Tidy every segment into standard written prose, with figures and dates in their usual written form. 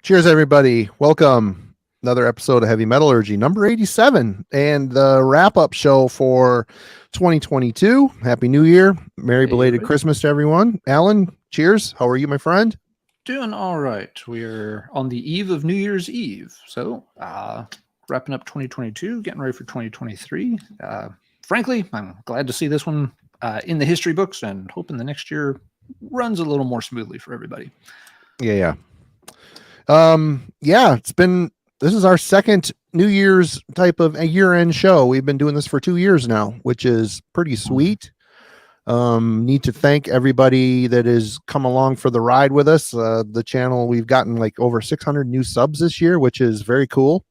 Cheers, everybody. Welcome. Another episode of Heavy Metallurgy, number 87, and the wrap-up show for 2022. Happy New Year. Merry belated Christmas to everyone. Alan, cheers. How are you, my friend? Doing all right. We're on the eve of New Year's Eve. So, wrapping up 2022, getting ready for 2023. Frankly, I'm glad to see this one in the history books and hoping the next year runs a little more smoothly for everybody. Yeah. This is our second New Year's type of a year-end show. We've been doing this for 2 years now, which is pretty sweet. Need to thank everybody that has come along for the ride with us. The channel, we've gotten like over 600 new subs this year, which is very cool.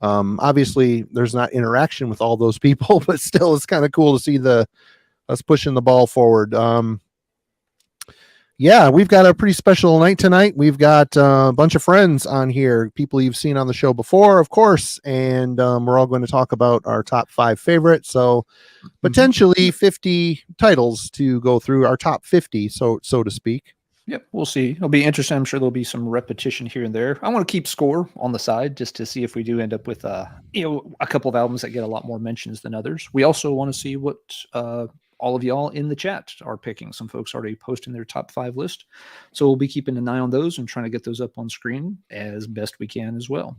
Obviously there's not interaction with all those people, but still it's kind of cool to see us pushing the ball forward. Yeah, we've got a pretty special night tonight. We've got a bunch of friends on here, people you've seen on the show before, of course, and we're all going to talk about our top 5 favorites. So potentially 50 titles to go through, our top 50, so to speak. Yep, we'll see. It'll be interesting. I'm sure there'll be some repetition here and there. I want to keep score on the side just to see if we do end up with a couple of albums that get a lot more mentions than others. We also want to see what all of y'all in the chat are picking. Some folks already posting their top 5 list. So we'll be keeping an eye on those and trying to get those up on screen as best we can as well.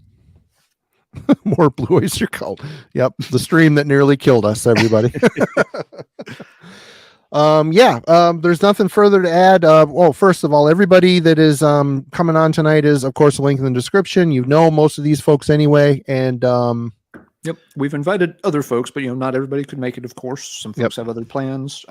More Blue Oyster Cult. Yep. The stream that nearly killed us, everybody. There's nothing further to add. Well, first of all, everybody that is coming on tonight is, of course, a link in the description. You know most of these folks anyway. And yep, we've invited other folks, but not everybody could make it, of course. Some folks have other plans.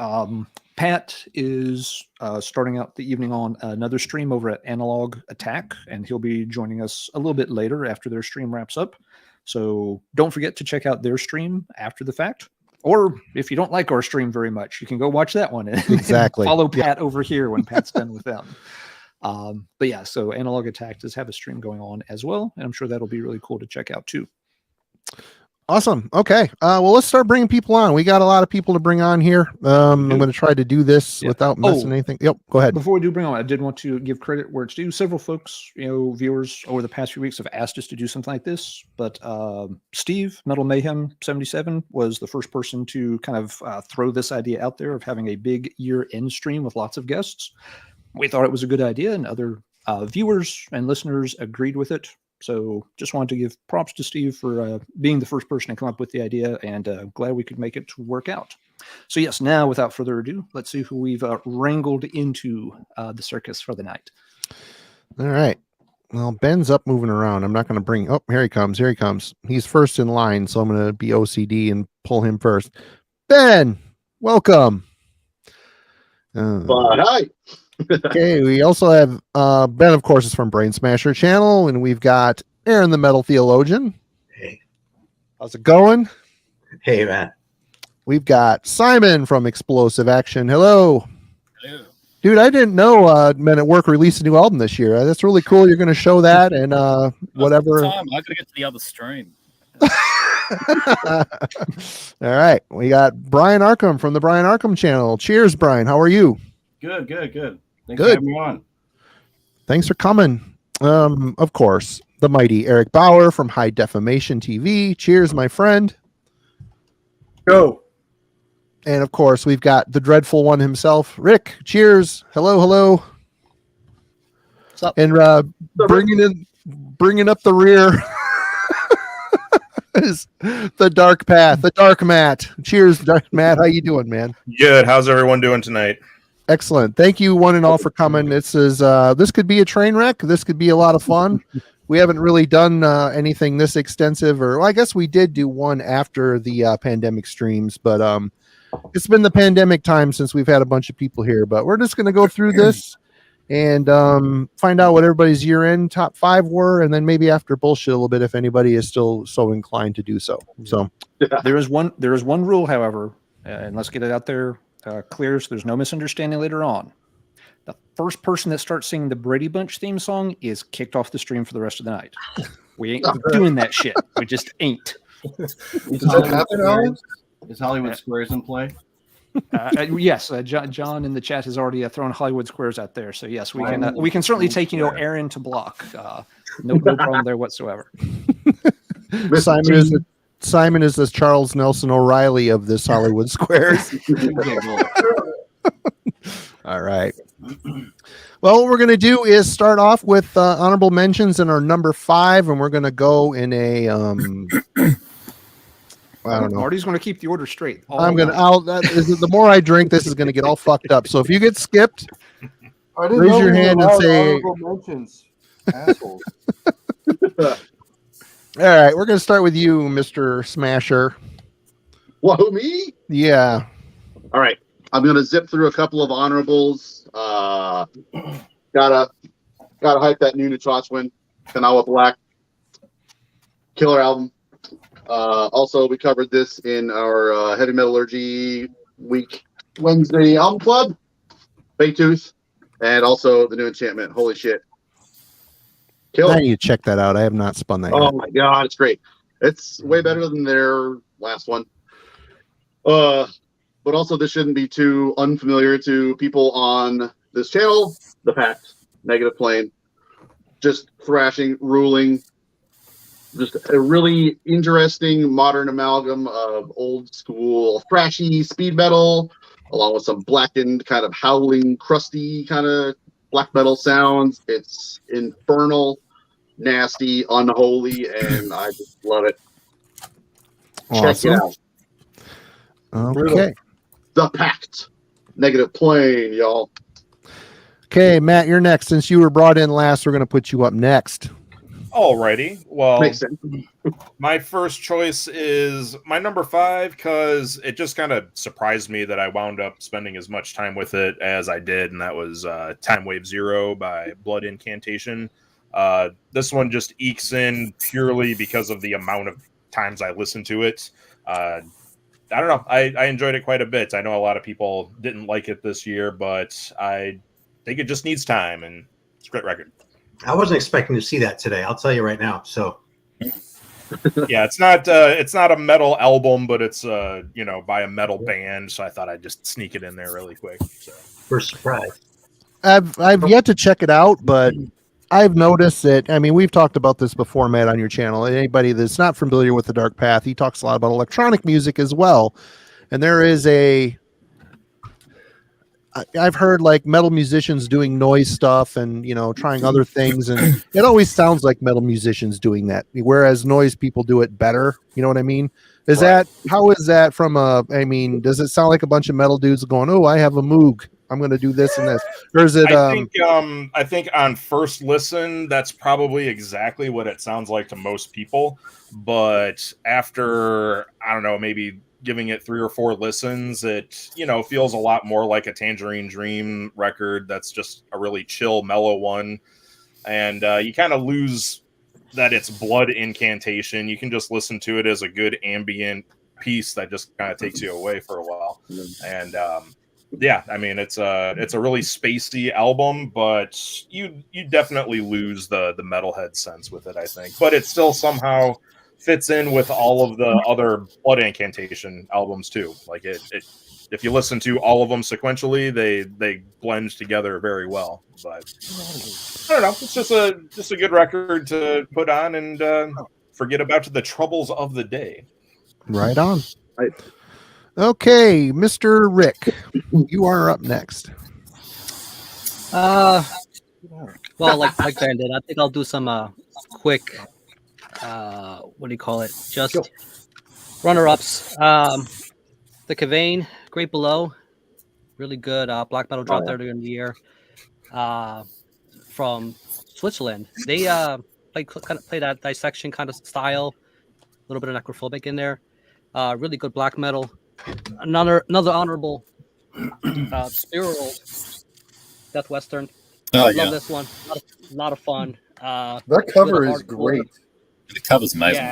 Pat is starting out the evening on another stream over at Analog Attack, and he'll be joining us a little bit later after their stream wraps up. So don't forget to check out their stream after the fact. Or if you don't like our stream very much, you can go watch that one and follow Pat over here when Pat's done with them. But yeah, so Analog Attack does have a stream going on as well, and I'm sure that'll be really cool to check out too. Awesome. Okay. Well, let's start bringing people on. We got a lot of people to bring on here. I'm going to try to do this without messing anything. Yep. Go ahead. Before we do bring on, I did want to give credit where it's due. Several folks, viewers over the past few weeks have asked us to do something like this, but Steve, Metal Mayhem 77, was the first person to kind of throw this idea out there of having a big year-end stream with lots of guests. We thought it was a good idea, and other viewers and listeners agreed with it. So just wanted to give props to Steve for being the first person to come up with the idea, and glad we could make it work out. So yes, now without further ado, let's see who we've wrangled into the circus for the night. All right. Well, Ben's up moving around. I'm not going to bring... Oh, here he comes. Here he comes. He's first in line, so I'm going to be OCD and pull him first. Ben, welcome. Hi. Okay, we also have Ben, of course, is from Brainsmasher channel, and we've got Aaron the Metal Theologian. Hey. How's it going? Hey, man. We've got Simon from Explosive Action. Hello. Hello. Dude, I didn't know Men at Work released a new album this year. That's really cool. You're going to show that and whatever. I got to get to the other stream. All right. We got Brian Arkham from the Brian Arkham channel. Cheers, Brian. How are you? Good. Thanks for having me on. Thanks for coming. Of course, the mighty Eric Bauer from High Defamation TV. Cheers, my friend. Go. And of course, we've got the dreadful one himself, Rick. Cheers. Hello. What's up? And bringing up the rear is the Dark Path, the Dark Matt. Cheers, Dark Matt. How you doing, man? Good. How's everyone doing tonight? Excellent. Thank you, one and all, for coming. This could be a train wreck. This could be a lot of fun. We haven't really done anything this extensive, or well, I guess we did do one after the pandemic streams, but it's been the pandemic time since we've had a bunch of people here. But we're just going to go through this and find out what everybody's year-end top 5 were, and then maybe after bullshit a little bit if anybody is still so inclined to do so. So there is one rule, however, and let's get it out there. Clear, so there's no misunderstanding later on. The first person that starts singing the Brady Bunch theme song is kicked off the stream for the rest of the night. We ain't doing that shit. We just ain't. Is Hollywood Squares in play? Yes, John in the chat has already thrown Hollywood squares out there. So yes, we can certainly take Aaron to block. No problem there whatsoever. Simon is the Charles Nelson O'Reilly of this Hollywood Squares. All right. Well, what we're going to do is start off with honorable mentions in our number 5, and we're going to go in a I don't know. Marty's going to keep the order straight. The more I drink, this is going to get all fucked up. So if you get skipped, raise your hand and say mentions. Assholes. all right, we're going to start with you, Mr. Smasher. Whoa, me? Yeah. All right. I'm going to zip through a couple of honorables. Gotta hype that new Natroswin, Kanawa Black. Killer album. Also, we covered this in our Heavy Metallurgy Week Wednesday album club. Baytooth. And also the new Enchantment. Holy shit. Killer. I need to check that out. I have not spun that Oh yet. my god, it's great. It's way better than their last one. But also this shouldn't be too unfamiliar to people on this channel. The Pact, Negative Plane. Just thrashing, ruling. Just a really interesting modern amalgam of old school thrashy speed metal, along with some blackened, kind of howling, crusty kind of black metal sounds. It's infernal, nasty, unholy, and I just love it. Awesome. Check it out. Okay. The Pact, Negative Plane, y'all. Okay, Matt, you're next. Since you were brought in last, we're going to put you up next. Alrighty. Well, Makes sense. my first choice is my number 5 because it just kind of surprised me that I wound up spending as much time with it as I did, and that was Time Wave Zero by Blood Incantation. This one just ekes in purely because of the amount of times I listened to it. I don't know. I enjoyed it quite a bit. I know a lot of people didn't like it this year, but I think it just needs time, and it's a great record. I wasn't expecting to see that today. I'll tell you right now. So, yeah, it's not a metal album, but it's by a metal band. So I thought I'd just sneak it in there really quick. So. first surprise. I've yet to check it out, but I've noticed that. I mean, we've talked about this before, Matt, on your channel. Anybody that's not familiar with the Dark Path, he talks a lot about electronic music as well. And there is I've heard like metal musicians doing noise stuff and, trying other things. And it always sounds like metal musicians doing that, whereas noise people do it better. You know what I mean? How is that does it sound like a bunch of metal dudes going, oh, I have a Moog, I'm going to do this and this? Or is it, I think on first listen, that's probably exactly what it sounds like to most people. But after, I don't know, maybe giving it 3 or 4 listens, it feels a lot more like a Tangerine Dream record that's just a really chill, mellow one. And you kind of lose that it's Blood Incantation. You can just listen to it as a good ambient piece that just kind of takes you away for a while. And it's a really spacey album, but you definitely lose the metalhead sense with it, I think. But it still somehow fits in with all of the other Blood Incantation albums too. Like it if you listen to all of them sequentially, they blend together very well. But I don't know, it's just a good record to put on and forget about the troubles of the day. Right on. Okay, Mr. Rick, you are up next. Well, like Ben did, I think I'll do some quick. What do you call it? Just runner-ups. The Cavane, Great Below, really good black metal drop there during the year. From Switzerland, they play that dissection kind of style, a little bit of necrophobic in there. Really good black metal. Another honorable Spiral Death Western. Love this one. A lot of fun. That cover is great. The cover's amazing.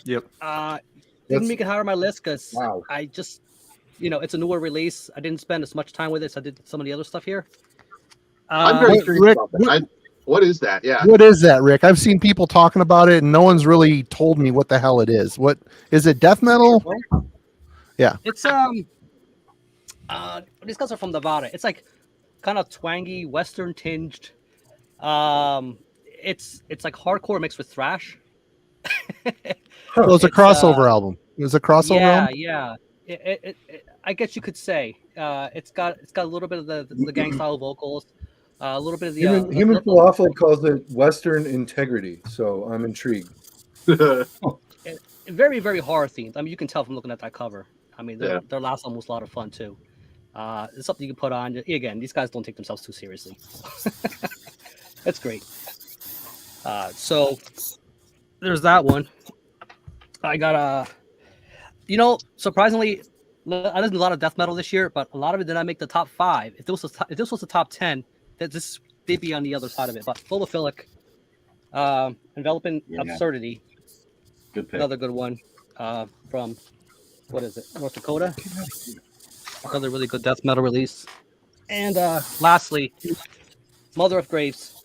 Yeah. Yep. Didn't make it higher on my list because Wow. I just, it's a newer release. I didn't spend as much time with it as I did some of the other stuff here. I'm very curious Rick, about that. What is that? Yeah. What is that, Rick? I've seen people talking about it, and no one's really told me what the hell it is. What is it? Death metal? Yeah. It's These guys are from Nevada. It's like kind of twangy, Western tinged. It's like hardcore mixed with thrash. Well, it's a crossover album. It was a crossover album. Yeah. I guess you could say it's got a little bit of the gang style vocals, a little bit of the Human Falafel calls it Western integrity, so I'm intrigued. Very, very horror themed. I mean, you can tell from looking at that cover. I mean, their last album was a lot of fun too. It's something you can put on. Again, these guys don't take themselves too seriously. That's great. So there's that one. I got surprisingly, I listened to a lot of death metal this year, but a lot of it did not make the top 5. If this was the top 10, they'd be on the other side of it. But Pholophilic, Enveloping Absurdity, Good pick. another good one from what is it, North Dakota? Another really good death metal release. And lastly, Mother of Graves.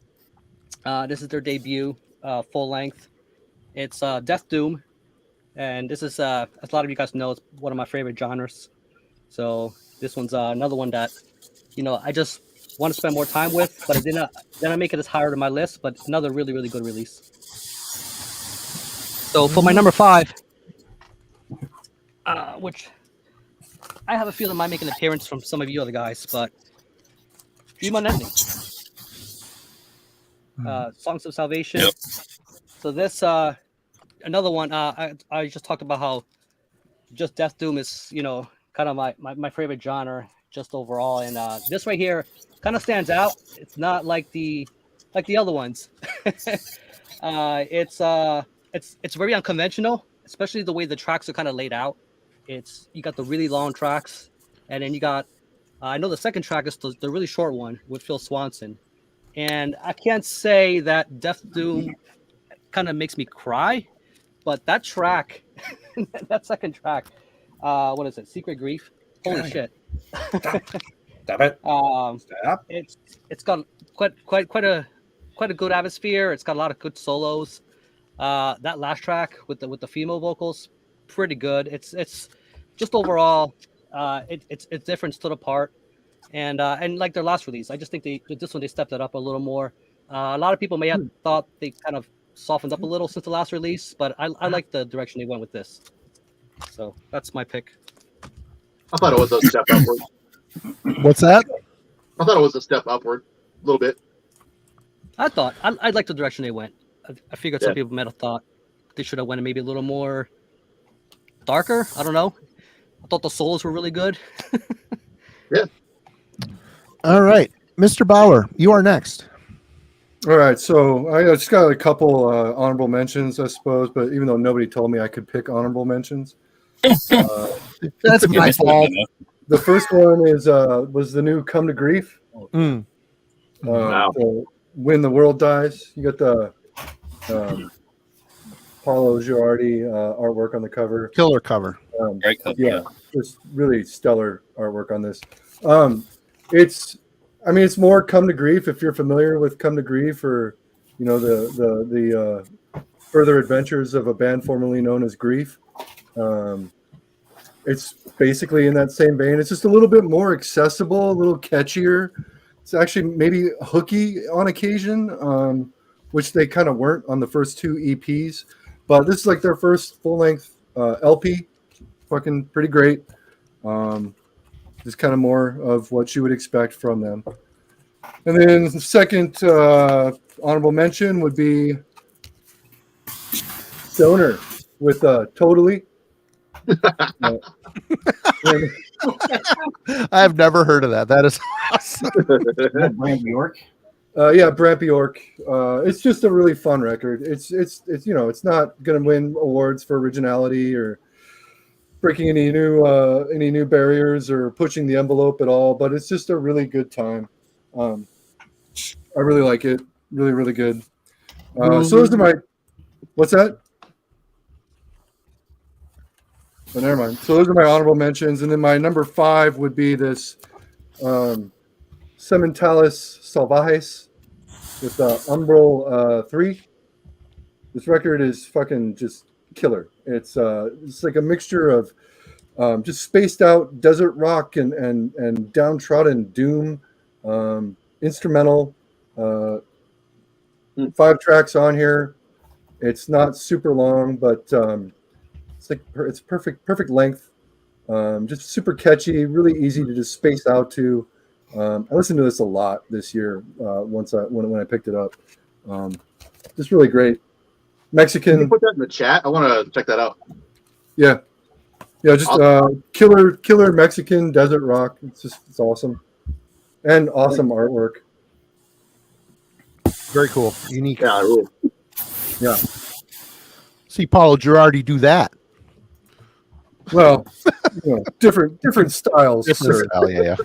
This is their debut, full length. It's Death Doom. And this is, as a lot of you guys know, it's one of my favorite genres. So this one's another one that, I just want to spend more time with, but I did not make it as higher on my list, but another really, really good release. So for my number 5, which I have a feeling might make an appearance from some of you other guys, but Dream Unending. Songs of Salvation. Yep. So this, another one, I just talked about how just Death Doom is, kind of my favorite genre just overall. And this right here kind of stands out. It's not like the other ones. It's very unconventional, especially the way the tracks are kind of laid out. You got the really long tracks, and then you got, I know the second track is the really short one with Phil Swanson. And I can't say that Death Doom kind of makes me cry, but that track, that second track, what is it? Secret Grief. Holy shit! Stop it! Stop. It's got quite a good atmosphere. It's got a lot of good solos. That last track with the female vocals, pretty good. It's just overall, it's different, stood apart, and like their last release, I just think this one they stepped it up a little more. A lot of people may have thought they kind of softened up a little since the last release, but I like the direction they went with this. So that's my pick. I thought it was a step upward. What's that? I thought it was a step upward, a little bit. I like the direction they went. I figured some people might have thought they should have went maybe a little more darker. I don't know. I thought the solos were really good. Yeah. All right, Mr. Bauer, you are next. All right, so I just got a couple honorable mentions, I suppose, but even though nobody told me I could pick honorable mentions. That's my fault. The first one was the new Come to Grief. Wow. So When the World Dies. You got the Paulo Girardi artwork on the cover. Killer cover. Great cover. Yeah, just really stellar artwork on this. It's more Come to Grief if you're familiar with Come to Grief, or the further adventures of a band formerly known as Grief. It's basically in that same vein. It's just a little bit more accessible, a little catchier. It's actually maybe hooky on occasion, which they kind of weren't on the first 2 EPs. But this is like their first full-length LP. Fucking pretty great. Just kind of more of what you would expect from them. And then the second honorable mention would be Stoner with Totally. I've never heard of that. That is awesome. Brand York. Yeah, Brant Bjork. It's just a really fun record. It's not going to win awards for originality or breaking any new barriers or pushing the envelope at all, but it's just a really good time. I really like it. Really, really good. So those are my. What's that? Oh, never mind. So those are my honorable mentions, and then my number 5 would be this Sementales Salvajes with Umbral 3. This record is fucking just killer. It's like a mixture of just spaced out desert rock and downtrodden doom, instrumental, 5 tracks on here. It's not super long, but it's perfect length. Just super catchy, really easy to just space out to. I listened to this a lot this year when I picked it up. Just really great. Mexican. Can you put that in the chat? I want to check that out. Yeah, just killer Mexican desert rock. It's awesome, and awesome artwork. Very cool, unique. Yeah, cool. Yeah. See Paulo Girardi do that. Well, different styles. Different style, yeah.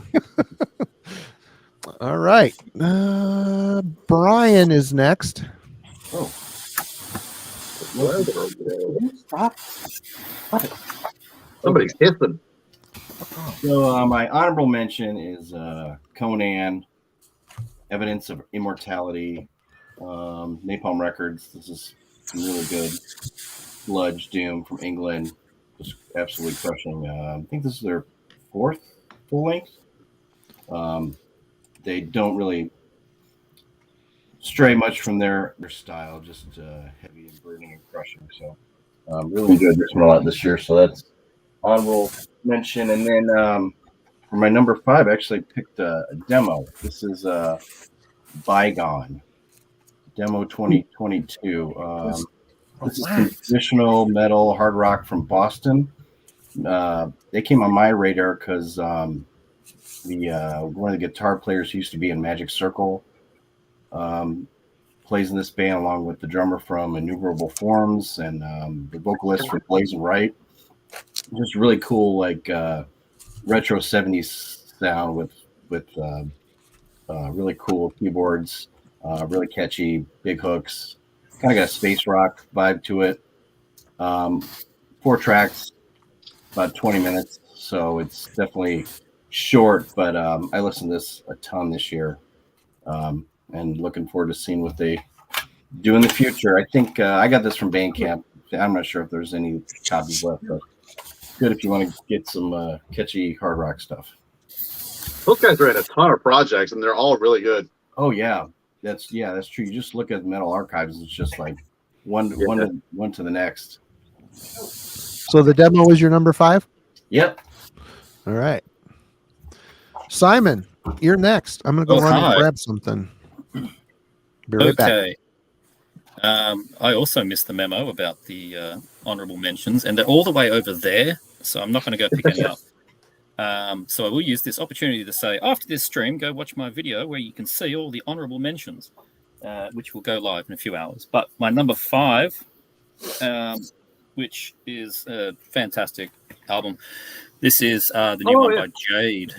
All right, Brian is next. Oh. Stop. Somebody's hissing. So my honorable mention is Conan, Evidence of Immortality, Napalm Records. This is really good. Sludge Doom from England, just absolutely crushing. I think this is their 4th full length. They don't really stray much from their style, just heavy and burning and crushing. So really enjoyed this one a lot this year. So that's honorable mention. And then for my number 5, I actually picked a demo. This is Bygone, demo 2022. This is traditional metal hard rock from Boston. They came on my radar because one of the guitar players who used to be in Magic Circle plays in this band along with the drummer from Innumerable Forms and the vocalist for Blaze and Right. Just really cool, like retro 70s sound with really cool keyboards, really catchy, big hooks. Kind of got a space rock vibe to it. 4 tracks, about 20 minutes, so it's definitely short, but I listened to this a ton this year, and looking forward to seeing what they do in the future. I think I got this from Bandcamp. I'm not sure if there's any copies left, but good if you want to get some catchy hard rock stuff. Those guys are in a ton of projects, and they're all really good. Oh yeah, that's true. You just look at Metal Archives; it's just like one to the next. So the demo is your number 5? Yep. All right. Simon, you're next. I'm going to go run and grab something. Be right back. I also missed the memo about the honorable mentions, and they're all the way over there, so I'm not going to go pick any up. So I will use this opportunity to say, after this stream, go watch my video where you can see all the honorable mentions, which will go live in a few hours. But my number 5, which is a fantastic album, this is the new one by Jade,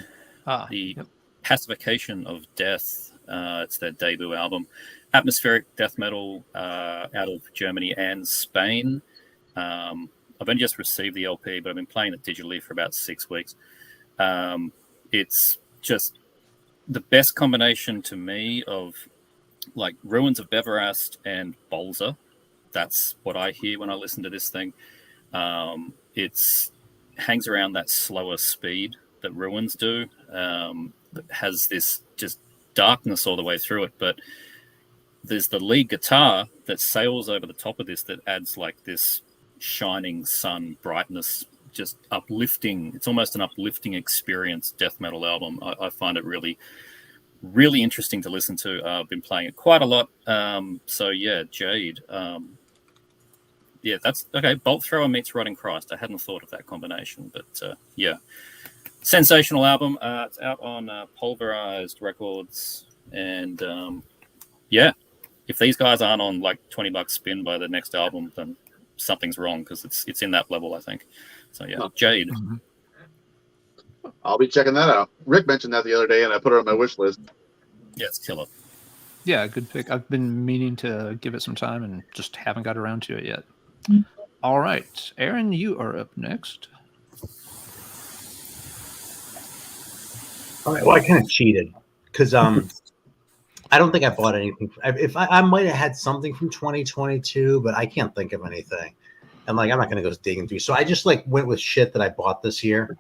Pacification of Death. It's their debut album. Atmospheric death metal out of Germany and Spain. I've only just received the LP, but I've been playing it digitally for about 6 weeks. It's just the best combination to me of like Ruins of Beverast and Bolzer. That's what I hear when I listen to this thing. It's hangs around that slower speed that Ruins do. That has this just darkness all the way through it, but there's the lead guitar that sails over the top of this that adds like this shining sun brightness, just uplifting. It's almost an uplifting experience death metal album. I find it really, really interesting to listen to. I've been playing it quite a lot. So yeah, Jade. Yeah, that's okay. Bolt Thrower meets Rotting Christ. I hadn't thought of that combination, but yeah, sensational album. It's out on Pulverized Records, and yeah, if these guys aren't on like $20 spin by the next album, then something's wrong, because it's in that level, I think. So yeah, Jade. Mm-hmm. I'll be checking that out. Rick mentioned that the other day, and I put it on my wish list. Yeah, it's killer. Yeah, good pick. I've been meaning to give it some time and just haven't got around to it yet. All right, Aaron, you are up next. All right. Well, I kind of cheated because I don't think I bought anything. If I might have had something from 2022, but I can't think of anything. And like, I'm not going to go digging through. So I just like went with shit that I bought this year.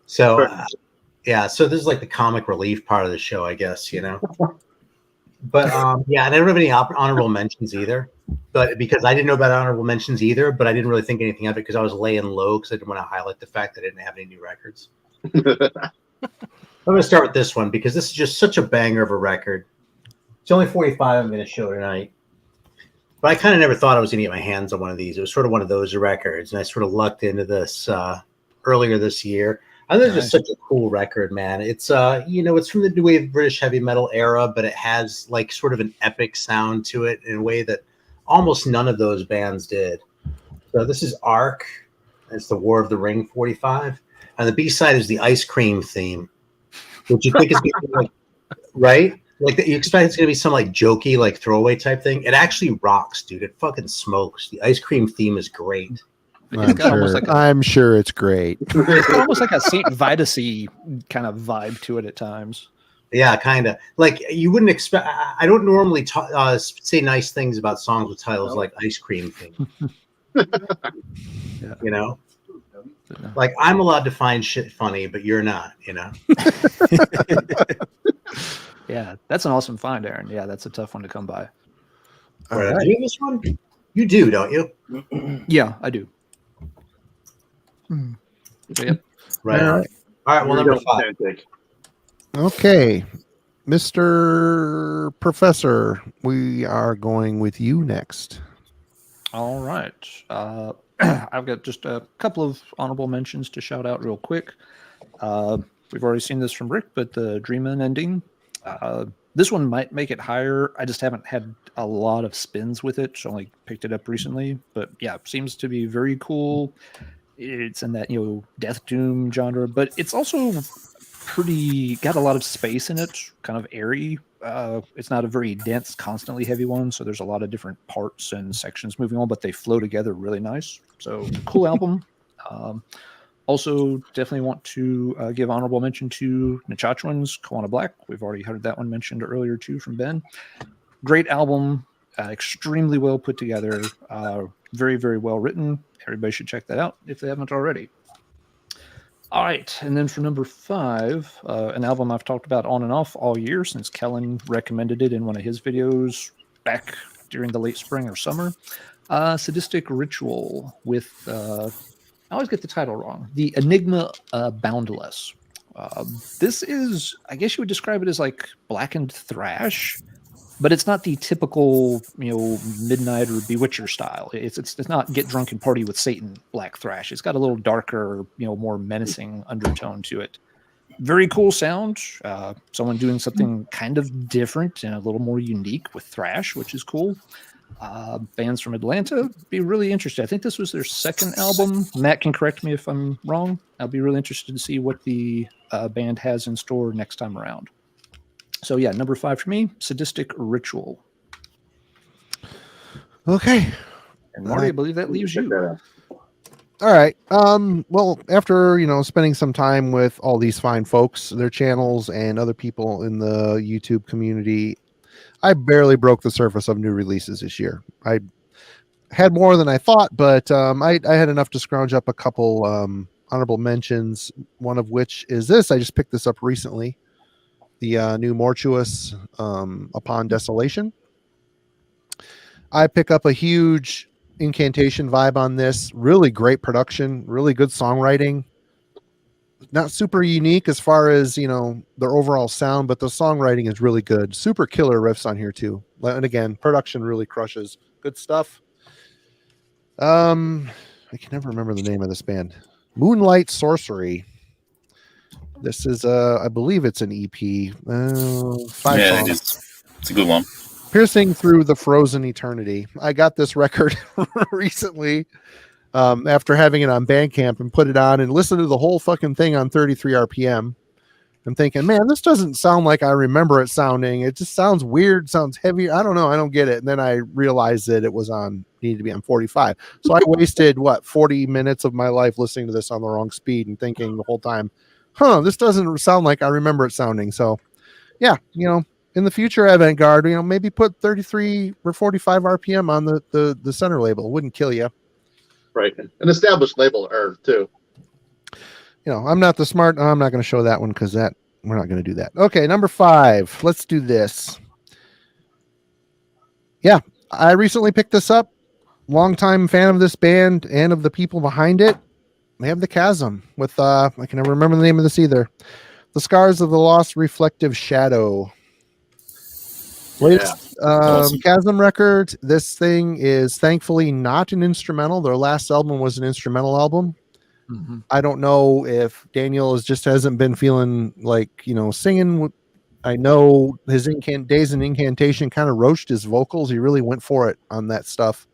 So yeah, so this is like the comic relief part of the show, I guess, you know. But yeah, and I don't have any honorable mentions either. But because I didn't know about honorable mentions either, but I didn't really think anything of it because I was laying low because I didn't want to highlight the fact that I didn't have any new records. I'm going to start with this one because this is just such a banger of a record. It's only 45 I'm going to show tonight. But I kind of never thought I was going to get my hands on one of these. It was sort of one of those records, and I sort of lucked into this earlier this year. I think it's just such a cool record, man. It's you know, it's from the new wave British heavy metal era, but it has like sort of an epic sound to it in a way that almost none of those bands did. So this is Ark. It's the War of the Ring 45, and the B-side is the Ice Cream theme, which you think is gonna be like, right? Like you expect it's gonna be some like jokey, like throwaway type thing. It actually rocks, dude. It fucking smokes. The Ice Cream theme is great. I'm sure it's great. It's got almost like a Saint Vitus-y kind of vibe to it at times. Yeah, kind of. Like you wouldn't expect. I don't normally say nice things about songs with titles like Ice Cream theme. Yeah. You know, like I'm allowed to find shit funny, but you're not. You know. Yeah, that's an awesome find, Aaron. Yeah, that's a tough one to come by. All right. Do you have this one? You do, don't you? Yeah, I do. Yep. Right. All right. Well, number 5. Okay, Mr. Professor, we are going with you next. All right. I've got just a couple of honorable mentions to shout out real quick. We've already seen this from Rick, but the Dreamin' ending. This one might make it higher. I just haven't had a lot of spins with it. So I only picked it up recently. But yeah, seems to be very cool. It's in that, you know, death doom genre, but it's also pretty, got a lot of space in it, kind of airy. It's not a very dense, constantly heavy one. So there's a lot of different parts and sections moving on, but they flow together really nice. So cool album. Also, definitely want to give honorable mention to Nachachuan's Koana Black. We've already heard that one mentioned earlier too from Ben. Great album, extremely well put together, very, very well written. Everybody should check that out if they haven't already. All right, and then for number 5, an album I've talked about on and off all year since Kellen recommended it in one of his videos back during the late spring or summer. Sadistic Ritual with... I always get the title wrong. The Enigma Boundless. This is, I guess you would describe it as like blackened thrash, but it's not the typical, you know, Midnight or Bewitcher style. It's not Get Drunk and Party with Satan black thrash. It's got a little darker, you know, more menacing undertone to it. Very cool sound. Someone doing something kind of different and a little more unique with thrash, which is cool. Bands from Atlanta, be really interested. I think this was their second album. Matt can correct me if I'm wrong. I'll be really interested to see what the band has in store next time around. So yeah, number 5 for me, Sadistic Ritual. Okay. And Marty, I believe that leaves you. All right. Well, after, you know, spending some time with all these fine folks, their channels, and other people in the YouTube community, I barely broke the surface of new releases this year. I had more than I thought, but I had enough to scrounge up a couple honorable mentions, one of which is this. I just picked this up recently. The new Mortuous Upon Desolation. I pick up a huge incantation vibe on this. Really great production, really good songwriting. Not super unique as far as, you know, their overall sound, but the songwriting is really good. Super killer riffs on here too. And again, production really crushes. Good stuff. I can never remember the name of this band. Moonlight Sorcery. This is I believe it's an EP. 5 songs. It's a good one. Piercing Through the Frozen Eternity. I got this record recently. After having it on Bandcamp and put it on and listen to the whole fucking thing on 33 RPM. I'm thinking, man, this doesn't sound like I remember it sounding. It just sounds weird, sounds heavy. I don't know. I don't get it. And then I realized that it was needed to be on 45. So I wasted 40 minutes of my life listening to this on the wrong speed and thinking the whole time, this doesn't sound like I remember it sounding. So yeah, you know, in the future avant-garde, maybe put 33 or 45 RPM on the center label. Wouldn't kill you. Right. An established label too. I'm not the smart. I'm not going to show that one because we're not going to do that. Okay, number 5. Let's do this. Yeah, I recently picked this up. Longtime fan of this band and of the people behind it. They have the Chasm with I can never remember the name of this either. The Scars of the Lost Reflective Shadow. Latest Awesome. Chasm record. This thing is thankfully not an instrumental. Their last album was an instrumental album. Mm-hmm. I don't know if Daniel just hasn't been feeling like singing. I know his Days in Incantation kind of roached his vocals. He really went for it on that stuff.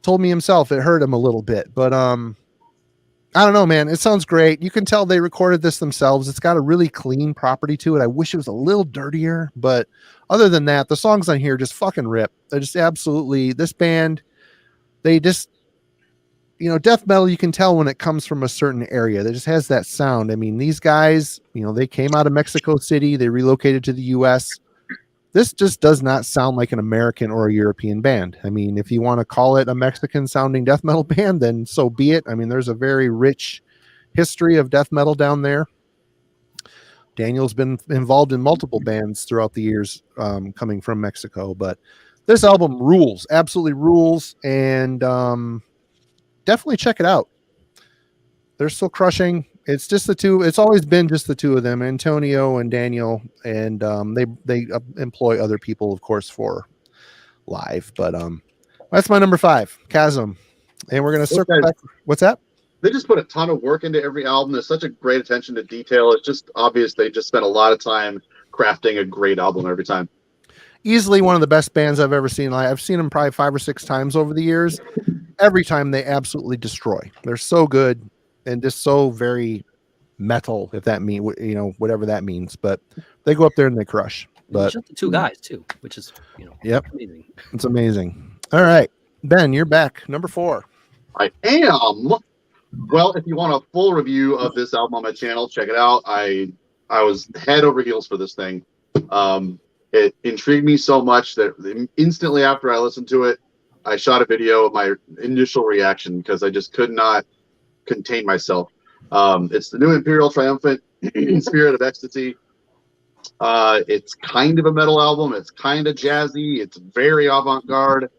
Told me himself it hurt him a little bit, but I don't know, man. It sounds great. You can tell they recorded this themselves. It's got a really clean property to it. I wish it was a little dirtier, but other than that, the songs on here just fucking rip. They're just absolutely, this band, they just, death metal, you can tell when it comes from a certain area. That just has that sound. I mean, these guys, they came out of Mexico City. They relocated to the U.S. This just does not sound like an American or a European band. I mean, if you want to call it a Mexican sounding death metal band, then so be it. I mean, there's a very rich history of death metal down there. Daniel's been involved in multiple bands throughout the years, coming from Mexico, but this album rules, absolutely rules. And definitely check it out. They're still crushing. It's just the two. It's always been just the two of them, Antonio and Daniel, and they employ other people, of course, for live. But that's my number 5, Chasm, and we're gonna circle back. What's that? They just put a ton of work into every album. There's such a great attention to detail. It's just obvious they just spent a lot of time crafting a great album every time. Easily one of the best bands I've ever seen live. I've seen them probably 5 or 6 times over the years. Every time they absolutely destroy. They're so good. And just so very metal, if that means, whatever that means. But they go up there and they crush. But just the 2 guys too, which is yep, amazing. It's amazing. All right, Ben, you're back. Number 4. I am. Well, if you want a full review of this album on my channel, check it out. I was head over heels for this thing. It intrigued me so much that instantly after I listened to it, I shot a video of my initial reaction because I just could not contain myself. It's the new Imperial Triumphant Spirit of Ecstasy. It's kind of a metal album. It's kind of jazzy. It's very avant-garde,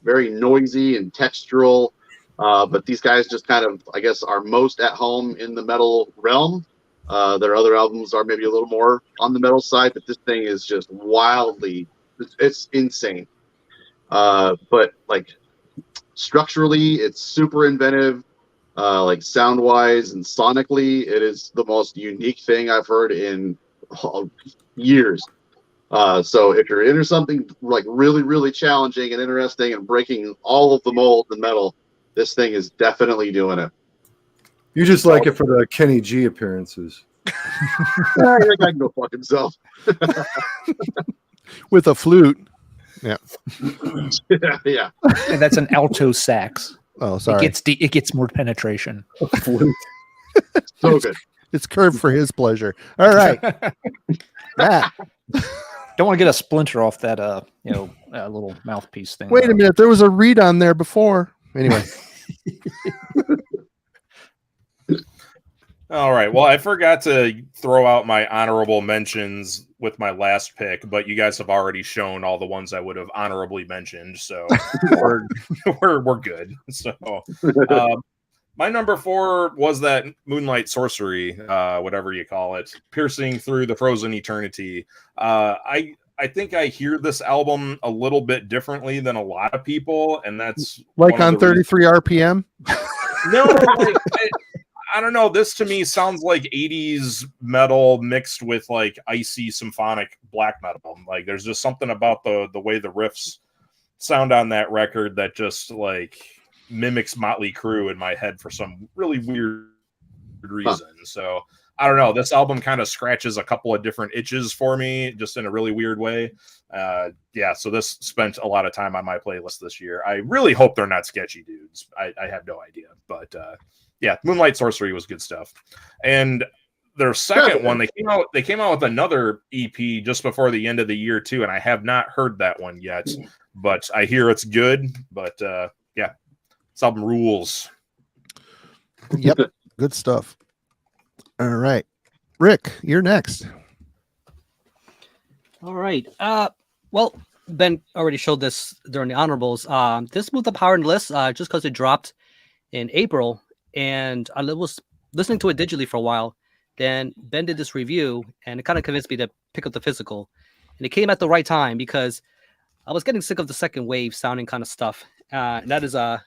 very noisy and textural. But these guys just kind of, I guess, are most at home in the metal realm. Their other albums are maybe a little more on the metal side, but this thing is just wildly, it's insane. But like structurally, it's super inventive. Like sound wise and sonically, it is the most unique thing I've heard in years. So if you're into something like really, really challenging and interesting and breaking all of the mold in metal, this thing is definitely doing it. You just like it for the Kenny G appearances. I can go fuck himself. With a flute. Yeah. Yeah. And that's an alto sax. Oh, sorry. It gets more penetration. So good. It's curved for his pleasure. All right. Matt. Don't want to get a splinter off that little mouthpiece thing. Wait a minute. There was a read on there before. Anyway. All right. Well, I forgot to throw out my honorable mentions with my last pick, but you guys have already shown all the ones I would have honorably mentioned, so we're good. So, my number 4 was that Moonlight Sorcery, whatever you call it, Piercing Through the Frozen Eternity. I think I hear this album a little bit differently than a lot of people, and that's like on 33 RPM. No, I don't know. This to me sounds like 80s metal mixed with like icy symphonic black metal. Like there's just something about the way the riffs sound on that record that just like mimics Motley Crue in my head for some really weird reason. So I don't know. This album kind of scratches a couple of different itches for me, just in a really weird way. So this spent a lot of time on my playlist this year. I really hope they're not sketchy dudes. I have no idea, but Moonlight Sorcery was good stuff. And their second one, they came out with another EP just before the end of the year too, and I have not heard that one yet, but I hear it's good. But yeah, this album rules. Yep, good stuff. All right, Rick, you're next. All right. Well, Ben already showed this during the honorables. This moved up higher in the list just because it dropped in April, and I was listening to it digitally for a while. Then Ben did this review, and it kind of convinced me to pick up the physical. And it came at the right time because I was getting sick of the second wave sounding kind of stuff. And that is the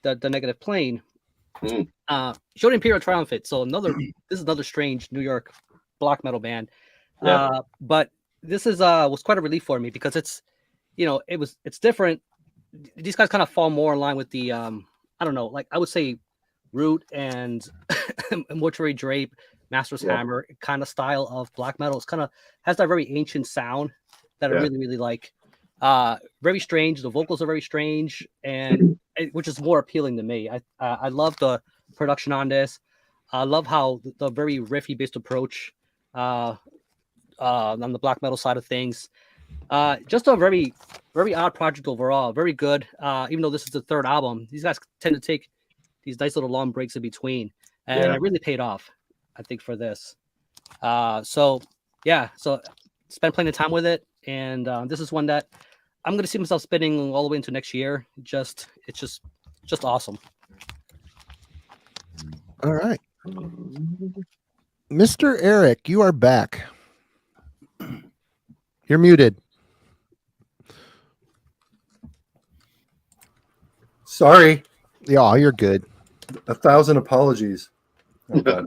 Negative Plane. Showed Imperial Triumphant. So this is another strange New York black metal band. Yeah. But this is was quite a relief for me because it's different. These guys kind of fall more in line with the I don't know, like I would say Root and Mortuary Drape, Master's Hammer kind of style of black metal. It's kind of has that very ancient sound that I really, really like. Very strange. The vocals are very strange, and which is more appealing to me. I love the production on this. I love how the very riffy based approach on the black metal side of things. Just a very, very odd project overall. Very good. Even though this is the third album, these guys tend to take these nice little long breaks in between, and it really paid off, I think, for this. So spend plenty of time with it, and this is one that I'm going to see myself spinning all the way into next year. It's just awesome. All right, Mr. Eric, you are back. You're muted. Sorry. Yeah, you're good. 1,000 apologies. Oh, all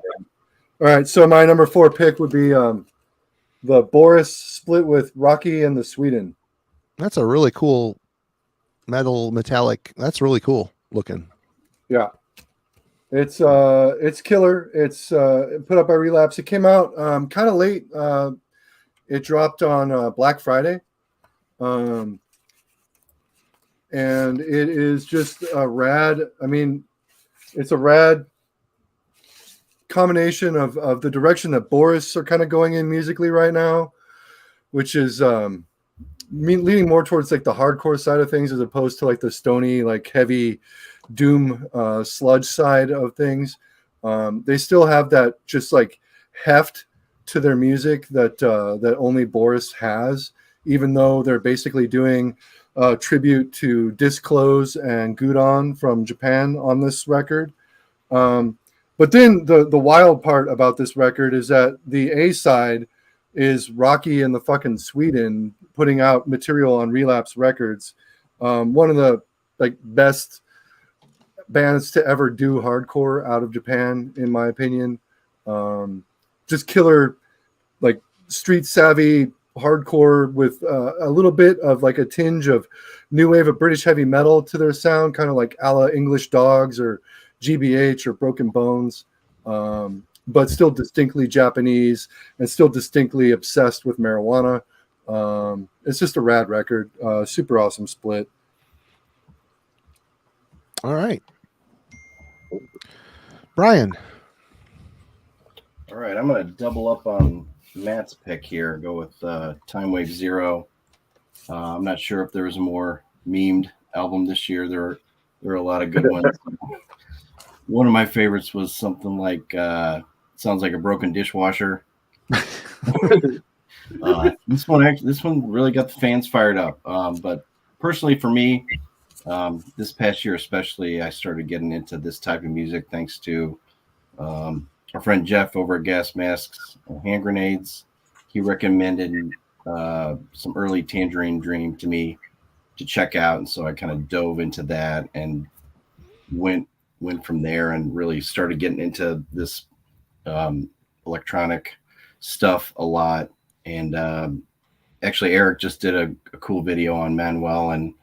right, so my number 4 pick would be the Boris split with Rocky and the Sweden. That's a really cool metallic. That's really cool looking. Yeah, it's killer. It's put up by Relapse. It came out kind of late. It dropped on Black Friday, and it is just a rad. I mean, it's a rad combination of the direction that Boris are kind of going in musically right now, which is leaning more towards like the hardcore side of things as opposed to like the stony, like heavy doom sludge side of things. They still have that just like heft to their music that only Boris has, even though they're basically doing tribute to Disclose and Gudon from Japan on this record. But then the wild part about this record is that the A side is Rocky and the fucking Sweden putting out material on Relapse Records. One of the like best bands to ever do hardcore out of Japan, in my opinion. Just killer, like street savvy hardcore with a little bit of like a tinge of new wave of British heavy metal to their sound, kind of like a la English Dogs or GBH or Broken Bones, but still distinctly Japanese and still distinctly obsessed with marijuana. It's just a rad record. Super awesome split. All right. Brian. All right, I'm going to double up on Matt's pick here. Go with Time Wave Zero. I'm not sure if there was a more memed album this year. There are a lot of good ones. One of my favorites was something like sounds like a broken dishwasher. This one really got the fans fired up. But personally, for me, this past year especially, I started getting into this type of music thanks to our friend Jeff over at Gas Masks and Hand Grenades. He recommended some early Tangerine Dream to me to check out, and so I kind of dove into that and went from there and really started getting into this electronic stuff a lot. And actually, Eric just did a cool video on Manuel and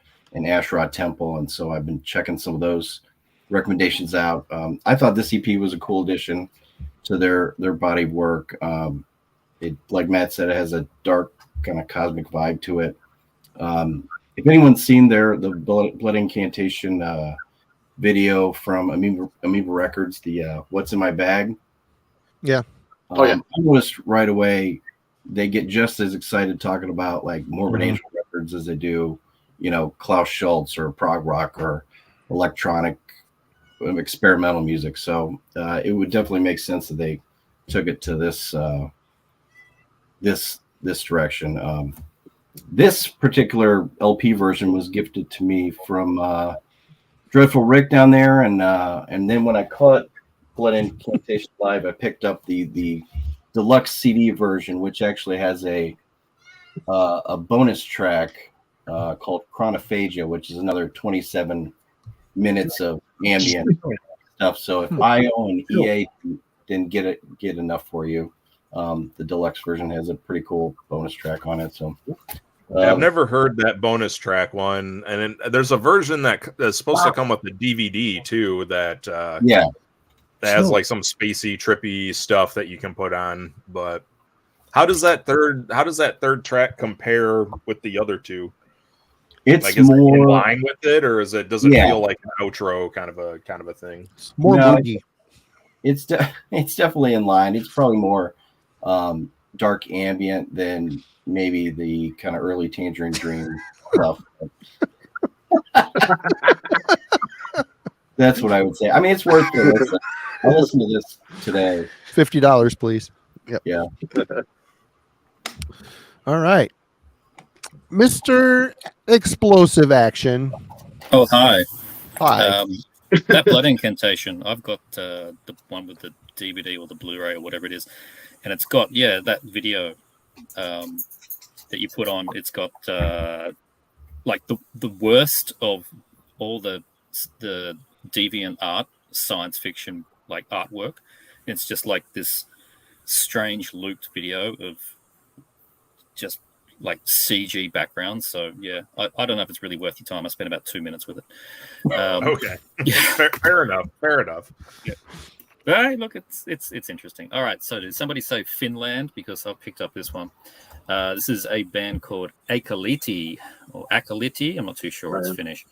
Asherah Temple, and so I've been checking some of those recommendations out. I thought this EP was a cool addition to their body of work. It, like Matt said, it has a dark kind of cosmic vibe to it. If anyone's seen the Blood Incantation video from Amoeba Records, the What's in My Bag? Yeah. Yeah. I noticed right away they get just as excited talking about like Morbid Angel records as they do, Klaus Schultz or prog rock or electronic experimental music. So it would definitely make sense that they took it to this this direction. This particular LP version was gifted to me from Dreadful Rick down there, and then when I caught Blood Incantation Live, I picked up the deluxe CD version, which actually has a bonus track called Chronophagia, which is another 27 minutes of ambient stuff. So if IO and EA didn't get enough for you, the deluxe version has a pretty cool bonus track on it. So I've never heard that bonus track one, and then there's a version that's supposed to come with the DVD too. That has like some spacey, trippy stuff that you can put on. But how does that third track compare with the other two? It's like, is more it in line with it, or does it feel like an outro kind of a thing? It's more boogie. It's definitely in line. It's probably more dark ambient than maybe the kind of early Tangerine Dream stuff. That's what I would say. I mean, it's worth it. I'll listen to this today. $50, please. Yep. Yeah. All right. Mr. Explosive Action. Oh, hi. Hi. That Blood Incantation, I've got the one with the DVD or the Blu-ray or whatever it is, and it's got that video that you put on. It's got like the worst of all the deviant art, science fiction like artwork. It's just like this strange looped video of just like CG backgrounds. So I don't know if it's really worth your time. I spent about 2 minutes with it. Okay. Fair enough. Yeah. Hey, look, it's interesting. All right. So did somebody say Finland? Because I picked up this one. This is a band called Akaliti or Akaliti. I'm not too sure it's Finnish.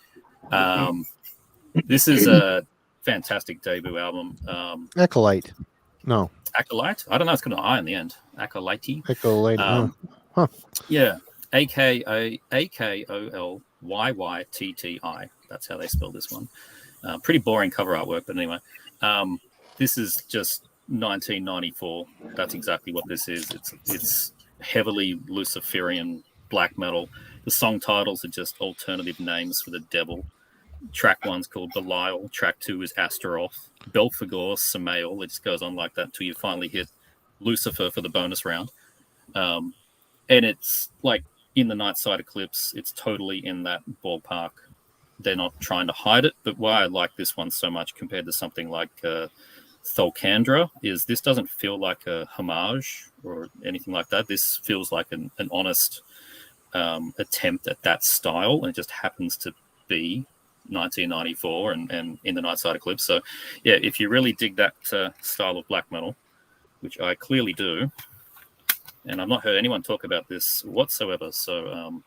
This is a fantastic debut album. Acolyte. No. Acolyte? I don't know. It's got an I in the end. Akaliti. Acolyte. Huh. Yeah. AKOLYYTTI. That's how they spell this one. Pretty boring cover artwork, but anyway. This is just 1994. That's exactly what this is. It's heavily Luciferian black metal. The song titles are just alternative names for the devil. Track one's called Belial. Track two is Astaroth. Belphegor, Samael. It just goes on like that until you finally hit Lucifer for the bonus round. And it's like in the Night Side Eclipse, it's totally in that ballpark. They're not trying to hide it, but why I like this one so much compared to something like Tholkandra is this doesn't feel like a homage or anything like that. This feels like an honest attempt at that style, and it just happens to be 1994 and in the Night Side Eclipse. So, yeah, if you really dig that style of black metal, which I clearly do, and I've not heard anyone talk about this whatsoever. So,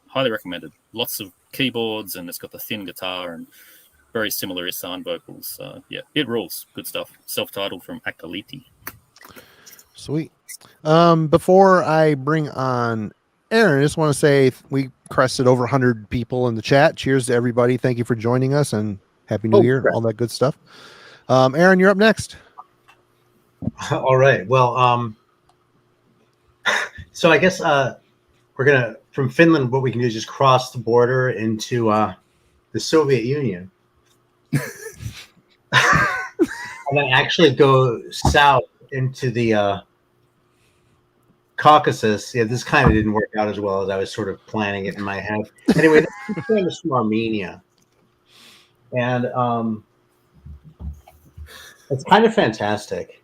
highly recommended. Lots of keyboards, and it's got the thin guitar and very similar Isan vocals. It rules. Good stuff. Self-titled from Akaliti. Sweet. Before I bring on Aaron, I just want to say we crested over 100 people in the chat. Cheers to everybody. Thank you for joining us, and Happy New Year, all that good stuff. Aaron, you're up next. All right. Well, so I guess we're going to, from Finland, what we can do is just cross the border into the Soviet Union. And then actually go south into the Caucasus. Yeah, this kind of didn't work out as well as I was sort of planning it in my head. Anyway, this is from Armenia. And it's kind of fantastic.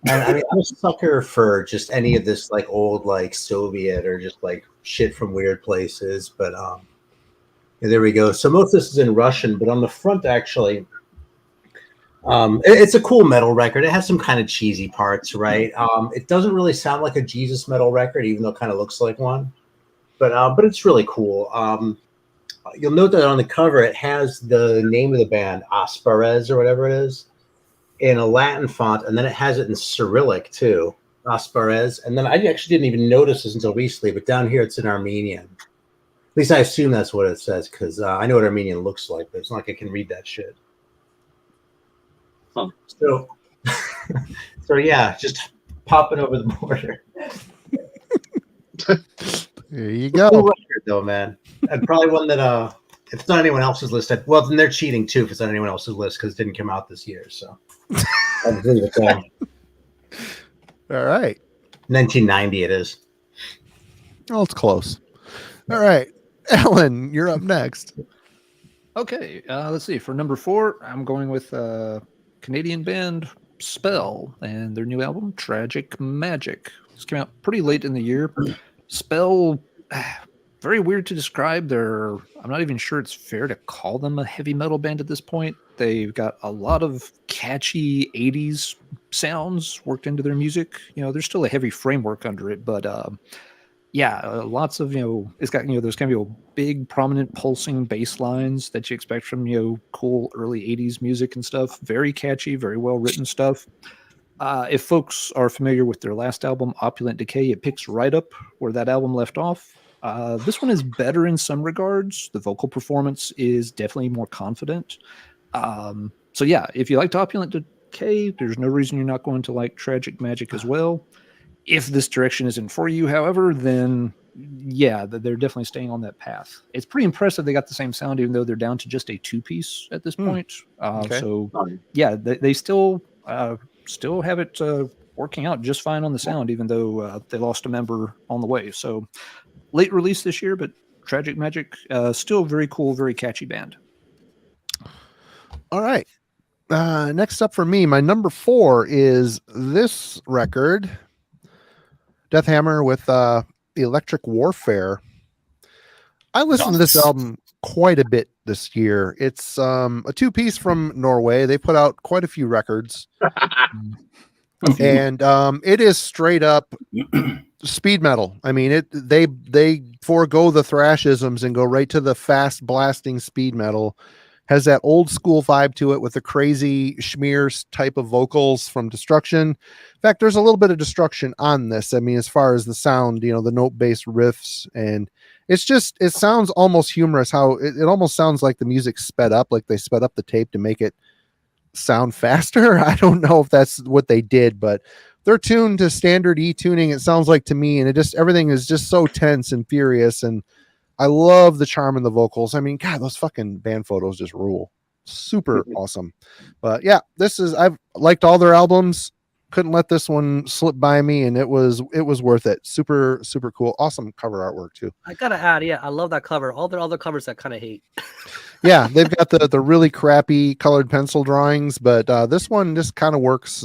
And I mean, I'm a sucker for just any of this like old like Soviet or just like shit from weird places. But there we go. So most of this is in Russian, but on the front actually, it's a cool metal record. It has some kind of cheesy parts, right? It doesn't really sound like a Jesus metal record, even though it kind of looks like one. But it's really cool. You'll note that on the cover it has the name of the band, Asparez or whatever it is. in a Latin font, and then it has it in Cyrillic too, Asparez. And then I actually didn't even notice this until recently, but down here it's in Armenian. At least I assume that's what it says, because I know what Armenian looks like, but it's not like I can read that shit. Huh. So, so yeah, just popping over the border. There you go. Cool record, though, man. And probably one that if it's not anyone else's list, well, then they're cheating too if it's not anyone else's list because it didn't come out this year. So I'll just leave it there. All right. 1990 it is. Well, it's close. All right. Ellen, you're up next. Okay, let's see. For number 4, I'm going with Canadian band Spell and their new album, Tragic Magic. This came out pretty late in the year. Spell, very weird to describe. I'm not even sure it's fair to call them a heavy metal band at this point. They've got a lot of catchy 80s sounds worked into their music. There's still a heavy framework under it, but lots of, it's got, there's kind of big, prominent, pulsing bass lines that you expect from, cool early 80s music and stuff. Very catchy, very well written stuff. If folks are familiar with their last album, Opulent Decay, it picks right up where that album left off. This one is better in some regards. The vocal performance is definitely more confident. So yeah, if you liked Opulent Decay, there's no reason you're not going to like Tragic Magic as well. If this direction isn't for you, however, then yeah, they're definitely staying on that path. It's pretty impressive they got the same sound, even though they're down to just a 2-piece at this point. Okay. So yeah, they still have it working out just fine on the sound, even though they lost a member on the way. So late release this year, but Tragic Magic, still very cool, very catchy band. All right. Next up for me, my number 4 is this record, Death Hammer with Electric Warfare. I listened to this album quite a bit this year. It's a 2-piece from Norway. They put out quite a few records. And it is straight up speed metal. I mean, they forego the thrashisms and go right to the fast blasting speed metal. Has that old school vibe to it with the crazy Schmears type of vocals from Destruction. In fact, there's a little bit of Destruction on this. I mean, as far as the sound, the note-based riffs, and it sounds almost humorous how it almost sounds like the music sped up, like they sped up the tape to make it sound faster. I don't know if that's what they did, but they're tuned to standard E tuning, it sounds like to me, and everything is just so tense and furious, and I love the charm in the vocals. I mean, God, those fucking band photos just rule. Super awesome. But yeah, I've liked all their albums. Couldn't let this one slip by me, and it was worth it. Super, super cool. Awesome cover artwork too. I gotta add, yeah, I love that cover. All their other covers I kind of hate. Yeah, they've got the really crappy colored pencil drawings, but this one just kind of works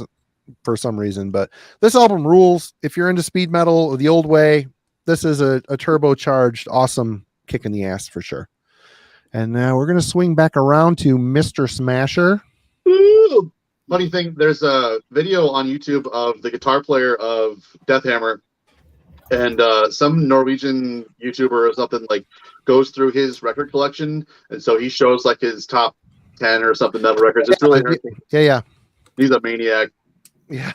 for some reason. But this album rules. If you're into speed metal the old way, this is a turbocharged, awesome kick in the ass for sure. And now we're going to swing back around to Mr. Smasher. Ooh. Funny thing, there's a video on YouTube of the guitar player of Death Hammer, and some Norwegian YouTuber or something goes through his record collection, and so he shows his top 10 or something metal records. It's really interesting. Yeah. He's a maniac. Yeah.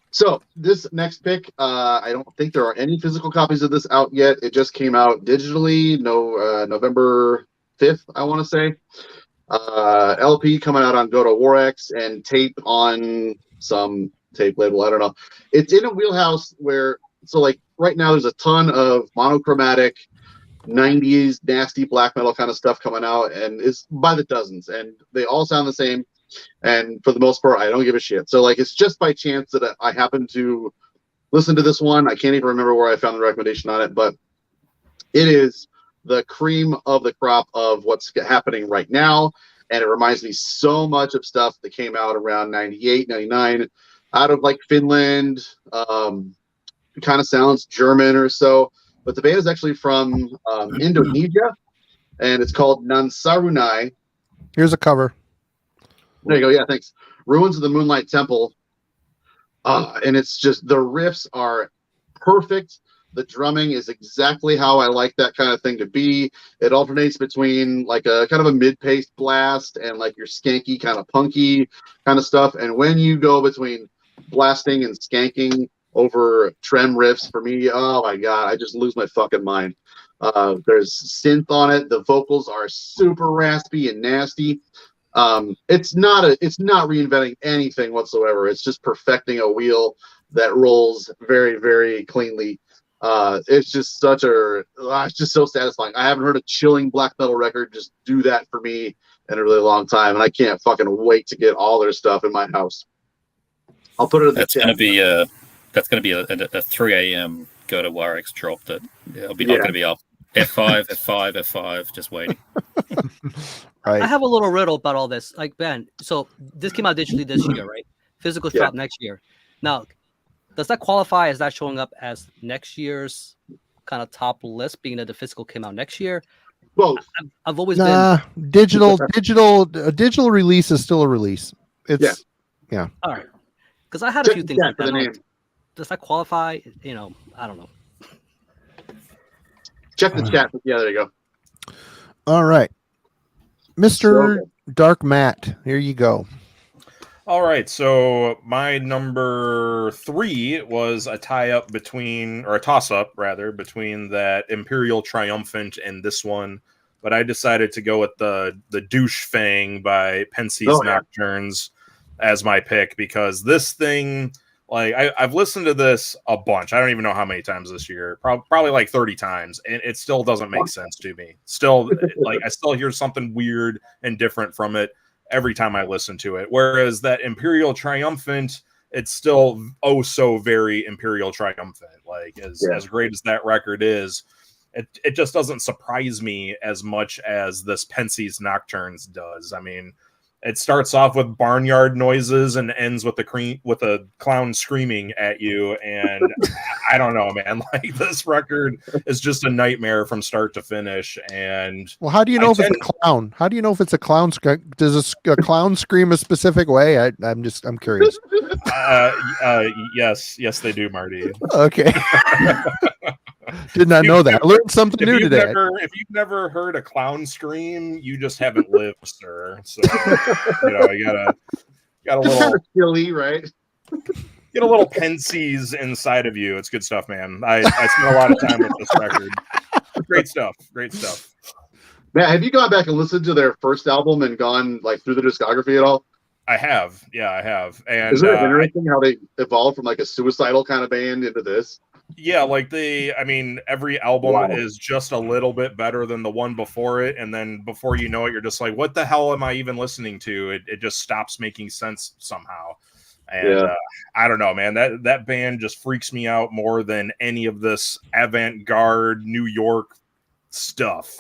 So this next pick, I don't think there are any physical copies of this out yet. It just came out digitally, November 5th, I want to say. LP coming out on Go to Warex and tape on some tape label. I don't know. It's in a wheelhouse where, right now there's a ton of monochromatic 90s nasty black metal kind of stuff coming out, and it's by the dozens, and they all sound the same. And for the most part, I don't give a shit. So it's just by chance that I happen to listen to this one. I can't even remember where I found the recommendation on it, but it is the cream of the crop of what's happening right now. And it reminds me so much of stuff that came out around 98, 99 out of Finland. It kind of sounds German or so, but the band is actually from Indonesia, and it's called Nansarunai. Here's a cover. There you go. Yeah, thanks. Ruins of the Moonlight Temple. And it's just, the riffs are perfect. The drumming is exactly how I like that kind of thing to be. It alternates between like a kind of a mid-paced blast and like your skanky kind of punky kind of stuff. And when you go between blasting and skanking over trem riffs, for me, oh my god, I just lose my fucking mind. There's synth on it. The vocals are super raspy and nasty. It's not reinventing anything whatsoever. It's just perfecting a wheel that rolls very, very cleanly. It's just it's just so satisfying. I haven't heard a chilling black metal record just do that for me in a really long time, and I can't fucking wait to get all their stuff in my house. I'll put it in the chat. That's going to be a 3 a.m. go to Warwick's drop that I'm going to be up. F5, F5, F5, just waiting. Right. I have a little riddle about all this. Like, Ben, so this came out digitally this year, right? Physical drop next year. Now, does that qualify as that showing up as next year's kind of top list, being that the physical came out next year? Well, I've always been digital release is still a release. It's yeah. All right, because I had a few things like that. Name. Does that qualify? I don't know. Check the chat. Yeah, there you go. All right, Mr. Dark Matt, here you go. All right, so my number 3 was a tie-up between, or a toss-up rather, between that Imperial Triumphant and this one, but I decided to go with the Douche Fang by Pensie's Nocturnes as my pick, because this thing, like, I've listened to this a bunch. I don't even know how many times this year, probably like 30 times, and it still doesn't make sense to me. Still, like, I still hear something weird and different from it every time I listen to it. Whereas that Imperial Triumphant, it's still so very Imperial Triumphant. Like, as great as that record is, it just doesn't surprise me as much as this Pensie's Nocturnes does. I mean, it starts off with barnyard noises and ends with a clown screaming at you, and I don't know, man. Like, this record is just a nightmare from start to finish. And well, how do you know if it's a clown? How do you know if it's a clown? Does a clown scream a specific way? I'm curious. Yes, they do, Marty. Okay. Did not know that. I learned something new today. If you've never heard a clown scream, you just haven't lived, sir. So you got a little silly, right? Get a little Pensie's inside of you. It's good stuff, man. I spent a lot of time with this record. Great stuff. Man, have you gone back and listened to their first album and gone like through the discography at all? I have. Yeah, I have. And isn't it interesting how they evolved from like a suicidal kind of band into this? Yeah, like every album is just a little bit better than the one before it, and then before you know it, you're just like, what the hell am I even listening to? It just stops making sense somehow. And I don't know, man. That band just freaks me out more than any of this avant-garde New York stuff.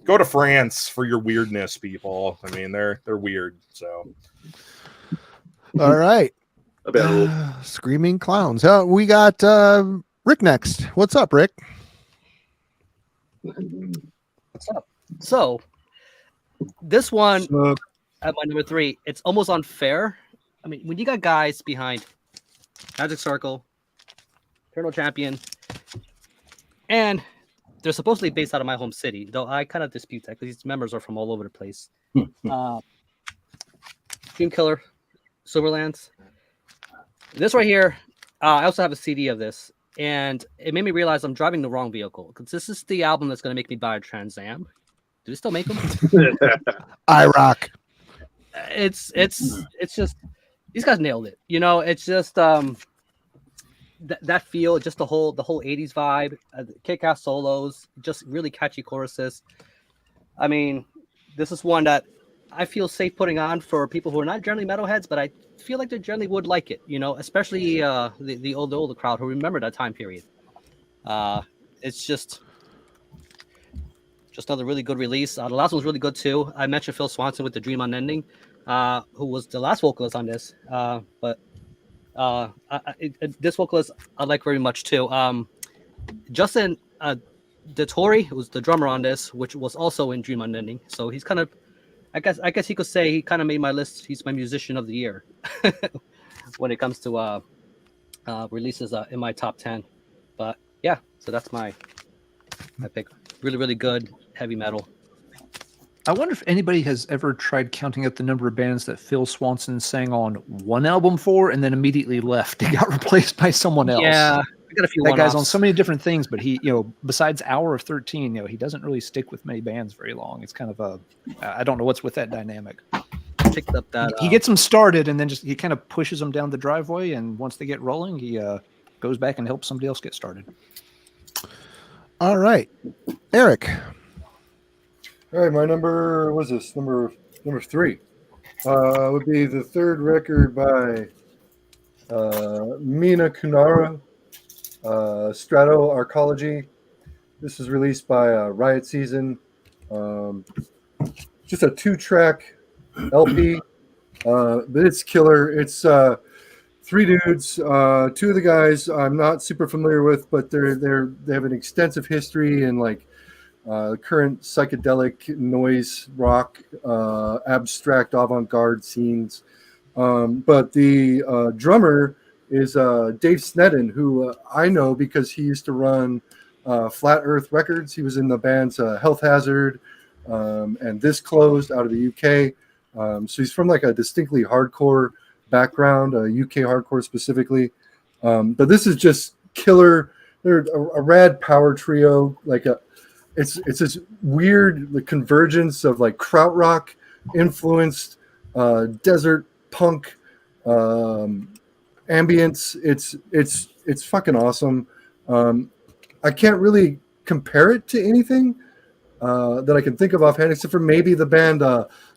Go to France for your weirdness, people. I mean, they're weird. So, all right. Screaming clowns. We got Rick next. What's up, Rick? What's up? So this one at my number 3, it's almost unfair. I mean, when you got guys behind Magic Circle, Eternal Champion, and they're supposedly based out of my home city, though I kind of dispute that because these members are from all over the place. Dream Killer, Silverlands. This right here, I also have a CD of this, and it made me realize I'm driving the wrong vehicle, because this is the album that's going to make me buy a Trans Am. Do they still make them? I rock. It's just, these guys nailed it. It's just that feel, just the whole 80s vibe, kick-ass solos, just really catchy choruses. I mean, this is one that I feel safe putting on for people who are not generally metalheads, but I feel like they generally would like it, especially the older crowd who remember that time period. It's just another really good release. The last one was really good too. I mentioned Phil Swanson with The Dream Unending, who was the last vocalist on this. But this vocalist I like very much too. Justin DeTore was the drummer on this, which was also in Dream Unending. So he's kind of, I guess he could say he kind of made my list. He's my musician of the year when it comes to releases in my top 10. But yeah, so that's my pick. Really, really good heavy metal. I wonder if anybody has ever tried counting up the number of bands that Phil Swanson sang on one album for and then immediately left and got replaced by someone else. Yeah, I got a few. That guy's on one-offs. so many different things, but he, besides Hour of 13, he doesn't really stick with many bands very long. It's kind of I don't know what's with that dynamic. Picked up that He gets them started and then he kind of pushes them down the driveway, and once they get rolling, he goes back and helps somebody else get started. All right, Eric. All right, my number was this number 3. Would be the third record by Mina Kunara, Strato Arcology. This is released by Riot Season. Just a 2-track LP, but it's killer. It's 3 dudes. 2 of the guys I'm not super familiar with, but they have an extensive history in like current psychedelic noise rock, abstract avant-garde scenes. But the drummer is Dave Sneddon, who I know because he used to run Flat Earth Records. He was in the bands Health Hazard and This Closed out of the UK. So he's from like a distinctly hardcore background, UK hardcore specifically. But this is just killer. They're a rad power trio, it's this weird convergence of like krautrock influenced desert punk ambience. It's fucking awesome. I can't really compare it to anything that I can think of offhand, except for maybe the band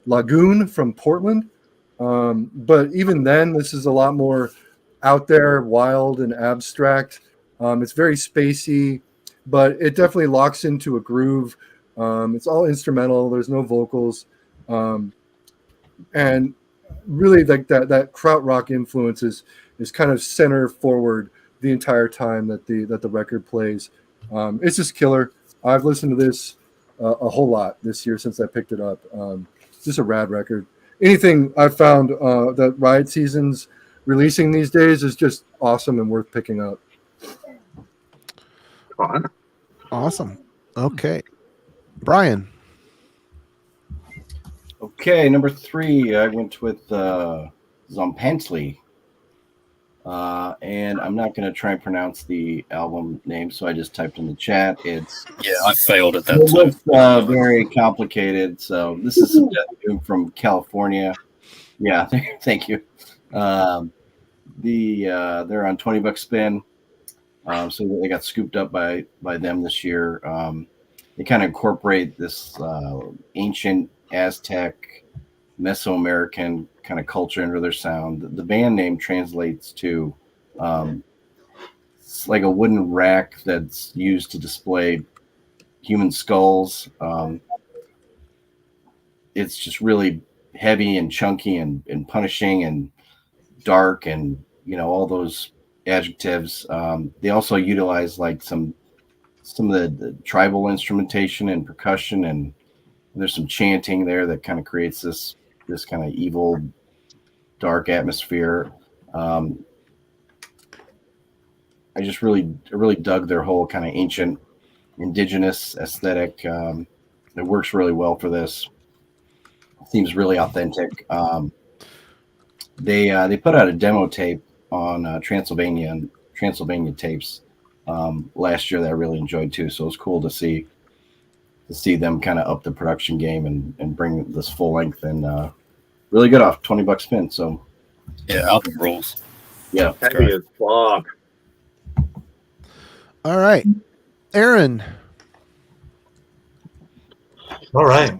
Lagoon from Portland. But even then, this is a lot more out there, wild and abstract. It's very spacey, but it definitely locks into a groove. It's all instrumental. There's no vocals. And really like that krautrock influence is kind of center forward the entire time that the record plays. It's just killer. I've listened to this a whole lot this year since I picked it up. It's just a rad record. Anything I've found that Riot Season's releasing these days is just awesome and worth picking up. Awesome. Okay. Brian. Okay, number 3, I went with Zompantli. And I'm not going to try and pronounce the album name, so I just typed in the chat. I failed at that too. It looks very complicated. So this is some Death Doom from California. Yeah, thank you. They're on $20 spin. So they got scooped up by them this year. They kind of incorporate this ancient Aztec, Mesoamerican kind of culture into their sound. The band name translates to it's like a wooden rack that's used to display human skulls. It's just really heavy and chunky and punishing and dark and all those adjectives. They also utilize like some of the tribal instrumentation and percussion, and there's some chanting there that kind of creates this kind of evil, dark atmosphere. I just really dug their whole kind of ancient indigenous aesthetic. It works really well for this. It seems really authentic. They put out a demo tape on Transylvania tapes last year that I really enjoyed too. So it was cool to see them kind of up the production game and bring this full length and really good off $20 spin. So yeah, album rules. Yeah, heavy as fuck. All right, Aaron. All right.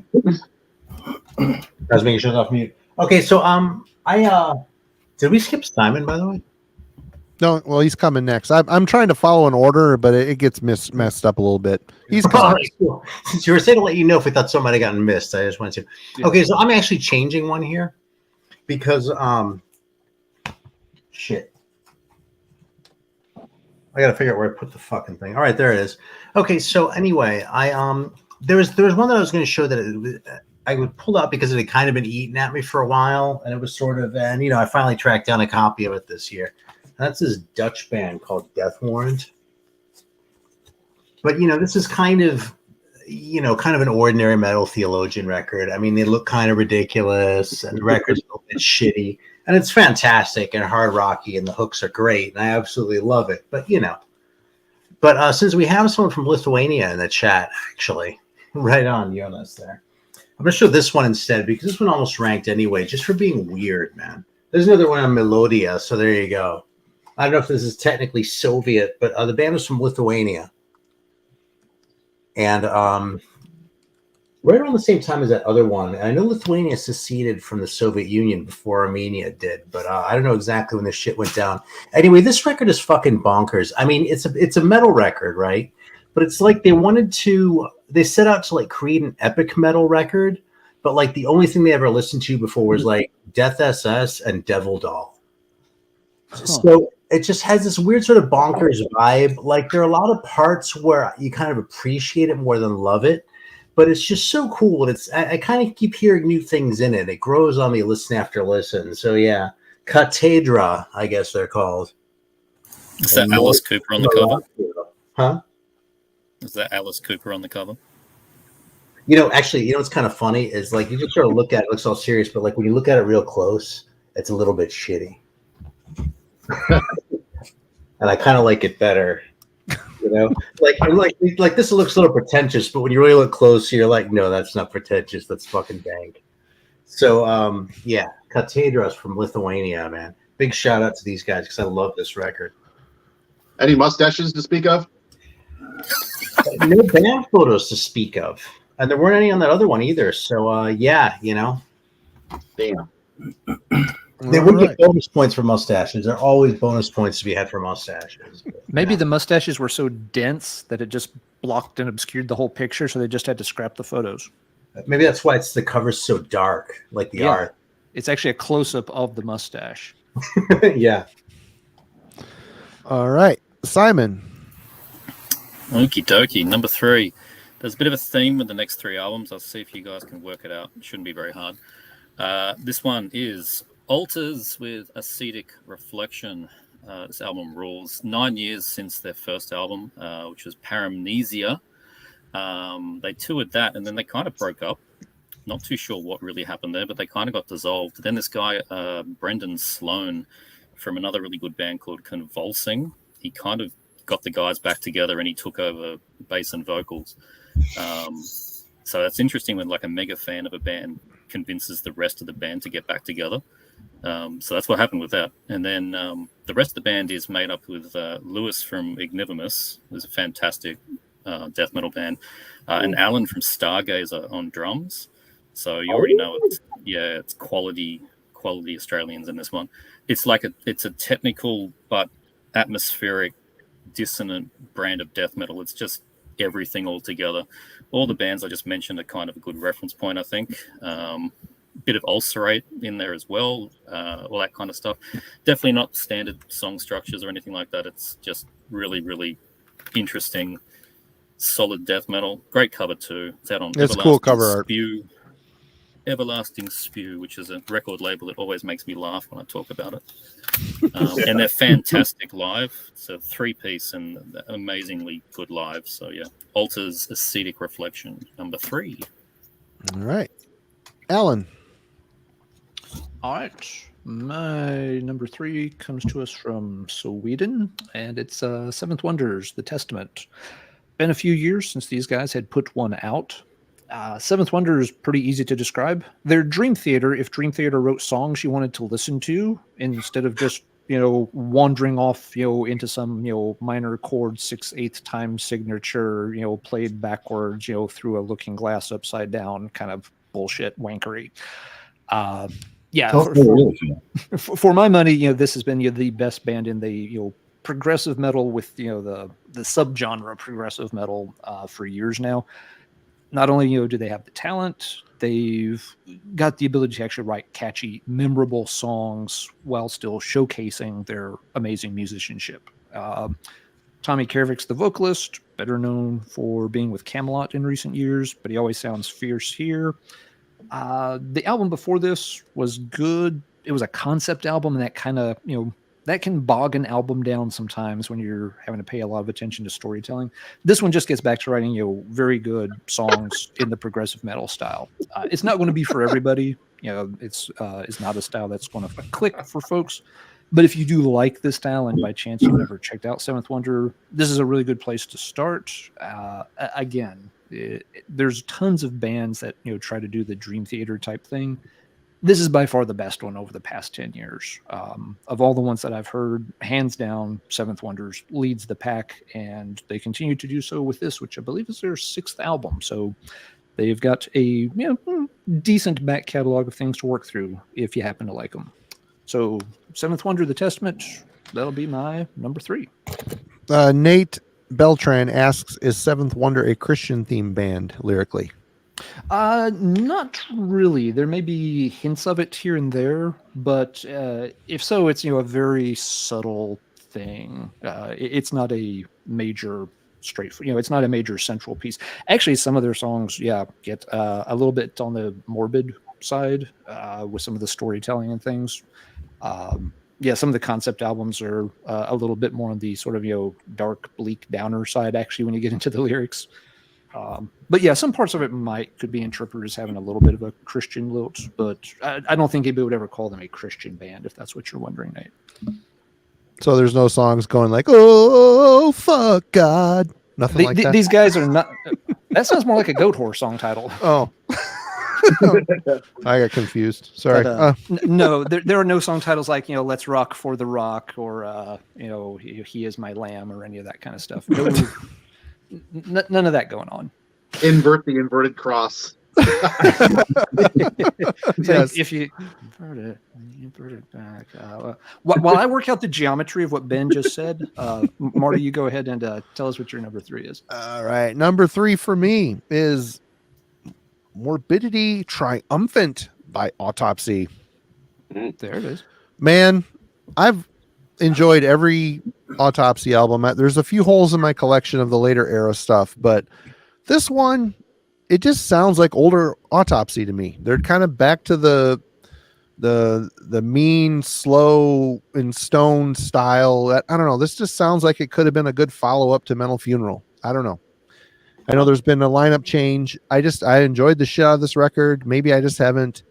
I was making sure it's off mute. Okay, so I did we skip Simon, by the way? No, well, he's coming next. I'm trying to follow an order, but it gets messed up a little bit. He's coming. All right, cool. Since you were saying to let you know if we thought somebody gotten missed, I just wanted to. Okay, so I'm actually changing one here because shit. I gotta figure out where I put the fucking thing. All right, there it is. Okay, so anyway, I there was one that I was going to show that I would pull out because it had kind of been eating at me for a while, and it was sort of, and I finally tracked down a copy of it this year. That's this Dutch band called Death Warrant. But this is kind of an ordinary metal Theologian record. I mean, they look kind of ridiculous, and the record's a little bit shitty, and it's fantastic and hard rocky, and the hooks are great, and I absolutely love it. But since we have someone from Lithuania in the chat, actually, right on, Jonas there. I'm gonna show this one instead because this one almost ranked anyway, just for being weird, man. There's another one on Melodia, so there you go. I don't know if this is technically Soviet, but the band was from Lithuania. And right around the same time as that other one, and I know Lithuania seceded from the Soviet Union before Armenia did, but I don't know exactly when this shit went down. Anyway, this record is fucking bonkers. I mean, it's a metal record, right? But it's like they set out to like create an epic metal record, but like the only thing they ever listened to before was like Death SS and Devil Doll. So it just has this weird sort of bonkers vibe. Like there are a lot of parts where you kind of appreciate it more than love it, but it's just so cool. And I kind of keep hearing new things in it. It grows on me listen after listen. So yeah, Catedra, I guess they're called. Is that Alice Cooper on the cover? Huh? Is that Alice Cooper on the cover? Actually, what's kind of funny is like you just sort of look at it, it looks all serious, but like when you look at it real close, it's a little bit shitty. And I kind of like it better, like this looks a little pretentious, but when you really look close, you're like, no, that's not pretentious. That's fucking dank. So, yeah, Catedras from Lithuania, man. Big shout out to these guys because I love this record. Any mustaches to speak of? No band photos to speak of, and there weren't any on that other one either. So, yeah, damn. They would get bonus points for mustaches. There are always bonus points to be had for mustaches. Maybe the mustaches were so dense that it just blocked and obscured the whole picture, so they just had to scrap the photos. Maybe that's why the cover's so dark, like the art. It's actually a close-up of the mustache. Yeah. All right, Simon. Okie dokie. Number 3. There's a bit of a theme with the next 3 albums. I'll see if you guys can work it out. It shouldn't be very hard. This one is Altars with Ascetic Reflection. This album rules. 9 years since their first album, which was Paramnesia. They toured that, and then they kind of broke up. Not too sure what really happened there, but they kind of got dissolved. Then this guy, Brendan Sloan, from another really good band called Convulsing, he kind of got the guys back together, and he took over bass and vocals. So that's interesting when like a mega fan of a band convinces the rest of the band to get back together. So that's what happened with that. And then the rest of the band is made up with Lewis from Ignivimus, who's a fantastic death metal band, and Alan from Stargazer on drums. So you already know it's quality Australians in this one. It's like it's a technical but atmospheric, dissonant brand of death metal. It's just everything all together. All the bands I just mentioned are kind of a good reference point, I think. Bit of ulcerate in there as well, all that kind of stuff. Definitely not standard song structures or anything like that. It's just really, really interesting, solid death metal. Great cover too. It's out on It's cool cover art. Everlasting Spew, which is a record label that always makes me laugh when I talk about it. And they're fantastic live. It's a 3-piece and amazingly good live. So yeah, Altars Ascetic Reflection, number 3. All right, Alan. All right. My number 3 comes to us from Sweden, and it's Seventh Wonders, The Testament. Been a few years since these guys had put one out. Seventh Wonder is pretty easy to describe. They're Dream Theater if Dream Theater wrote songs you wanted to listen to instead of just, wandering off, into some, minor chord 6/8 time signature, played backwards, through a looking glass upside down kind of bullshit wankery. For my money, this has been the best band in the progressive metal with the subgenre progressive metal for years now. Not only do they have the talent, they've got the ability to actually write catchy, memorable songs while still showcasing their amazing musicianship. Tommy Kervick's the vocalist, better known for being with Camelot in recent years, but he always sounds fierce here. The album before this was good. It was a concept album, and that kind of that can bog an album down sometimes when you're having to pay a lot of attention to storytelling. This one just gets back to writing, very good songs in the progressive metal style. It's not going to be for everybody. It's not a style that's going to click for folks. But if you do like this style, and by chance you've never checked out Seventh Wonder, this is a really good place to start. Again, there's tons of bands that try to do the Dream Theater type thing. This is by far the best one over the past 10 years. Of all the ones that I've heard, hands down, Seventh Wonders leads the pack, and they continue to do so with this, which I believe is their 6th album. So they've got a decent back catalog of things to work through if you happen to like them. So Seventh Wonder, The Testament, that'll be my number 3. Nate Beltran asks, is Seventh Wonder a Christian themed band lyrically? Not really. There may be hints of it here and there, but if so, it's a very subtle thing. It's not a major it's not a major central piece. Actually, some of their songs, get a little bit on the morbid side with some of the storytelling and things. Some of the concept albums are a little bit more on the sort of dark, bleak, downer side. Actually, when you get into the lyrics. But some parts of it could be interpreted as having a little bit of a Christian lilt, but I don't think anybody would ever call them a Christian band, if that's what you're wondering, Nate. So there's no songs going like, oh, fuck God. Nothing like that. These guys are not. That sounds more like a Goat Horse song title. Oh. I got confused. Sorry. But, no, there are no song titles like, Let's Rock for the Rock or, He Is My Lamb or any of that kind of stuff. No, none of that going on. Invert the inverted cross. Yes. If you invert it back. While I work out the geometry of what Ben just said, Marty, you go ahead and tell us what your number 3 is. All right. Number 3 for me is Morbidity Triumphant by Autopsy. There it is. Man, I've enjoyed every Autopsy album. There's a few holes in my collection of the later era stuff, but this one, it just sounds like older Autopsy to me. They're kind of back to the mean, slow, and stone style. I don't know. This just sounds like it could have been a good follow-up to Mental Funeral. I don't know. I know there's been a lineup change. I enjoyed the shit out of this record. Maybe I just haven't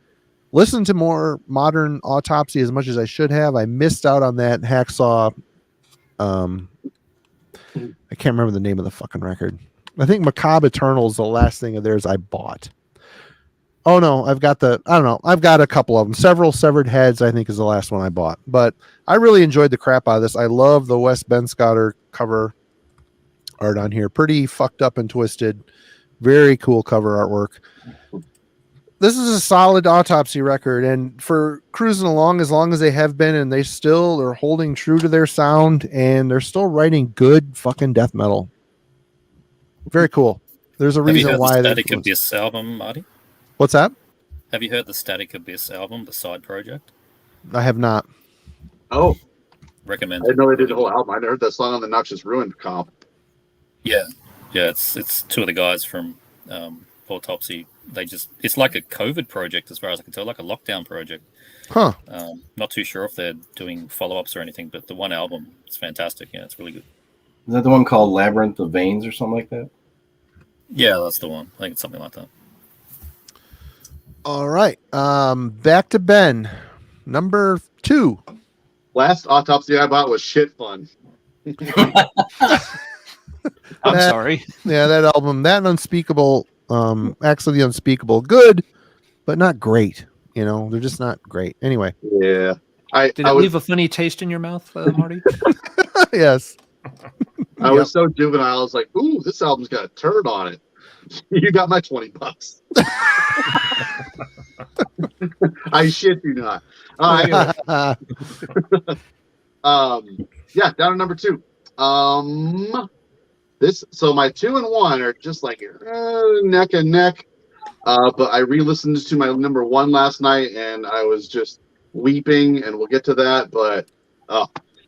listened to more modern Autopsy as much as I should have. I missed out on that Hacksaw. I can't remember the name of the fucking record. I think Macabre Eternal is the last thing of theirs I bought. Oh no, I've got a couple of them. Several Severed Heads, I think, is the last one I bought. But I really enjoyed the crap out of this. I love the Wes Benscotter cover art on here. Pretty fucked up and twisted. Very cool cover artwork. This is a solid Autopsy record, and for cruising along as long as they have been, and they're holding true to their sound, and they're still writing good fucking death metal. Very cool. There's a reason why. Have you heard the Static Abyss album, Marty? What's that? Have you heard the Static Abyss album, the side project? I have not. Oh, Recommend. I didn't know they did the whole album. I heard that song on the Noxious Ruin comp. Yeah, it's two of the guys from Autopsy. It's like a COVID project as far as I can tell, like a lockdown project. Huh. Not too sure if they're doing follow-ups or anything, but the one album is fantastic. Yeah, it's really good. Is that the one called Labyrinth of Veins or something like that? Yeah, that's the one. I think it's something like that. All right. Back to Ben. Number 2. Last Autopsy I bought was shit fun. I'm sorry. Yeah, that album, that and Unspeakable, Acts of the Unspeakable, good, but not great. They're just not great. Anyway. Yeah. Did it leave a funny taste in your mouth, Marty? Yes. I was so juvenile. I was like, ooh, this album's got a turd on it. You got my $20. I shit you not. Down to number 2. So my 2 and 1 are just like neck and neck. But I re-listened to my number 1 last night, and I was just weeping, and we'll get to that. But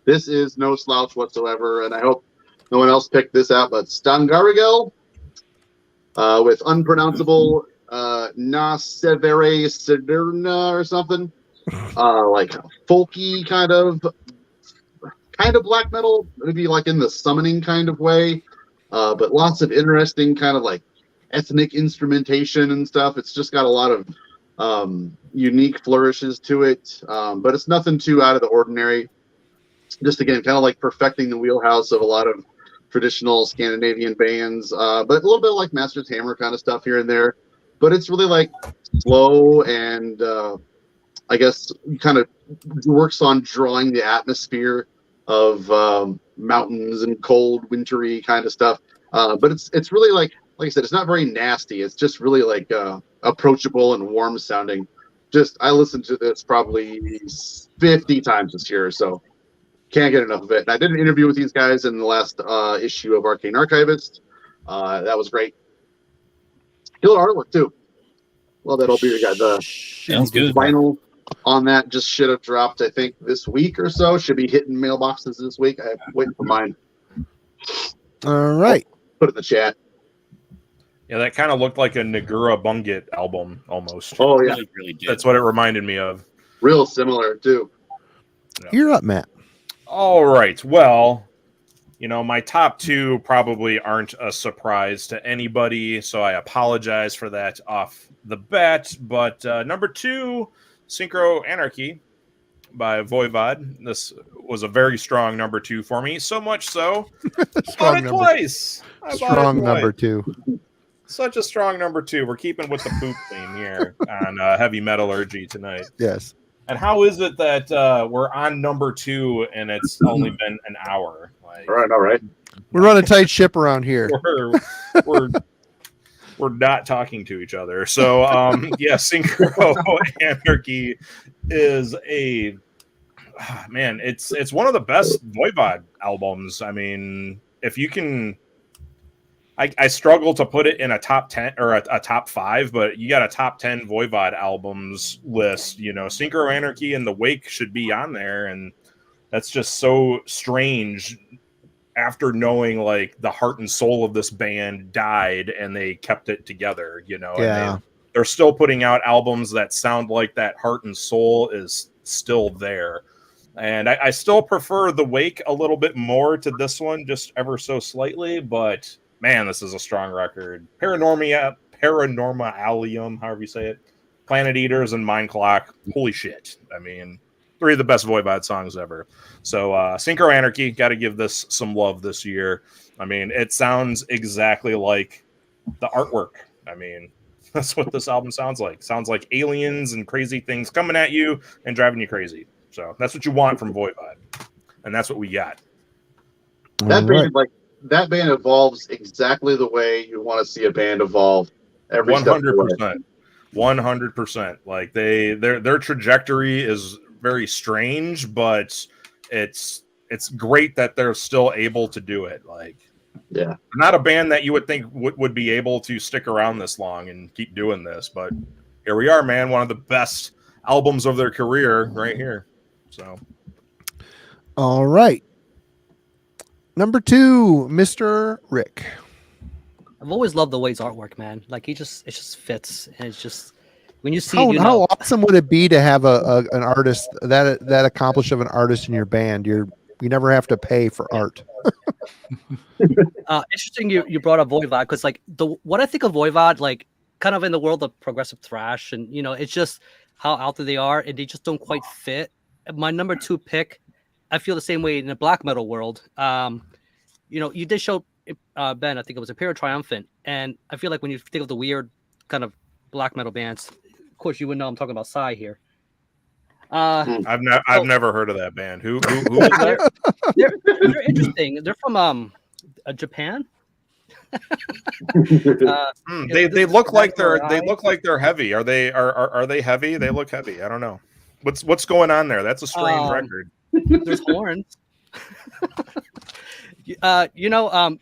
this is no slouch whatsoever, and I hope no one else picked this out. But Stangarigel with unpronounceable Na Severe Siderna or something, like folky kind of kind of black metal, maybe like in the summoning kind of way, but lots of interesting kind of like ethnic instrumentation and stuff. It's just got a lot of unique flourishes to it, but it's nothing too out of the ordinary. Just again, kind of like perfecting the wheelhouse of a lot of traditional Scandinavian bands, but a little bit like Master's Hammer kind of stuff here and there. But it's really like slow and I guess kind of works on drawing the atmosphere of mountains and cold, wintry kind of stuff. But it's really like I said, it's not very nasty. It's just really like approachable and warm sounding. I listened to this probably 50 times this year, so can't get enough of it. And I did an interview with these guys in the last issue of Arcane Archivist. That was great. Killer artwork too. Love that old beer. Got the Sounds good. vinyl on that. Just should have dropped, I think, this week or so. Should be hitting mailboxes this week. I'm waiting for mine. All right. Put it in the chat. Yeah, that kind of looked like a Nagura Bungit album almost. Oh yeah, Really, really did. That's what it reminded me of. real similar too. You're up, Matt. All right. Well, my top two probably aren't a surprise to anybody, so I apologize for that off the bat. But number two, Synchro Anarchy by Voivod. This was a very strong number two for me. So much so, I bought it twice. Strong number two. Such a strong number two. We're keeping with the poop theme here on Heavy Metallurgy tonight. Yes. And how is it that we're on number two and it's only been an hour? Like, All right. We're running tight ship around here. We're not talking to each other. So Synchro Anarchy is it's one of the best Voivod albums. I mean, if you can, I struggle to put it in a top 10 or a top 5, but you got a top 10 Voivod albums list. Synchro Anarchy and The Wake should be on there, and that's just so strange. After knowing like the heart and soul of this band died and they kept it together, Yeah. and they're still putting out albums that sound like that heart and soul is still there. And I still prefer The Wake a little bit more to this one, just ever so slightly, but man, this is a strong record. Paranormalium, however you say it, Planet Eaters and Mind Clock. Holy shit. I mean, 3 of the best Voivod songs ever. So Synchro Anarchy, got to give this some love this year. I mean, it sounds exactly like the artwork. I mean, that's what this album sounds like. Sounds like aliens and crazy things coming at you and driving you crazy. So that's what you want from Voivod. And that's what we got. That band evolves exactly the way you want to see a band evolve. Every 100%. 100%. Like their trajectory is very strange, but it's great that they're still able to do it. Like, yeah, not a band that you would think would be able to stick around this long and keep doing this, but here we are, man. One of the best albums of their career right here. So, all right. Number 2, Mr. Rick. I've always loved the way his artwork, man. Like it just fits, and it's just when you see how awesome would it be to have an artist that accomplished of an artist in your band? You never have to pay for art. Interesting you brought up Voivod, because like what I think of Voivod, like kind of in the world of progressive thrash, and it's just how out there they are, and they just don't quite fit. My number 2 pick, I feel the same way in the black metal world. You did show Ben, I think it was Imperial Triumphant, and I feel like when you think of the weird kind of black metal bands, of course you would know I'm talking about Psy here. I've never heard of that band. Who is that? They're interesting. They're from Japan. They look like they're heavy. Are they heavy? They look heavy. I don't know. What's going on there? That's a strange record. There's horns.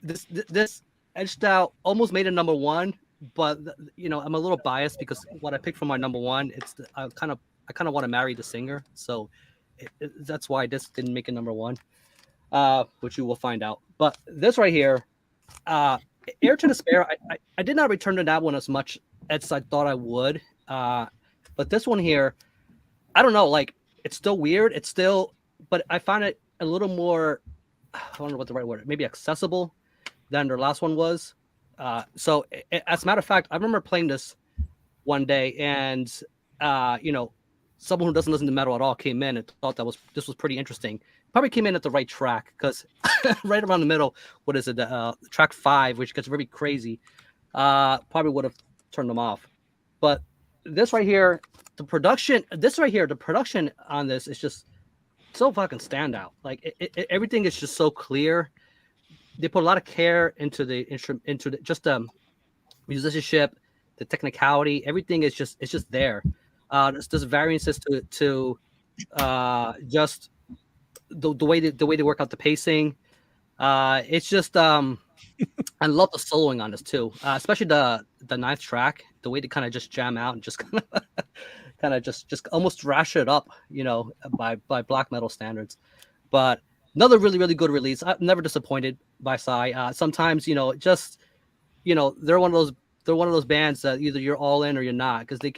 This edged out, almost made a number 1, but I'm a little biased because what I picked for my number 1, I kind of want to marry the singer, so that's why this didn't make a number 1, which you will find out. But this right here, Air to Despair, I did not return to that one as much as I thought I would, but this one here, I don't know, like it's still weird, but I find it a little more, I don't know what the right word, maybe accessible than their last one was. So as a matter of fact, I remember playing this one day, and someone who doesn't listen to metal at all came in and thought this was pretty interesting. Probably came in at the right track, because right around the middle, what is it, track 5, which gets very crazy, probably would have turned them off. But this right here, the production on this is just so fucking standout. Like everything is just so clear. They put a lot of care into the instrument, into the musicianship, the technicality. Everything is just there. There's variances to just the way they work out the pacing. It's just I love the soloing on this too, especially the 9th track. The way they kind of just jam out and just kind of just almost thrash it up, by black metal standards. But another really, really good release. I'm never disappointed by Psy. Sometimes, they're one of those bands that either you're all in or you're not, because they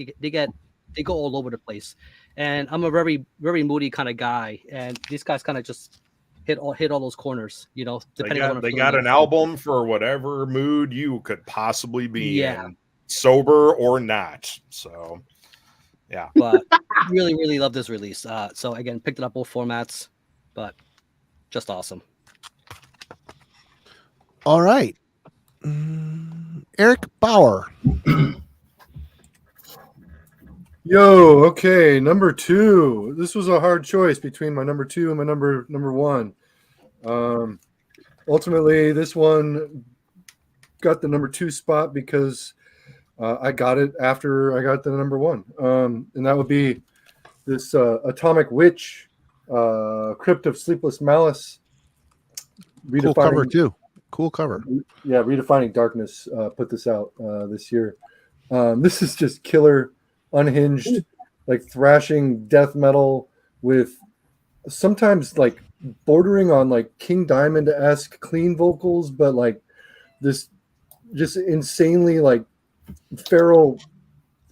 go all over the place. And I'm a very, very moody kind of guy, and these guys kind of just hit all those corners. Depending on they got an album for whatever mood you could possibly be in, sober or not. So, yeah. But really, really love this release. So again, picked it up both formats, but just awesome. All right. Eric Bauer. Yo, okay, number 2. This was a hard choice between my number 2 and my number 1. Ultimately, this one got the number 2 spot because I got it after I got the number 1, and that would be this Atomic Witch, Crypt of Sleepless Malice. Cool cover too. Cool cover. Yeah, Redefining Darkness put this out this year. This is just killer, unhinged, like thrashing death metal with sometimes like bordering on like King Diamond-esque clean vocals, but like this just insanely like feral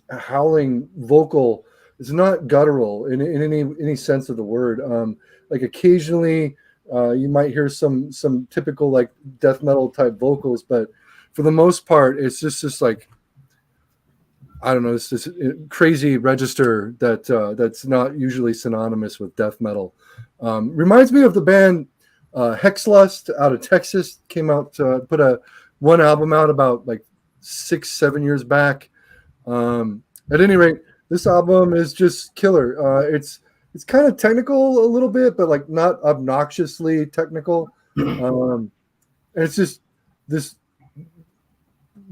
howling vocal. It's not guttural in any sense of the word. Like occasionally you might hear some typical like death metal type vocals, but for the most part it's just like, I don't know, it's this crazy register that's not usually synonymous with death metal. Reminds me of the band Hexlust out of Texas. Came out put one album out about like 6-7 years back. At any rate, this album is just killer. It's kind of technical a little bit, but like not obnoxiously technical. And it's just this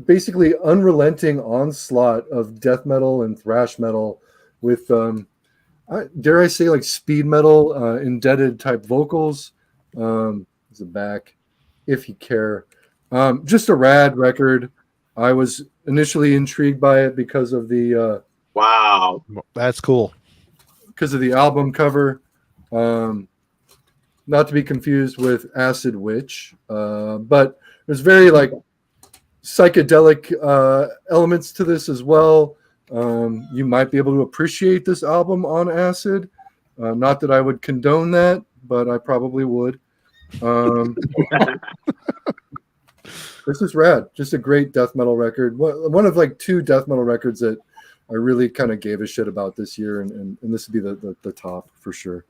basically unrelenting onslaught of death metal and thrash metal with dare I say like speed metal indebted type vocals. There's a back if you care. Just a rad record. I was initially intrigued by it because of the Wow, that's cool. Because of the album cover, not to be confused with Acid Witch, but there's very like psychedelic elements to this as well. You might be able to appreciate this album on acid. Not that I would condone that, but I probably would. This is rad. Just a great death metal record. One of like 2 death metal records that I really kind of gave a shit about this year, and this would be the top for sure.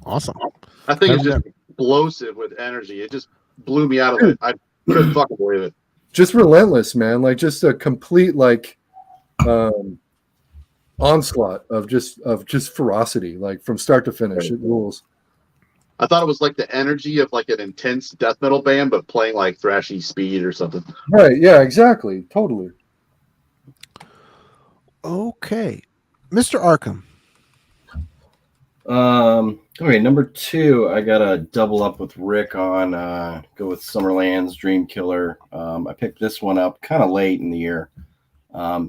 Awesome. I think it's just explosive with energy. It just blew me out of it. I couldn't fucking believe it. Just relentless, man. Like just a complete like onslaught of just ferocity, like from start to finish. It rules. I thought it was like the energy of like an intense death metal band, but playing like thrashy speed or something. Right? Yeah, exactly. Totally. Okay, Mr. Arkham. Okay, number 2, I gotta double up with Rick on go with Summerland's Dream Killer. I picked this one up kind of late in the year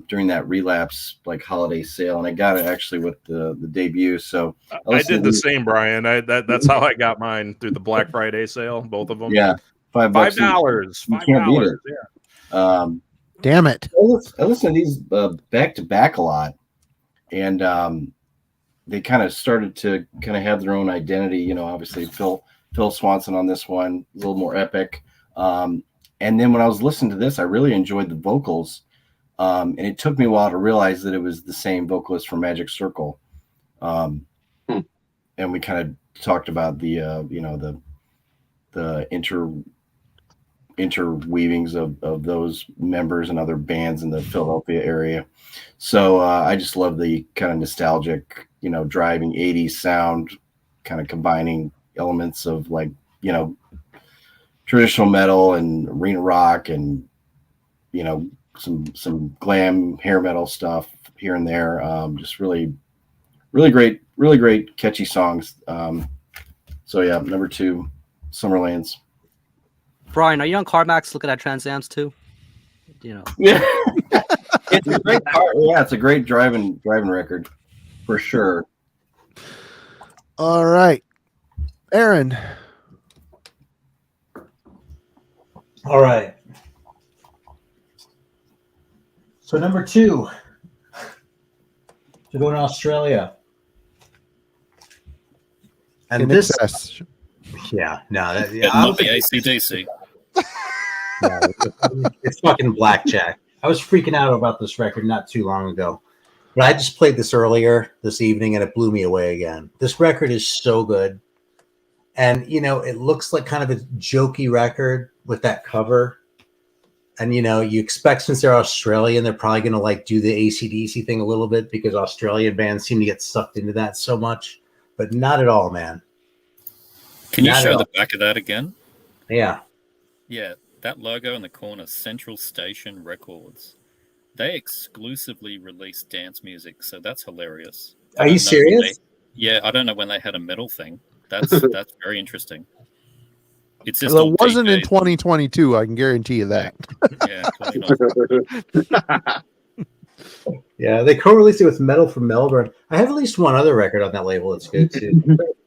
during that Relapse like holiday sale, and I got it actually with the debut. So I did the same, Brian. That's how I got mine through the Black Friday sale, both of them. Yeah, $5. $5. Yeah. Damn it! I listen to these back to back a lot, and they kind of started to kind of have their own identity. You know, obviously Phil Swanson on this one, a little more epic. And then when I was listening to this, I really enjoyed the vocals. And it took me a while to realize that it was the same vocalist from Magic Circle. And we kind of talked about the interweavings of those members and other bands in the Philadelphia area. So I just love the kind of nostalgic, driving 80s sound, kind of combining elements of like, traditional metal and arena rock and, some glam hair metal stuff here and there. Just really great, catchy songs. So yeah, number 2, Summerlands. Brian, are you on CarMax looking at Trans Ams too? Yeah, it's a great car. Yeah, it's a great driving record for sure. All right, Aaron. All right. So number 2, to go to Australia. And In this, excess. yeah, no, that, Yeah, not the AC/DC. no, it's fucking blackjack. I was freaking out about this record not too long ago, but I just played this earlier this evening and it blew me away again. This record is so good. And, it looks like kind of a jokey record with that cover. And, you expect since they're Australian, they're probably going to like do the AC/DC thing a little bit because Australian bands seem to get sucked into that so much, but not at all, man. Can you Not show at the back of that again? Yeah. Yeah, that logo in the corner, Central Station Records. They exclusively release dance music, so that's hilarious. Are you serious? I don't know when they had a metal thing. That's very interesting. It's just Well, all it wasn't in DJs. 2022. I can guarantee you that. Yeah, clearly not. Yeah, they co-released it with Metal from Melbourne. I have at least one other record on that label that's good too.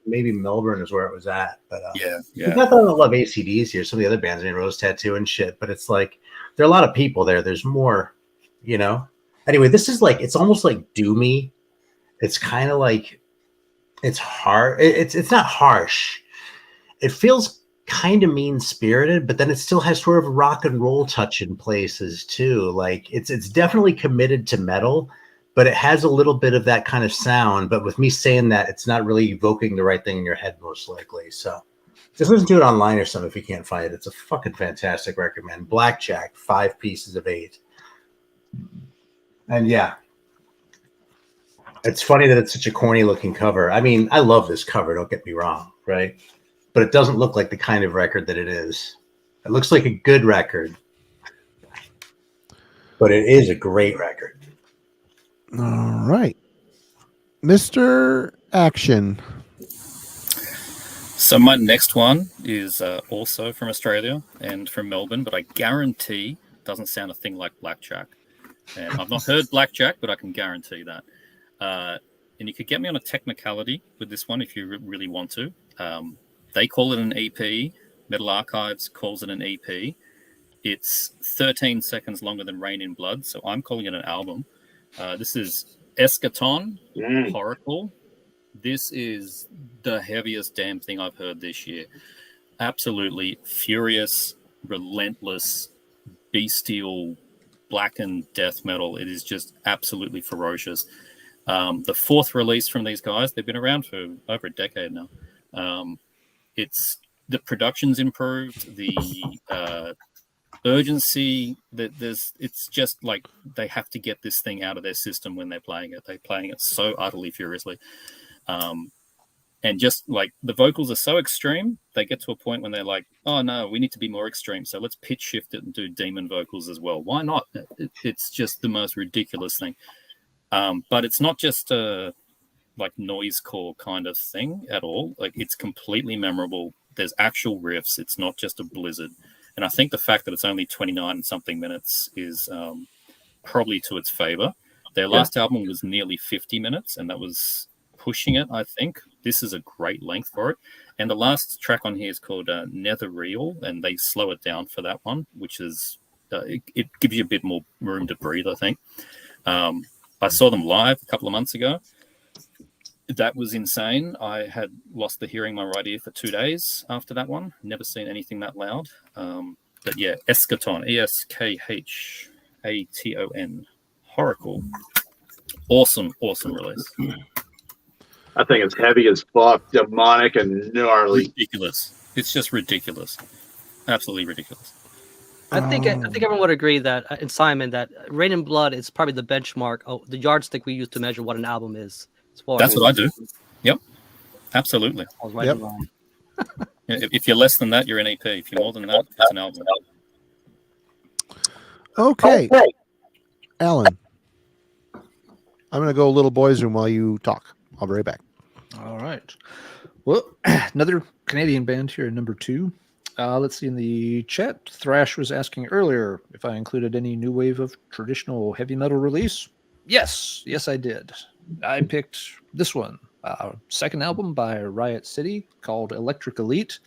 Maybe Melbourne is where it was at. But Yeah. not that I don't love ACDs here. Some of the other bands, Rose Tattoo and shit. But it's like there are a lot of people there. There's more, Anyway, this is like it's almost like doomy. It's kind of like it's hard. It's not harsh. It feels kind of mean-spirited, but then it still has sort of a rock and roll touch in places too. Like it's definitely committed to metal, but it has a little bit of that kind of sound. But with me saying that, it's not really evoking the right thing in your head, most likely. So just listen to it online or something if you can't find it. It's a fucking fantastic record, man. Blackjack, 5 pieces of 8. And yeah, it's funny that it's such a corny looking cover. I mean, I love this cover, don't get me wrong, right? But it doesn't look like the kind of record that it is. It looks like a good record, but it is a great record. All right. Mr. Action. So my next one is also from Australia and from Melbourne, but I guarantee it doesn't sound a thing like Blackjack. And I've not heard Blackjack, but I can guarantee that. And you could get me on a technicality with this one if you really want to. They call it an EP. Metal Archives calls it an EP. It's 13 seconds longer than Rain in Blood, so I'm calling it an album. This is Eschaton, Horacle. This is the heaviest damn thing I've heard this year. Absolutely furious, relentless, bestial, blackened death metal. It is just absolutely ferocious. The 4th release from these guys. They've been around for over a decade now. It's the production's improved, the urgency that it's just like they have to get this thing out of their system when they're playing it. They're playing it so utterly furiously. And just like the vocals are so extreme, they get to a point when they're like, oh no, we need to be more extreme. So let's pitch shift it and do demon vocals as well. Why not? It's just the most ridiculous thing. But it's not just a like noisecore kind of thing at all. Like it's completely memorable. There's actual riffs. It's not just a blizzard. And I think the fact that it's only 29 something minutes is probably to its favor. Their last album was nearly 50 minutes, and that was pushing it, I think. This is a great length for it. And the last track on here is called Nether Real, and they slow it down for that one, which is, it gives you a bit more room to breathe, I think. I saw them live a couple of months ago. That was insane. I had lost the hearing in my right ear for 2 days after that one. Never seen anything that loud. But yeah, Eschaton, Eschaton. Horacle. Awesome release. I think it's heavy as fuck, demonic and gnarly. Ridiculous. It's just ridiculous. Absolutely ridiculous. I think everyone would agree that, and Simon, that Rain and Blood is probably the benchmark, the yardstick we use to measure what an album is. That's what I do. Yep. Absolutely. I was right and wrong. If you're less than that, you're an EP. If you're more than that, it's an album. Okay. Alan, I'm going to go a little boys' room while you talk. I'll be right back. All right. Well, another Canadian band here, number 2. Let's see in the chat. Thrash was asking earlier if I included any new wave of traditional heavy metal release. Yes, I did. I picked this one, second album by Riot City called Electric Elite.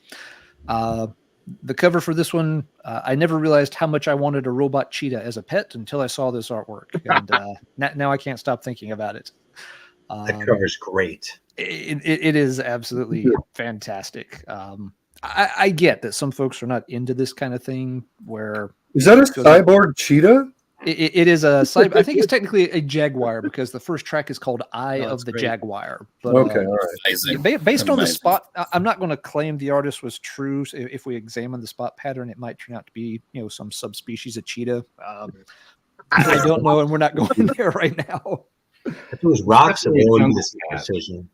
The cover for this one, I never realized how much I wanted a robot cheetah as a pet until I saw this artwork, and now I can't stop thinking about it. The cover's great. It is absolutely fantastic. I get that some folks are not into this kind of thing. Where is that a cyborg cheetah? It is a cyber. I think it's technically a jaguar because the first track is called "Eye of the great. Jaguar." But, Okay, all right. Based on the spot, I'm not going to claim the artist was true. If we examine the spot pattern, it might turn out to be some subspecies of cheetah. I don't know, and we're not going there right now. If it was rocks, it would be this decision.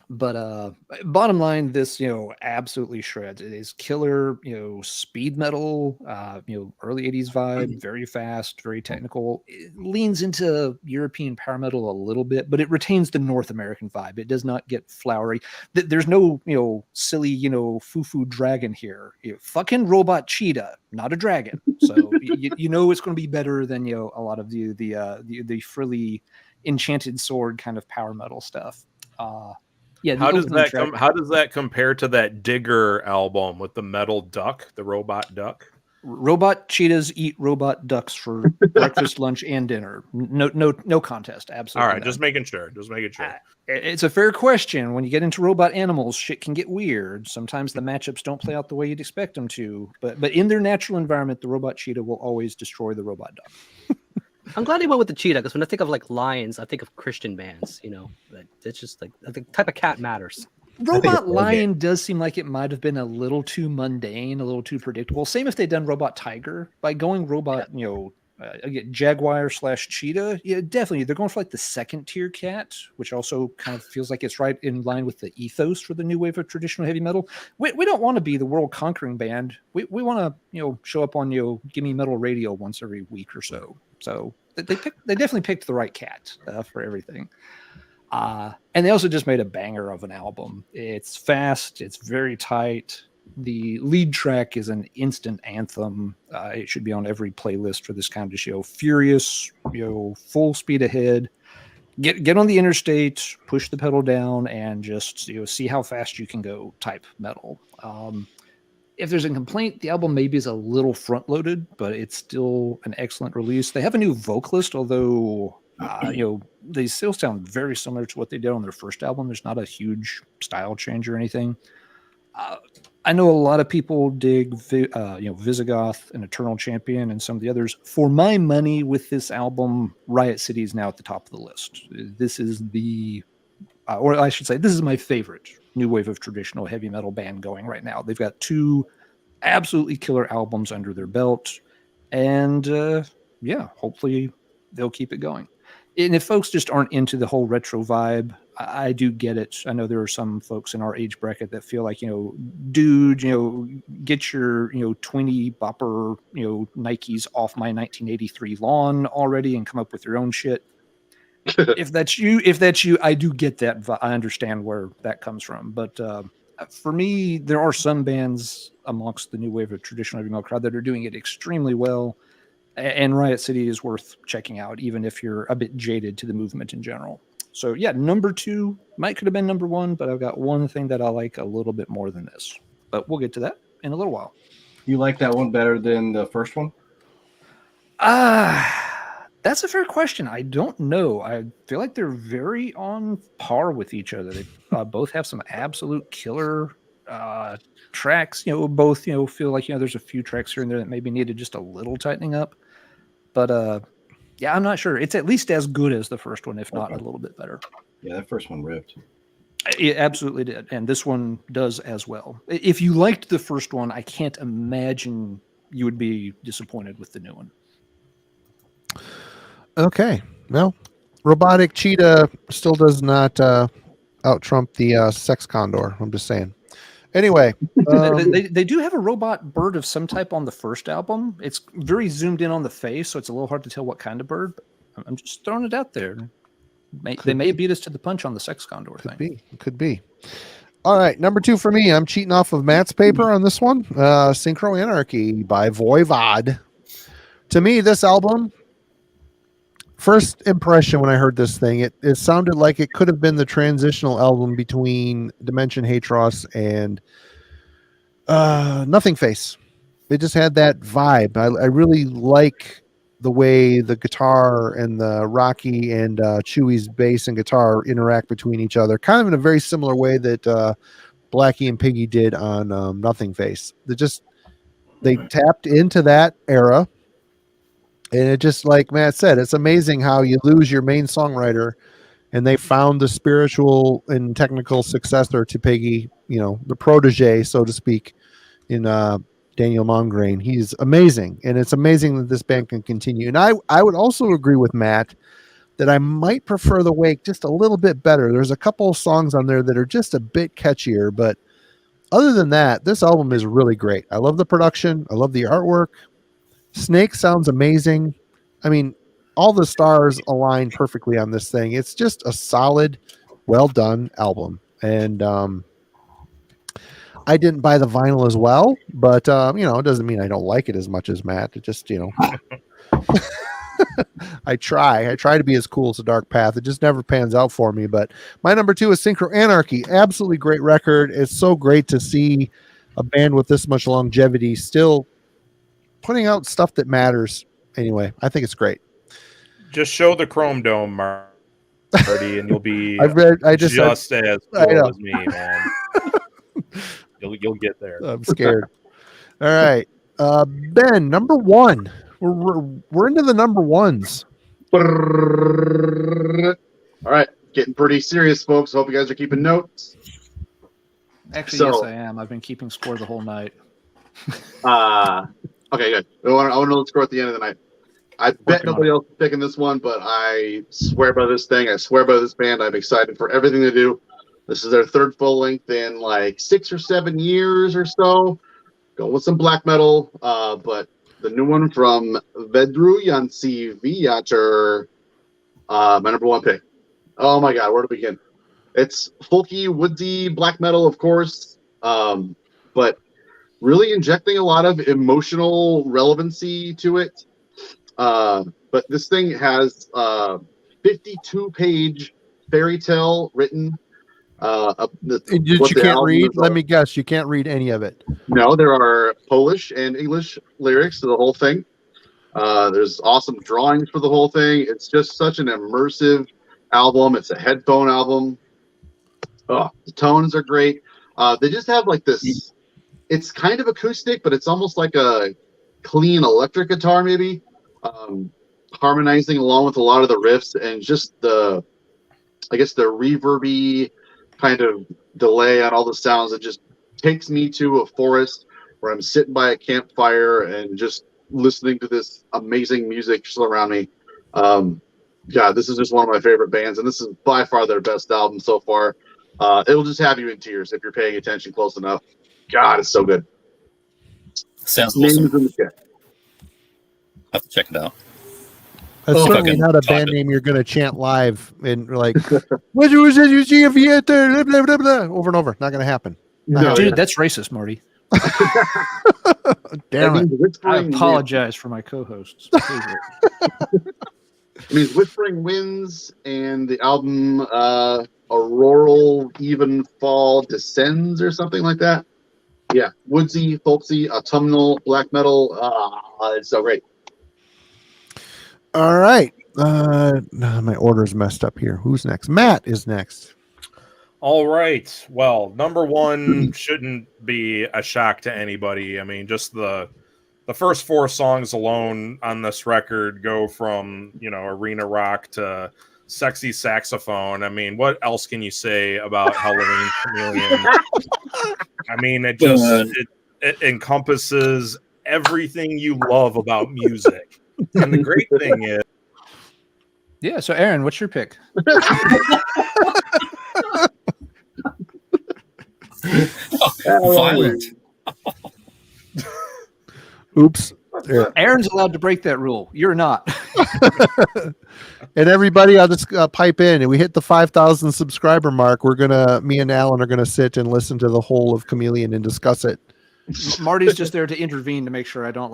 But bottom line, this absolutely shreds. It is killer, speed metal, early 80s vibe, very fast, very technical. It leans into European power metal a little bit, but it retains the North American vibe. It does not get flowery. There's no silly foo-foo dragon here. Fucking robot cheetah, not a dragon. So it's going to be better than a lot of the frilly enchanted sword kind of power metal stuff. Yeah, how does that compare to that Digger album with the metal duck, the robot duck? Robot cheetahs eat robot ducks for breakfast, lunch, and dinner. No contest. Absolutely. All right, not. Just making sure. It's a fair question. When you get into robot animals, shit can get weird. Sometimes the matchups don't play out the way you'd expect them to. But in their natural environment, the robot cheetah will always destroy the robot duck. I'm glad he went with the cheetah because when I think of lions, I think of Christian bands. It's just the type of cat matters. Robot lion does seem like it might have been a little too mundane, a little too predictable. Same if they'd done robot tiger. By going robot, again, jaguar / cheetah. Yeah, definitely they're going for the second tier cat, which also kind of feels like it's right in line with the ethos for the new wave of traditional heavy metal. We don't want to be the world conquering band. We want to show up on Gimme Metal Radio once every week or so. So they definitely picked the right cat for everything. And they also just made a banger of an album. It's fast. It's very tight. The lead track is an instant anthem. It should be on every playlist for this kind of show. Furious, full speed ahead. Get on the interstate, push the pedal down, and just see how fast you can go type metal. If there's a complaint, the album maybe is a little front-loaded, but it's still an excellent release. They have a new vocalist, although they still sound very similar to what they did on their first album. There's not a huge style change or anything. I know a lot of people dig Visigoth and Eternal Champion and some of the others. For my money, with this album, Riot City is now at the top of the list. This is or I should say, this is my favorite new wave of traditional heavy metal band going right now. They've got 2 absolutely killer albums under their belt, and hopefully they'll keep it going. And if folks just aren't into the whole retro vibe, I do get it. I know there are some folks in our age bracket that feel like, dude, get your, 20 bopper, Nikes off my 1983 lawn already and come up with your own shit. If that's you, I do get that. I understand where that comes from. But for me, there are some bands amongst the new wave of traditional heavy metal crowd that are doing it extremely well. And Riot City is worth checking out, even if you're a bit jaded to the movement in general. So yeah, number 2 could have been number 1, but I've got one thing that I like a little bit more than this. But we'll get to that in a little while. You like that one better than the first one? That's a fair question. I don't know. I feel like they're very on par with each other. They both have some absolute killer tracks. Both feel like there's a few tracks here and there that maybe needed just a little tightening up. But yeah, I'm not sure. It's at least as good as the first one, if not a little bit better. Yeah, that first one ripped. It absolutely did, and this one does as well. If you liked the first one, I can't imagine you would be disappointed with the new one. Okay. Well, Robotic Cheetah still does not out-trump the Sex Condor. I'm just saying. Anyway. They do have a robot bird of some type on the first album. It's very zoomed in on the face, so it's a little hard to tell what kind of bird. But I'm just throwing it out there. They may beat us to the punch on the Sex Condor thing. Could be. All right, number 2 for me. I'm cheating off of Matt's paper on this one. Synchro Anarchy by Voivod. To me, this album, first impression when I heard this thing, it sounded like it could have been the transitional album between Dimension Hatros and Nothing Face. It just had that vibe. I really like the way the guitar and the Rocky and Chewy's bass and guitar interact between each other, kind of in a very similar way that Blackie and Piggy did on Nothing Face. They tapped into that era, and it just, like Matt said, it's amazing how you lose your main songwriter and they found the spiritual and technical successor to Piggy, the protege, so to speak, in Daniel Mongrain. He's amazing, and it's amazing that this band can continue. And I would also agree with Matt that I might prefer The Wake just a little bit better. There's a couple of songs on there that are just a bit catchier, but other than that, this album is really great. I love the production. I love the artwork. Snake sounds amazing. I mean, all the stars align perfectly on this thing. It's just a solid, well done album. And I didn't buy the vinyl as well, but it doesn't mean I don't like it as much as Matt. It just, I try to be as cool as a Dark Path. It just never pans out for me. But my number 2 is Synchro Anarchy. Absolutely great record. It's so great to see a band with this much longevity still putting out stuff that matters. Anyway, I think it's great. Just show the Chrome Dome, Marty, and you'll be just as cool as me, man. You'll get there. I'm scared. All right, Ben, number 1. We're into the number 1s. All right, getting pretty serious, folks. Hope you guys are keeping notes. Actually, yes, I am. I've been keeping score the whole night. Okay, good. I want to know the score at the end of the night. I bet nobody else is picking this one, but I swear by this thing. I swear by this band. I'm excited for everything they do. This is their third full length in like 6 or 7 years or so. Going with some black metal, but the new one from Vedrujanci Viator, my number 1 pick. Oh my God, where to begin? It's folky, woodsy black metal, of course, but really injecting a lot of emotional relevancy to it. But this thing has 52-page fairy tale written. You can't read? Let me guess. You can't read any of it. No, there are Polish and English lyrics to the whole thing. There's awesome drawings for the whole thing. It's just such an immersive album. It's a headphone album. Oh, the tones are great. They just have like this. It's kind of acoustic, but it's almost like a clean electric guitar, maybe. Harmonizing along with a lot of the riffs and just the reverby kind of delay on all the sounds. It just takes me to a forest where I'm sitting by a campfire and just listening to this amazing music just around me. This is just one of my favorite bands, and this is by far their best album so far. It'll just have you in tears if you're paying attention close enough. God, it's so good. Sounds awesome. I have to check it out. That's certainly not a band name you're going to chant live and like, what was it you see if you hit there, blah, blah, blah, over and over. Not going to happen. No, dude, that's racist, Marty. Damn it. I apologize for my co-hosts. It means Whispering Winds, and the album Auroral Even Fall Descends or something like that. Yeah, woodsy, folksy, autumnal, black metal. It's so great. All right. My order's messed up here. Who's next? Matt is next. All right. Well, number one shouldn't be a shock to anybody. I mean, just the first 4 songs alone on this record go from, arena rock to sexy saxophone. I mean, what else can you say about Halloween Chameleon? I mean, it encompasses everything you love about music. And the great thing is, Yeah. So, Aaron, what's your pick? Violent. Oops. There. Aaron's allowed to break that rule. You're not. And everybody, I'll just pipe in. And we hit the 5,000 subscriber mark. Me and Alan are going to sit and listen to the whole of Chameleon and discuss it. Marty's just there to intervene to make sure I don't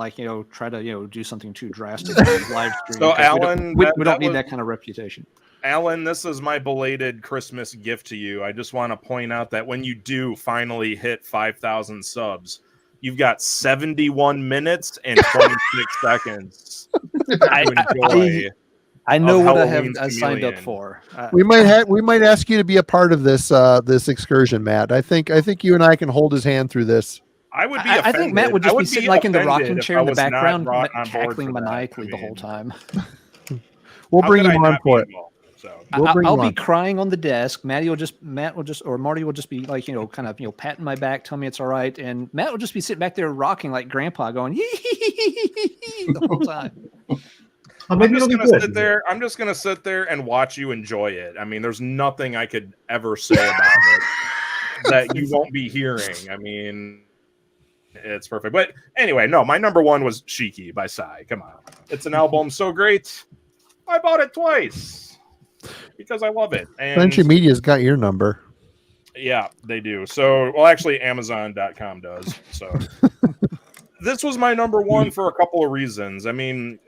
try to do something too drastic on live stream. So, Alan, we don't need that kind of reputation. Alan, this is my belated Christmas gift to you. I just want to point out that when you do finally hit 5,000 subs, you've got 71 minutes and 26 seconds to enjoy. I know what Halloween I signed up Chameleon. for. We might ask you to be a part of this this excursion, Matt. I think you and I can hold his hand through this. I would be. I think Matt would just be sitting in the rocking offended chair if in the I was not background, brought on board cackling for that. maniacally I the whole mean, time. We'll how bring could him I on not be for it. involved? So, I'll be crying on the desk. Matt will just, or Marty will just be patting my back, telling me it's all right, and Matt will just be sitting back there rocking like Grandpa, going the whole time. I'm just gonna sit there. I'm just gonna sit there and watch you enjoy it. I mean, there's nothing I could ever say about it that you won't be hearing. I mean, it's perfect. But anyway, no, my number one was Shiki by Psy. Come on, it's an album so great. I bought it twice because I love it. And Century Media's got your number. yeah, they do. So, well, actually, Amazon.com does. So, this was my number one for a couple of reasons. I mean,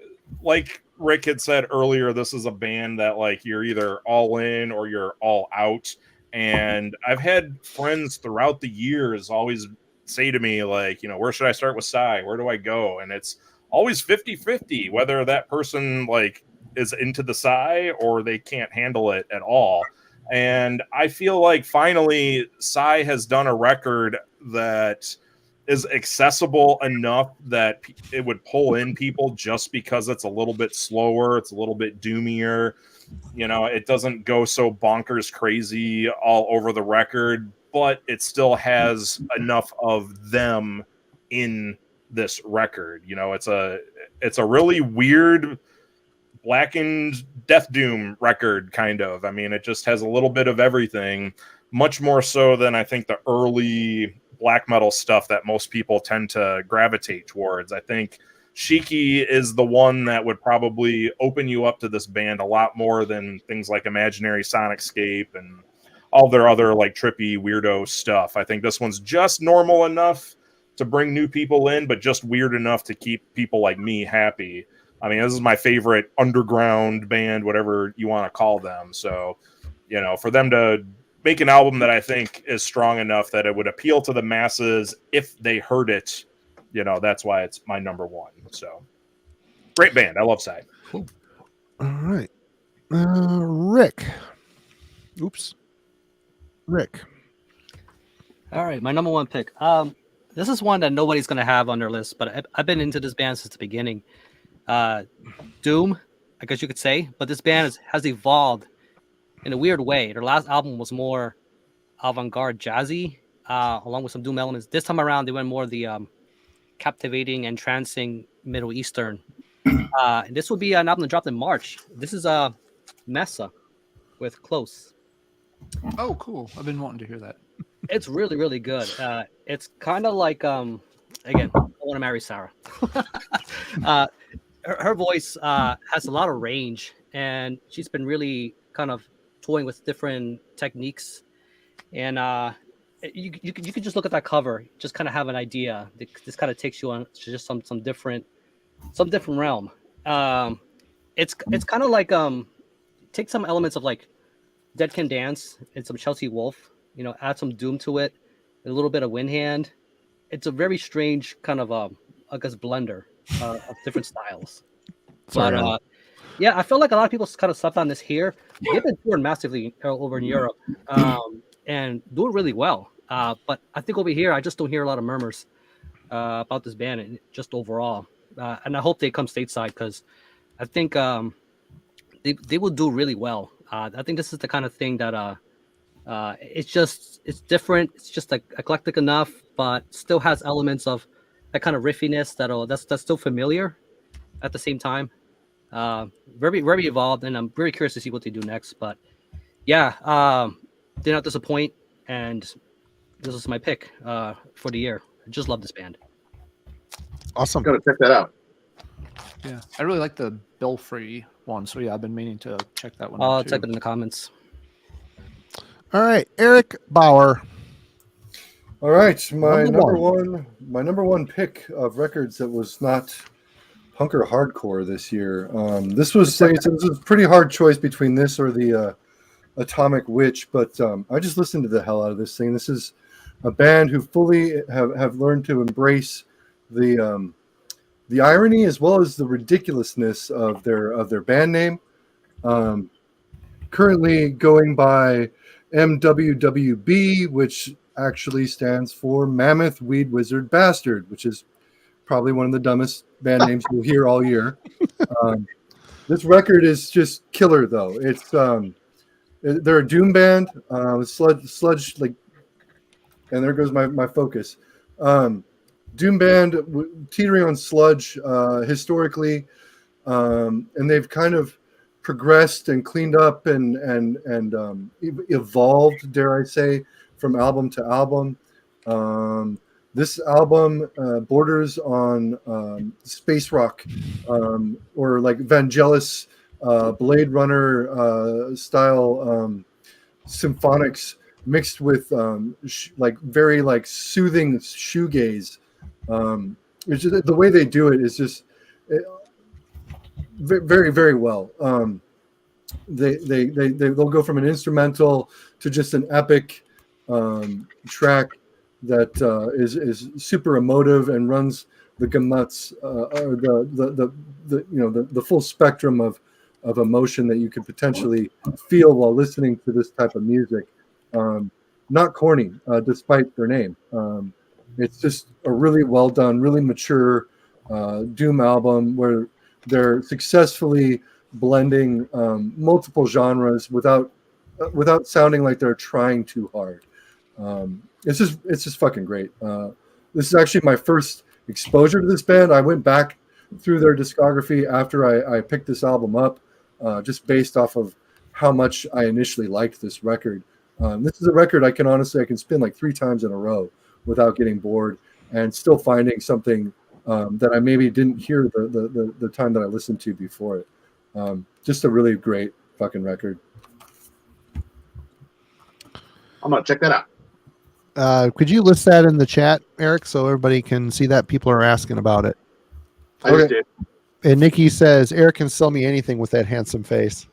like Rick had said earlier, this is a band that you're either all in or you're all out. And I've had friends throughout the years always say to me, where should I start with Psy? Where do I go? And it's always 50-50, whether that person is into the Psy or they can't handle it at all. And I feel like finally Psy has done a record that is accessible enough that it would pull in people just because it's a little bit slower, it's a little bit doomier. It doesn't go so bonkers crazy all over the record, but it still has enough of them in this record. It's a really weird blackened death doom record, kind of. I mean, it just has a little bit of everything, much more so than I think the early black metal stuff that most people tend to gravitate towards. I think Shiki is the one that would probably open you up to this band a lot more than things like Imaginary Sonicscape and all their other trippy weirdo stuff. I think this one's just normal enough to bring new people in, but just weird enough to keep people like me happy. I mean, this is my favorite underground band, whatever you want to call them. So, for them to make an album that I think is strong enough that it would appeal to the masses if they heard it, that's why it's my number one. So, great band. I love Psy. Cool. All right. Rick. Oops. Rick. All right, my number one pick. This is one that nobody's gonna have on their list, but I've been into this band since the beginning. Doom, I guess you could say, but this band has evolved in a weird way. Their last album was more avant-garde jazzy, along with some doom elements. This time around, they went more the captivating, entrancing Middle Eastern. And this will be an album that dropped in March. This is Mesa with Close. Oh, cool. I've been wanting to hear that. It's really, really good. It's kind of like, again, I want to marry Sarah. Her voice has a lot of range, and she's been really kind of toying with different techniques. And you could just look at that cover, just kind of have an idea. This kind of takes you on to just some different realm. It's kind of like take some elements of Dead Can Dance and some Chelsea Wolfe, add some doom to it, a little bit of Windhand. It's a very strange kind of I guess blender of different styles. Sorry, But Yeah, I feel like a lot of people kind of slept on this here. They've been touring massively over in Europe and doing really well. But I think over here, I just don't hear a lot of murmurs about this band and just overall. And I hope they come stateside because I think they will do really well. I think this is the kind of thing that it's different. It's just like eclectic enough, but still has elements of that kind of riffiness that's still familiar at the same time. Very, very evolved, and I'm very curious to see what they do next. But yeah, did not disappoint, and this is my pick for the year. I just love this band. Awesome. Gotta check that out. Yeah, I really like the Belfry one. So yeah, I've been meaning to check that one I'll out too. type it in the comments. All right, Eric Bauer. All right, my Number number one pick of records that was not punk or hardcore this year. This was a pretty hard choice between this or the Atomic Witch, but I just listened to the hell out of this thing. This is a band who fully have learned to embrace the irony as well as the ridiculousness of their band name. Currently going by MWWB, which actually stands for Mammoth Weed Wizard Bastard, which is probably one of the dumbest band names you'll hear all year. This record is just killer, though. It's they're a doom band, sludge like, and there goes my focus. Doom band teetering on sludge historically, and they've kind of progressed and cleaned up and evolved, dare I say, from album to album. This album borders on space rock or like Vangelis Blade Runner style symphonics mixed with like very like soothing shoegaze. It's just, the way they do it is just very, very well. They'll go from an instrumental to just an epic track that is super emotive and runs the gamuts, or the full spectrum of emotion that you could potentially feel while listening to this type of music. Not corny, despite their name. It's just a really well done, really mature doom album where they're successfully blending multiple genres without sounding like they're trying too hard. It's just fucking great. This is actually my first exposure to this band. I went back through their discography after I picked this album up, just based off of how much I initially liked this record. This is a record I can spin like 3 times in a row without getting bored and still finding something that I maybe didn't hear the time that I listened to before it. Just a really great fucking record. I'm gonna check that out. Could you list that in the chat, Eric, so everybody can see that? People are asking about it. I just did. And Nikki says, Eric can sell me anything with that handsome face.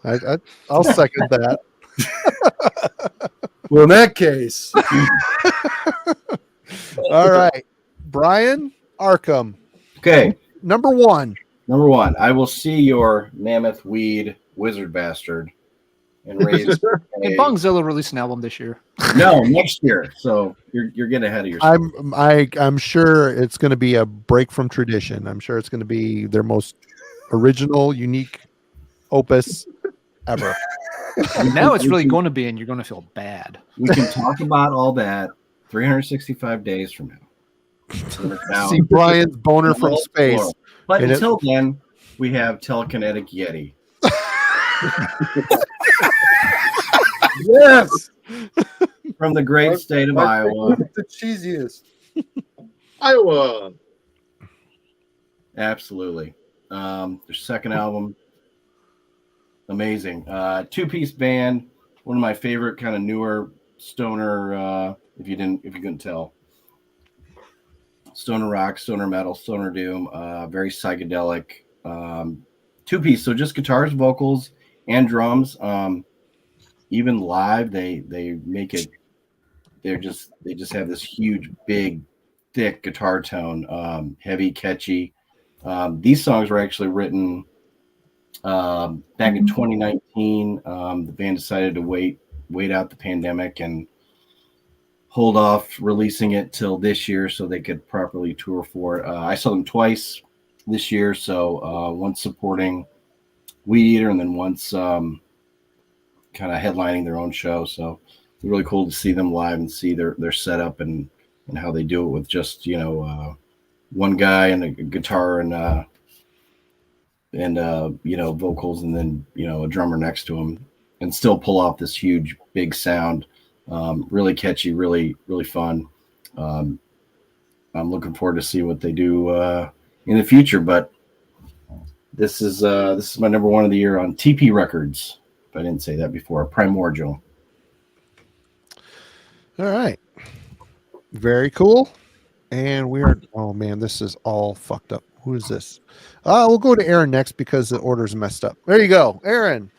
I'll second that. Well, in that case. All right. Brian Arkham. Okay. Number one. I will see your Mammoth Weed Wizard Bastard and raise. Hey, Bongzilla released an album this year. No, next year. So you're getting ahead of yourself. I'm sure it's going to be a break from tradition. I'm sure it's going to be their most original, unique opus ever. Now it's really going to be, and you're going to feel bad. We can talk about all that 365 days from now. See Brian's boner from space. But until then, we have Telekinetic Yeti. Yes. From the great state of Iowa. The cheesiest. Iowa. Absolutely. Their second album, amazing. 2-piece band, one of my favorite kind of newer stoner, if you couldn't tell. Stoner rock, stoner metal, stoner doom, very psychedelic. 2-piece, so just guitars, vocals, and drums. Even live, they make it. They just have this huge, big, thick guitar tone, heavy, catchy. These songs were actually written Back in 2019, the band decided to wait out the pandemic and hold off releasing it till this year so they could properly tour for it. I saw them twice this year, so once supporting Weed Eater and then once kind of headlining their own show. So it's really cool to see them live and see their setup and how they do it with just one guy and a guitar and vocals and then a drummer next to him and still pull off this huge big sound. Really catchy, really fun. I'm looking forward to see what they do in the future, but this is my number one of the year on TP Records, if I didn't say that before. Primordial. All right, very cool. And oh man, this is all fucked up. Who is this? We'll go to Aaron next because the order's messed up. There you go, Aaron.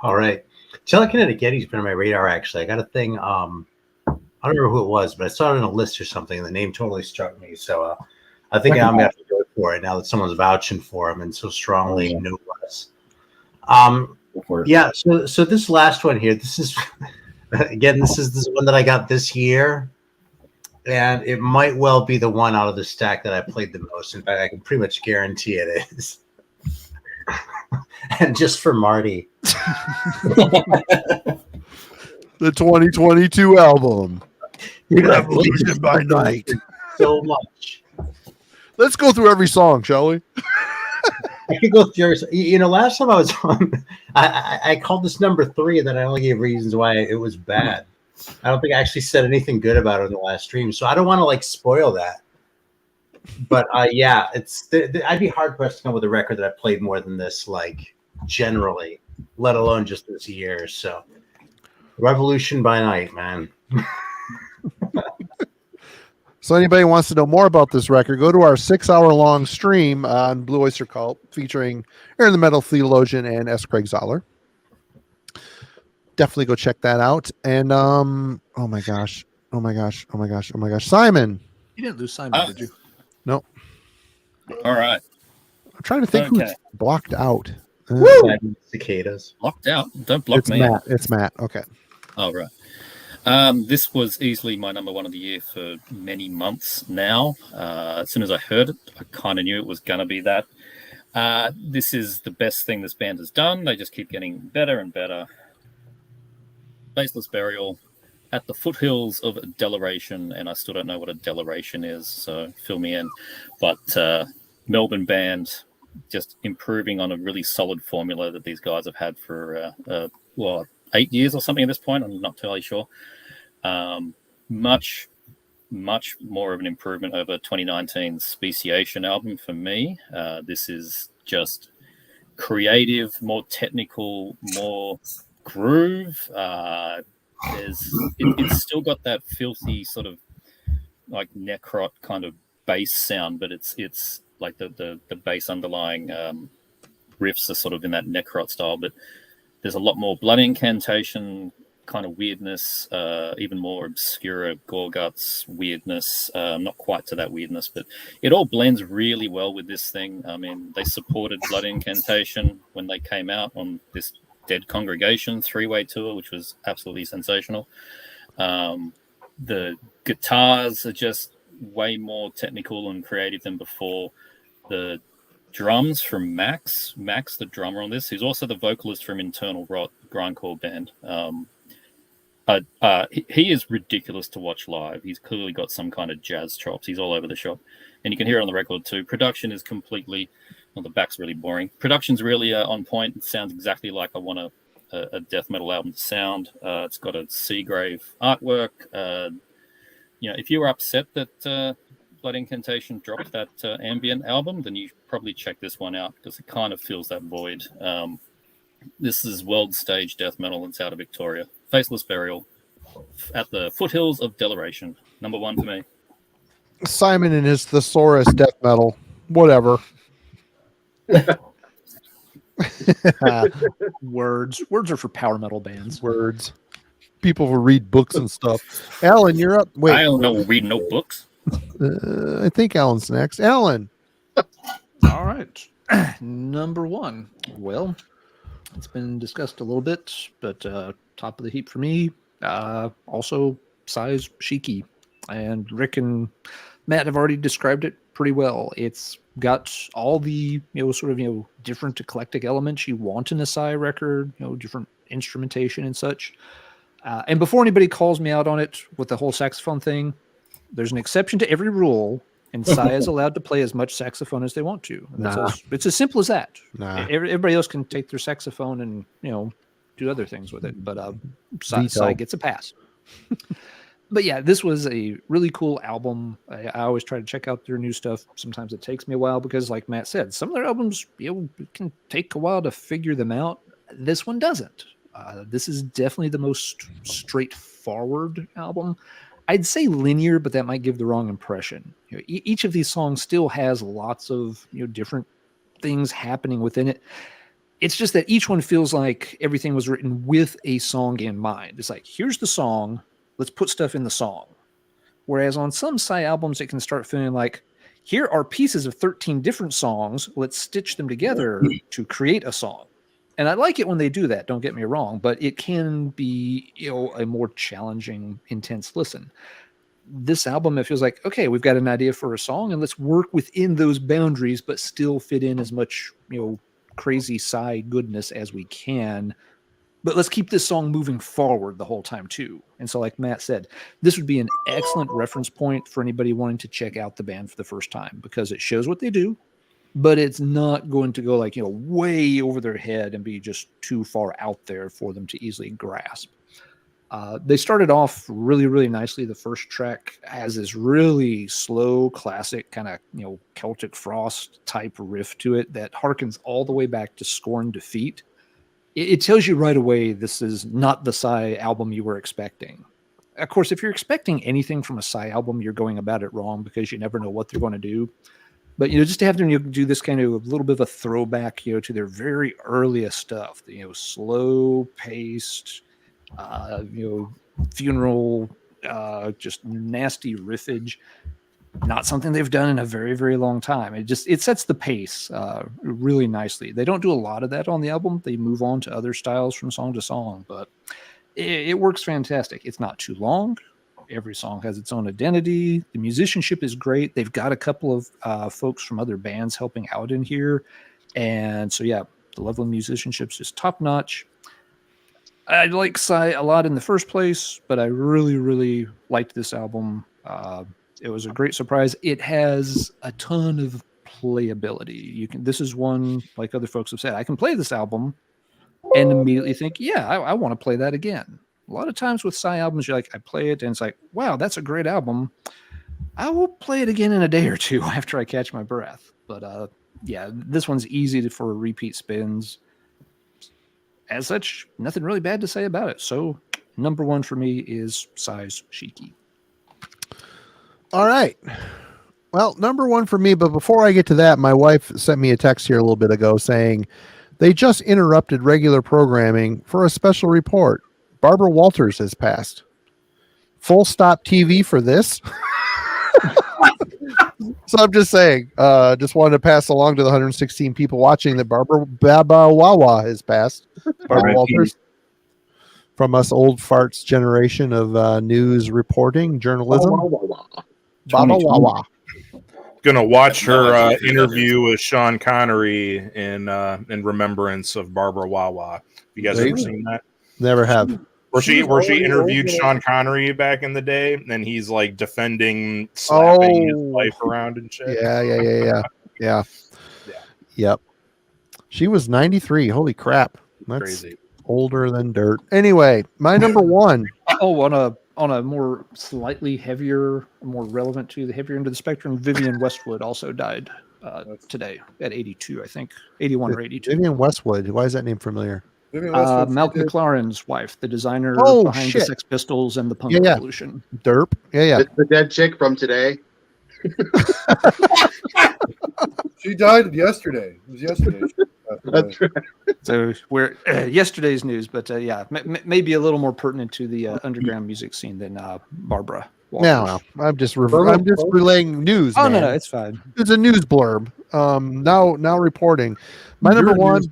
All right. Telekinetic Yeti's been on my radar, actually. I got a thing. I don't remember who it was, but I saw it on a list or something, and the name totally struck me. So I think I'm going to have to go for it now that someone's vouching for him and so strongly, no less. Yeah, so this last one here, this is, again, this is one that I got this year, and it might well be the one out of the stack that I played the most. In fact, I can pretty much guarantee it is. And just for Marty. The 2022 album. Revolution by Night. So much. Let's go through every song, shall we? I could go through. Last time I was on, I called this number 3, and then I only gave reasons why it was bad. I don't think I actually said anything good about it in the last stream, so I don't want to spoil that. But yeah, I'd be hard pressed to come with a record that I played more than this, generally, let alone just this year. So, Revolution by Night, man. So, anybody wants to know more about this record, go to our 6-hour-long stream on Blue Oyster Cult featuring Aaron the Metal Theologian and S. Craig Zoller. Definitely go check that out. And oh my gosh, Simon. You didn't lose Simon, did you? No. All right. I'm trying to think who's blocked out. Cicadas. Blocked out. Don't block me. It's Matt. Okay. Oh, right. This was easily my number one of the year for many months now. As soon as I heard it, I kind of knew it was going to be that. This is the best thing this band has done. They just keep getting better and better. Faceless Burial at the foothills of Deleration, and I still don't know what a Deleration is, so fill me in. But Melbourne band just improving on a really solid formula that these guys have had for 8 years or something at this point. I'm not totally sure. Much more of an improvement over 2019's Speciation album for me. This is just creative, more technical, more groove. It's still got that filthy sort of necrot kind of bass sound, but it's like the bass underlying riffs are sort of in that necrot style, but there's a lot more blood incantation kind of weirdness, even more obscure Gorguts weirdness, not quite to that weirdness, but it all blends really well with this thing. I mean, they supported blood incantation when they came out on this Dead Congregation 3-way tour, which was absolutely sensational. The guitars are just way more technical and creative than before. The drums from Max, the drummer on this, who's also the vocalist from Internal Rot grindcore band. He is ridiculous to watch live. He's clearly got some kind of jazz chops. He's all over the shop, and you can hear it on the record too. Production is completely. Well, the back's really boring. Production's really on point. It sounds exactly like I want a death metal album to sound. It's got a Seagrave artwork. If you were upset that Blood Incantation dropped that ambient album, then you probably check this one out because it kind of fills that void. This is world stage death metal that's out of Victoria. Faceless Burial at the foothills of Deleration. Number one for me. Simon and his thesaurus death metal. Whatever. Words are for power metal bands. Words. People who read books and stuff. Alan, you're up. Wait, I don't know. Read no books. I think Alan's next. Alan. All right. Number one. Well, it's been discussed a little bit, but top of the heap for me. Also, size Shiki. And Rick and Matt have already described it pretty well. It's got all the sort of different eclectic elements you want in a Psy record, different instrumentation and such. And before anybody calls me out on it with the whole saxophone thing, there's an exception to every rule, and Psy is allowed to play as much saxophone as they want to. And it's as simple as that. Everybody else can take their saxophone and do other things with it, but Psy gets a pass. But yeah, this was a really cool album. I always try to check out their new stuff. Sometimes it takes me a while because, like Matt said, some of their albums it can take a while to figure them out. This one doesn't. This is definitely the most straightforward album. I'd say linear, but that might give the wrong impression. Each of these songs still has lots of different things happening within it. It's just that each one feels like everything was written with a song in mind. It's like, here's the song. Let's put stuff in the song. Whereas on some Psy albums, it can start feeling like, here are pieces of 13 different songs. Let's stitch them together to create a song. And I like it when they do that, don't get me wrong, but it can be a more challenging, intense listen. This album, it feels like, okay, we've got an idea for a song, and let's work within those boundaries, but still fit in as much crazy Psy goodness as we can. But let's keep this song moving forward the whole time, too. And so, like Matt said, this would be an excellent reference point for anybody wanting to check out the band for the first time because it shows what they do, but it's not going to go like, way over their head and be just too far out there for them to easily grasp. They started off really, really nicely. The first track has this really slow, classic kind of, Celtic Frost type riff to it that harkens all the way back to Scorn Defeat. It tells you right away this is not the Psy album you were expecting. Of course, if you're expecting anything from a Psy album, you're going about it wrong because you never know what they're going to do. But, just to have them do this kind of a little bit of a throwback, to their very earliest stuff, the, slow-paced, funeral, just nasty riffage. Not something they've done in a very, very long time. It sets the pace really nicely. They don't do a lot of that on the album. They move on to other styles from song to song, but it works fantastic. It's not too long. Every song has its own identity. The musicianship is great. They've got a couple of folks from other bands helping out in here. And so, yeah, the level of musicianship is just top notch. I like Psy a lot in the first place, but I really, really liked this album. It was a great surprise. It has a ton of playability. This is one, like other folks have said, I can play this album and immediately think, yeah, I want to play that again. A lot of times with Psy albums, you're like, I play it and it's like, wow, that's a great album. I will play it again in a day or two after I catch my breath. But yeah, this one's easy for repeat spins. As such, nothing really bad to say about it. So number one for me is Psy's Shiki. All right. Well, number one for me, but before I get to that, my wife sent me a text here a little bit ago saying they just interrupted regular programming for a special report. Barbara Walters has passed. Full stop TV for this. So I'm just saying, just wanted to pass along to the 116 people watching that Barbara Baba Wawa has passed. Barbara Walters. From us old farts generation of news reporting, journalism. Baba Wawa. Gonna watch her interview with Sean Connery in remembrance of Barbara Wawa. You guys ever seen that? Never have. Where she interviewed Sean Connery back in the day, and he's like defending slapping his wife around and shit. Yeah. Yep. She was 93. Holy crap. That's crazy. Older than dirt. Anyway, my number one. On a more slightly heavier, more relevant to the heavier end of the spectrum, Vivian Westwood also died today at 82, I think. 81 or 82. Vivian Westwood. Why is that name familiar? Malcolm McLaren's wife, the designer behind the Sex Pistols and the Punk Revolution. Derp. Yeah. It's the dead chick from today. She died yesterday. It was yesterday. That's right. So we're yesterday's news, but maybe a little more pertinent to the underground music scene than Barbara. No, I'm just relaying news. Oh man. no, it's fine. It's a news blurb. Now reporting. My number one,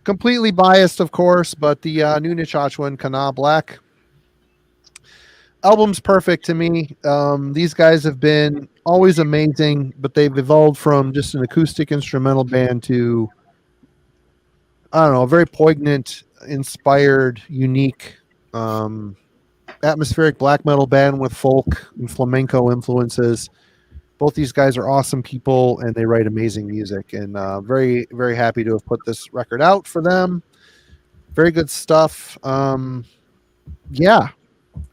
completely biased, of course, but the new Nichachwan Kana Black album's perfect to me. These guys have been always amazing, but they've evolved from just an acoustic instrumental band to, I don't know, a very poignant, inspired, unique, atmospheric black metal band with folk and flamenco influences. Both these guys are awesome people, and they write amazing music. And very, very happy to have put this record out for them. Very good stuff. Yeah.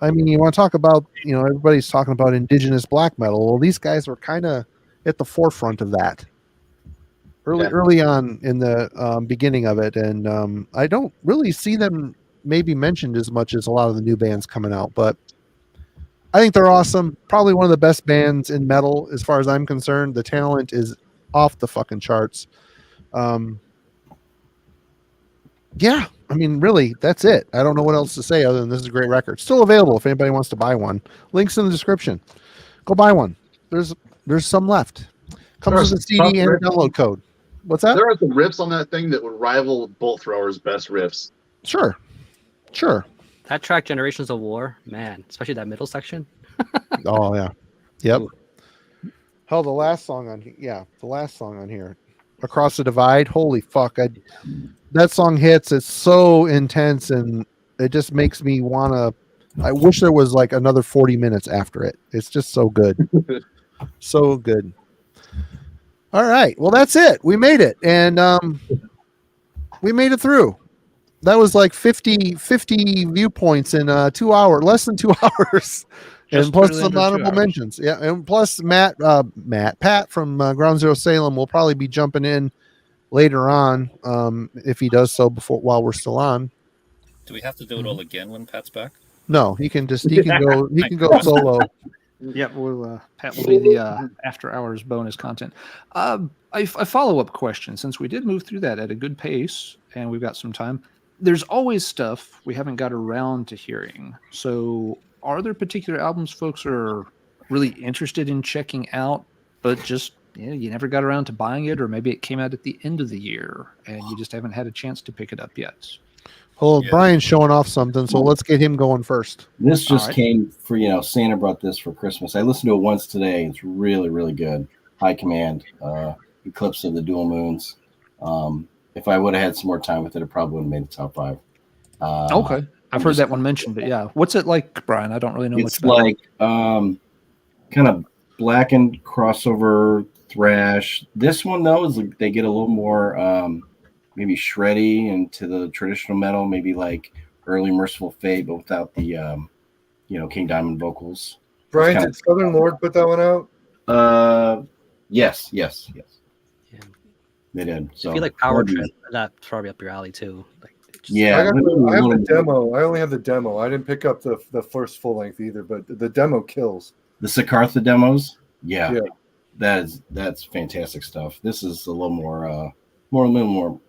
I mean, you want to talk about, everybody's talking about indigenous black metal. Well, these guys were kind of at the forefront of that early on in the beginning of it. And I don't really see them maybe mentioned as much as a lot of the new bands coming out, but I think they're awesome. Probably one of the best bands in metal as far as I'm concerned. The talent is off the fucking charts. Yeah, I mean, really, that's it. I don't know what else to say other than this is a great record. Still available if anybody wants to buy one. Links in the description. Go buy one. There's some left. Comes with a CD and a download code. What's that? There are some riffs on that thing that would rival Bolt Thrower's best riffs. Sure. That track, Generations of War, man, especially that middle section. Oh, yeah. Yep. Ooh. Hell, the last song on here, Across the Divide. Holy fuck. That song hits. It's so intense, and it just makes me want to. I wish there was like another 40 minutes after it. It's just so good. So good. All right. Well, that's it. We made it. And we made it through. That was like 50 viewpoints in less than 2 hours. And plus some honorable mentions. Yeah. And plus Pat from Ground Zero Salem will probably be jumping in later on if he does so while we're still on. Do we have to do it all again when Pat's back? No, he can go solo. Yeah, Pat will be the after hours bonus content. A follow-up question, since we did move through that at a good pace and we've got some time. There's always stuff we haven't got around to hearing. So are there particular albums folks are really interested in checking out, but just you never got around to buying it, or maybe it came out at the end of the year and you just haven't had a chance to pick it up yet? Well, yeah. Brian's showing off something, so let's get him going first. This just came for, Santa brought this for Christmas. I listened to it once today. It's really, really good. High Command, Eclipse of the Dual Moons. If I would have had some more time with it, it probably would have made the top 5. Okay. I've heard that one mentioned, but yeah. What's it like, Brian? I don't really know much about it. It's like kind of blackened crossover thrash. This one, though, is like they get a little more maybe shreddy into the traditional metal, maybe like early Merciful Fate, but without the King Diamond vocals. Brian, did Southern Lord put that one out? Yes. Yeah. They did. So if you like Power Trip, that's probably up your alley too. Yeah, I have the demo. I only have the demo. I didn't pick up the first full length either, but the demo kills. The Siddhartha demos, yeah. That's fantastic stuff. This is a little more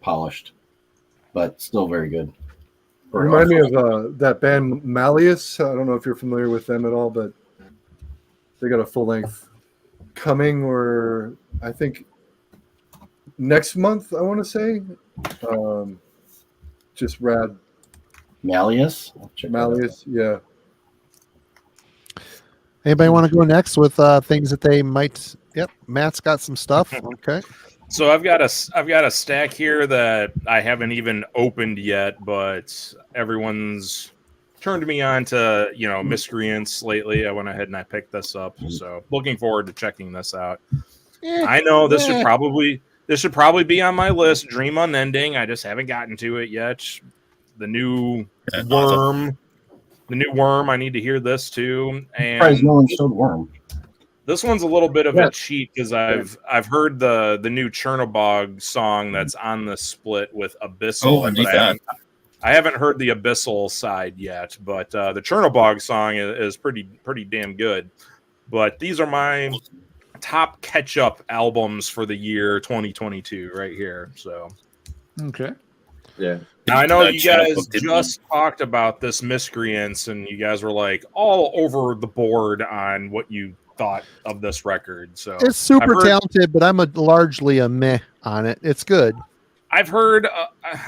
polished, but still very good. Remind me of that band Malleus. I don't know if you're familiar with them at all, but they got a full length coming, or I think next month. I want to say, just rad. Malleus, yeah. Anybody want to go next with things that they might? Yep, Matt's got some stuff. Okay. So I've got a stack here that I haven't even opened yet, but everyone's turned me on to Miscreants lately. I went ahead and I picked this up, so looking forward to checking this out. I know this should probably be on my list. Dream Unending. I just haven't gotten to it yet. The new Worm. I need to hear this too. And no one showed Worm. This one's a little bit of a cheat because I've heard the new Chernobog song that's on the split with Abyssal. I haven't heard the Abyssal side yet, but the Chernobog song is pretty damn good. But these are my top catch-up albums for the year 2022 right here. So okay. Yeah. I know you Channel guys Book did just talked about this Miscreants, and you guys were like all over the board on what you thought of this record. So It's super I've heard- talented, but I'm largely a meh on it. It's good. I've heard,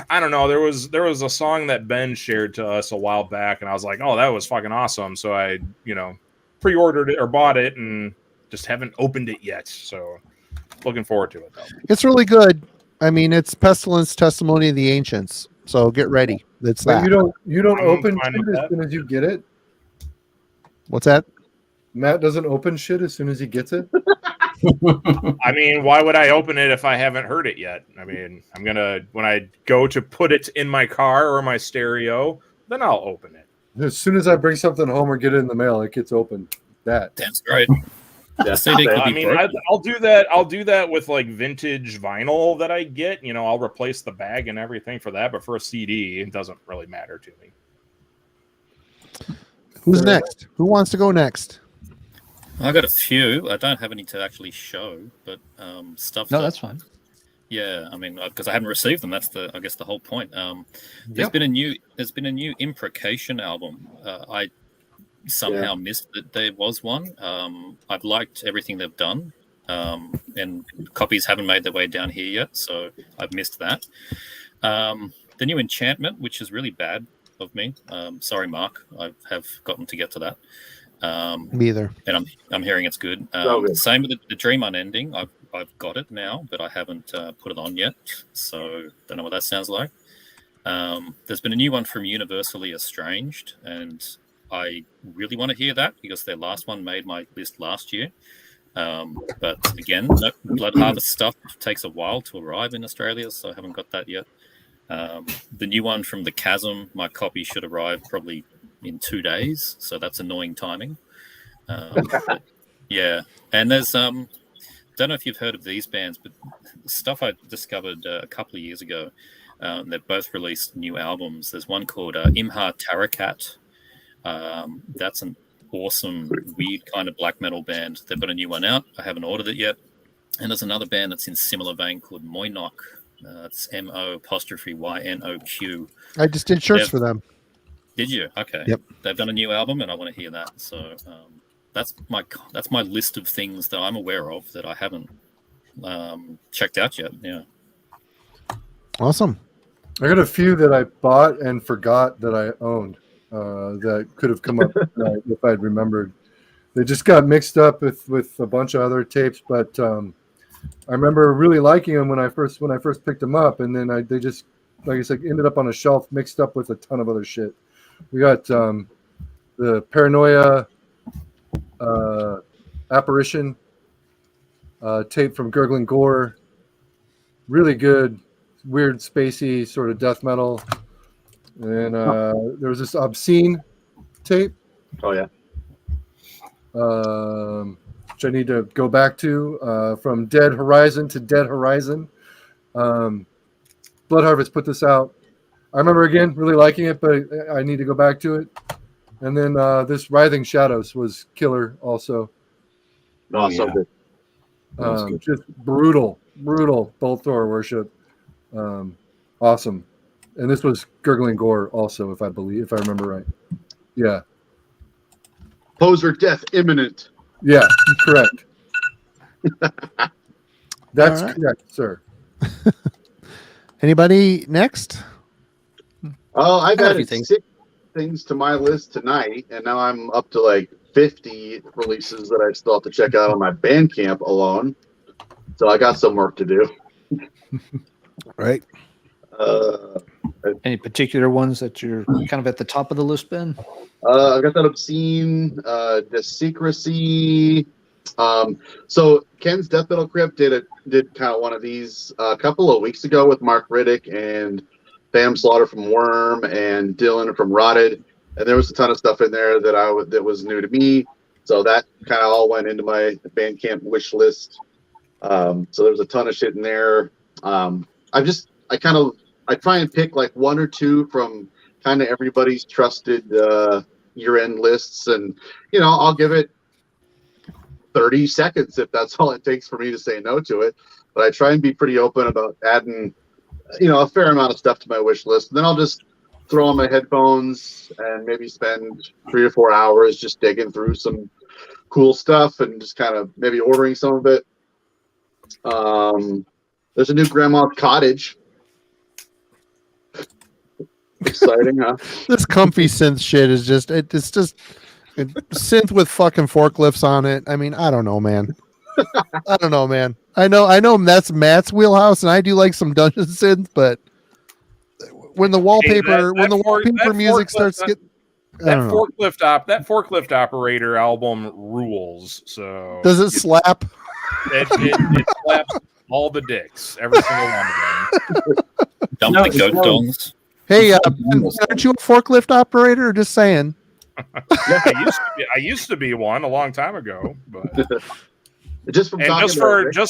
I don't know. There was a song that Ben shared to us a while back, and I was like, "Oh, that was fucking awesome!" So I, pre-ordered it or bought it, and just haven't opened it yet. So looking forward to it though. It's really good. I mean, it's Pestilence, Testimony of the Ancients. So get ready. It's But that. you don't I'm open fine shit with as that. soon as you get it. What's that? Matt doesn't open shit as soon as he gets it. I mean, why would I open it if I haven't heard it yet? I mean, when I go to put it in my car or my stereo, then I'll open it. As soon as I bring something home or get it in the mail, it gets opened. That's great. Yeah. CD could I be mean, broken. I'll do that. I'll do that with like vintage vinyl that I get. I'll replace the bag and everything for that. But for a CD, it doesn't really matter to me. Who's next? Who wants to go next? I got a few. I don't have any to actually show, but stuff. No, that's fine. Yeah, I mean, because I haven't received them. That's I guess the whole point. There's been a new Imprecation album. I somehow missed that there was one. I've liked everything they've done, and copies haven't made their way down here yet, so I've missed that. The new Enchantment, which is really bad of me. Sorry, Mark. I have gotten to get to that. Me either. And I'm hearing it's good. Good. Same with the Dream Unending. I've got it now, but I haven't put it on yet, so don't know what that sounds like. There's been a new one from Universally Estranged, and I really want to hear that because their last one made my list last year. But again, Blood Harvest stuff takes a while to arrive in Australia, so I haven't got that yet. The new one from The Chasm, my copy should arrive probably in 2 days, so that's annoying timing. But, yeah, and there's don't know if you've heard of these bands, but stuff I discovered a couple of years ago. They've both released new albums. There's one called Imha Tarakat. That's an awesome, weird kind of black metal band. They've got a new one out. I haven't ordered it yet. And there's another band that's in similar vein called Moynoq. It's MO''YNOQ. I just did shirts for them. Did you? Okay. Yep. They've done a new album, and I want to hear that. So that's my list of things that I'm aware of that I haven't checked out yet. Yeah. Awesome. I got a few that I bought and forgot that I owned that could have come up if I'd remembered. They just got mixed up with a bunch of other tapes, but I remember really liking them when I first picked them up, and then they just, like I said, ended up on a shelf mixed up with a ton of other shit. We got the Paranoia Apparition tape from Gurgling Gore. Really good, weird, spacey sort of death metal. And there was this Obscene tape. Oh yeah. Which I need to go back to, from Dead Horizon to Dead Horizon. Blood Harvest put this out. I remember again really liking it, but I need to go back to it. And then this Writhing Shadows was killer also. No, so good. Just brutal Bolt Thor worship. Awesome. And this was Gurgling Gore also, if I remember right. Yeah. Poser death imminent. Yeah, correct. That's right. correct, sir. Anybody next? Oh, I've got a few added things. 6 things to my list tonight, and now I'm up to like 50 releases that I still have to check out on my Bandcamp alone. So I got some work to do. Right. Any particular ones that you're kind of at the top of the list, Ben? I got that Obscene, The Secrecy. So Ken's Death Metal Crypt did kind of one of these a couple of weeks ago with Mark Riddick and Bam Slaughter from Worm and Dylan from Rotted, and there was a ton of stuff in there that was new to me. So that kind of all went into my Bandcamp wish list. So there was a ton of shit in there. I try and pick like 1 or 2 from kind of everybody's trusted year-end lists, and I'll give it 30 seconds if that's all it takes for me to say no to it. But I try and be pretty open about adding a fair amount of stuff to my wish list. Then I'll just throw on my headphones and maybe spend 3 or 4 hours just digging through some cool stuff and just kind of maybe ordering some of it. There's a new Grandma's Cottage. Exciting, huh? This comfy synth shit is just synth with fucking forklifts on it. I mean, I don't know, man. I know that's Matt's wheelhouse, and I do like some dungeon synth, but when the wallpaper music starts getting that forklift operator album rules. So does it slap? It slaps all the dicks, every single one of them. Dump the goat dongs. Hey, aren't you a forklift operator? Just saying. I used to be one a long time ago, but just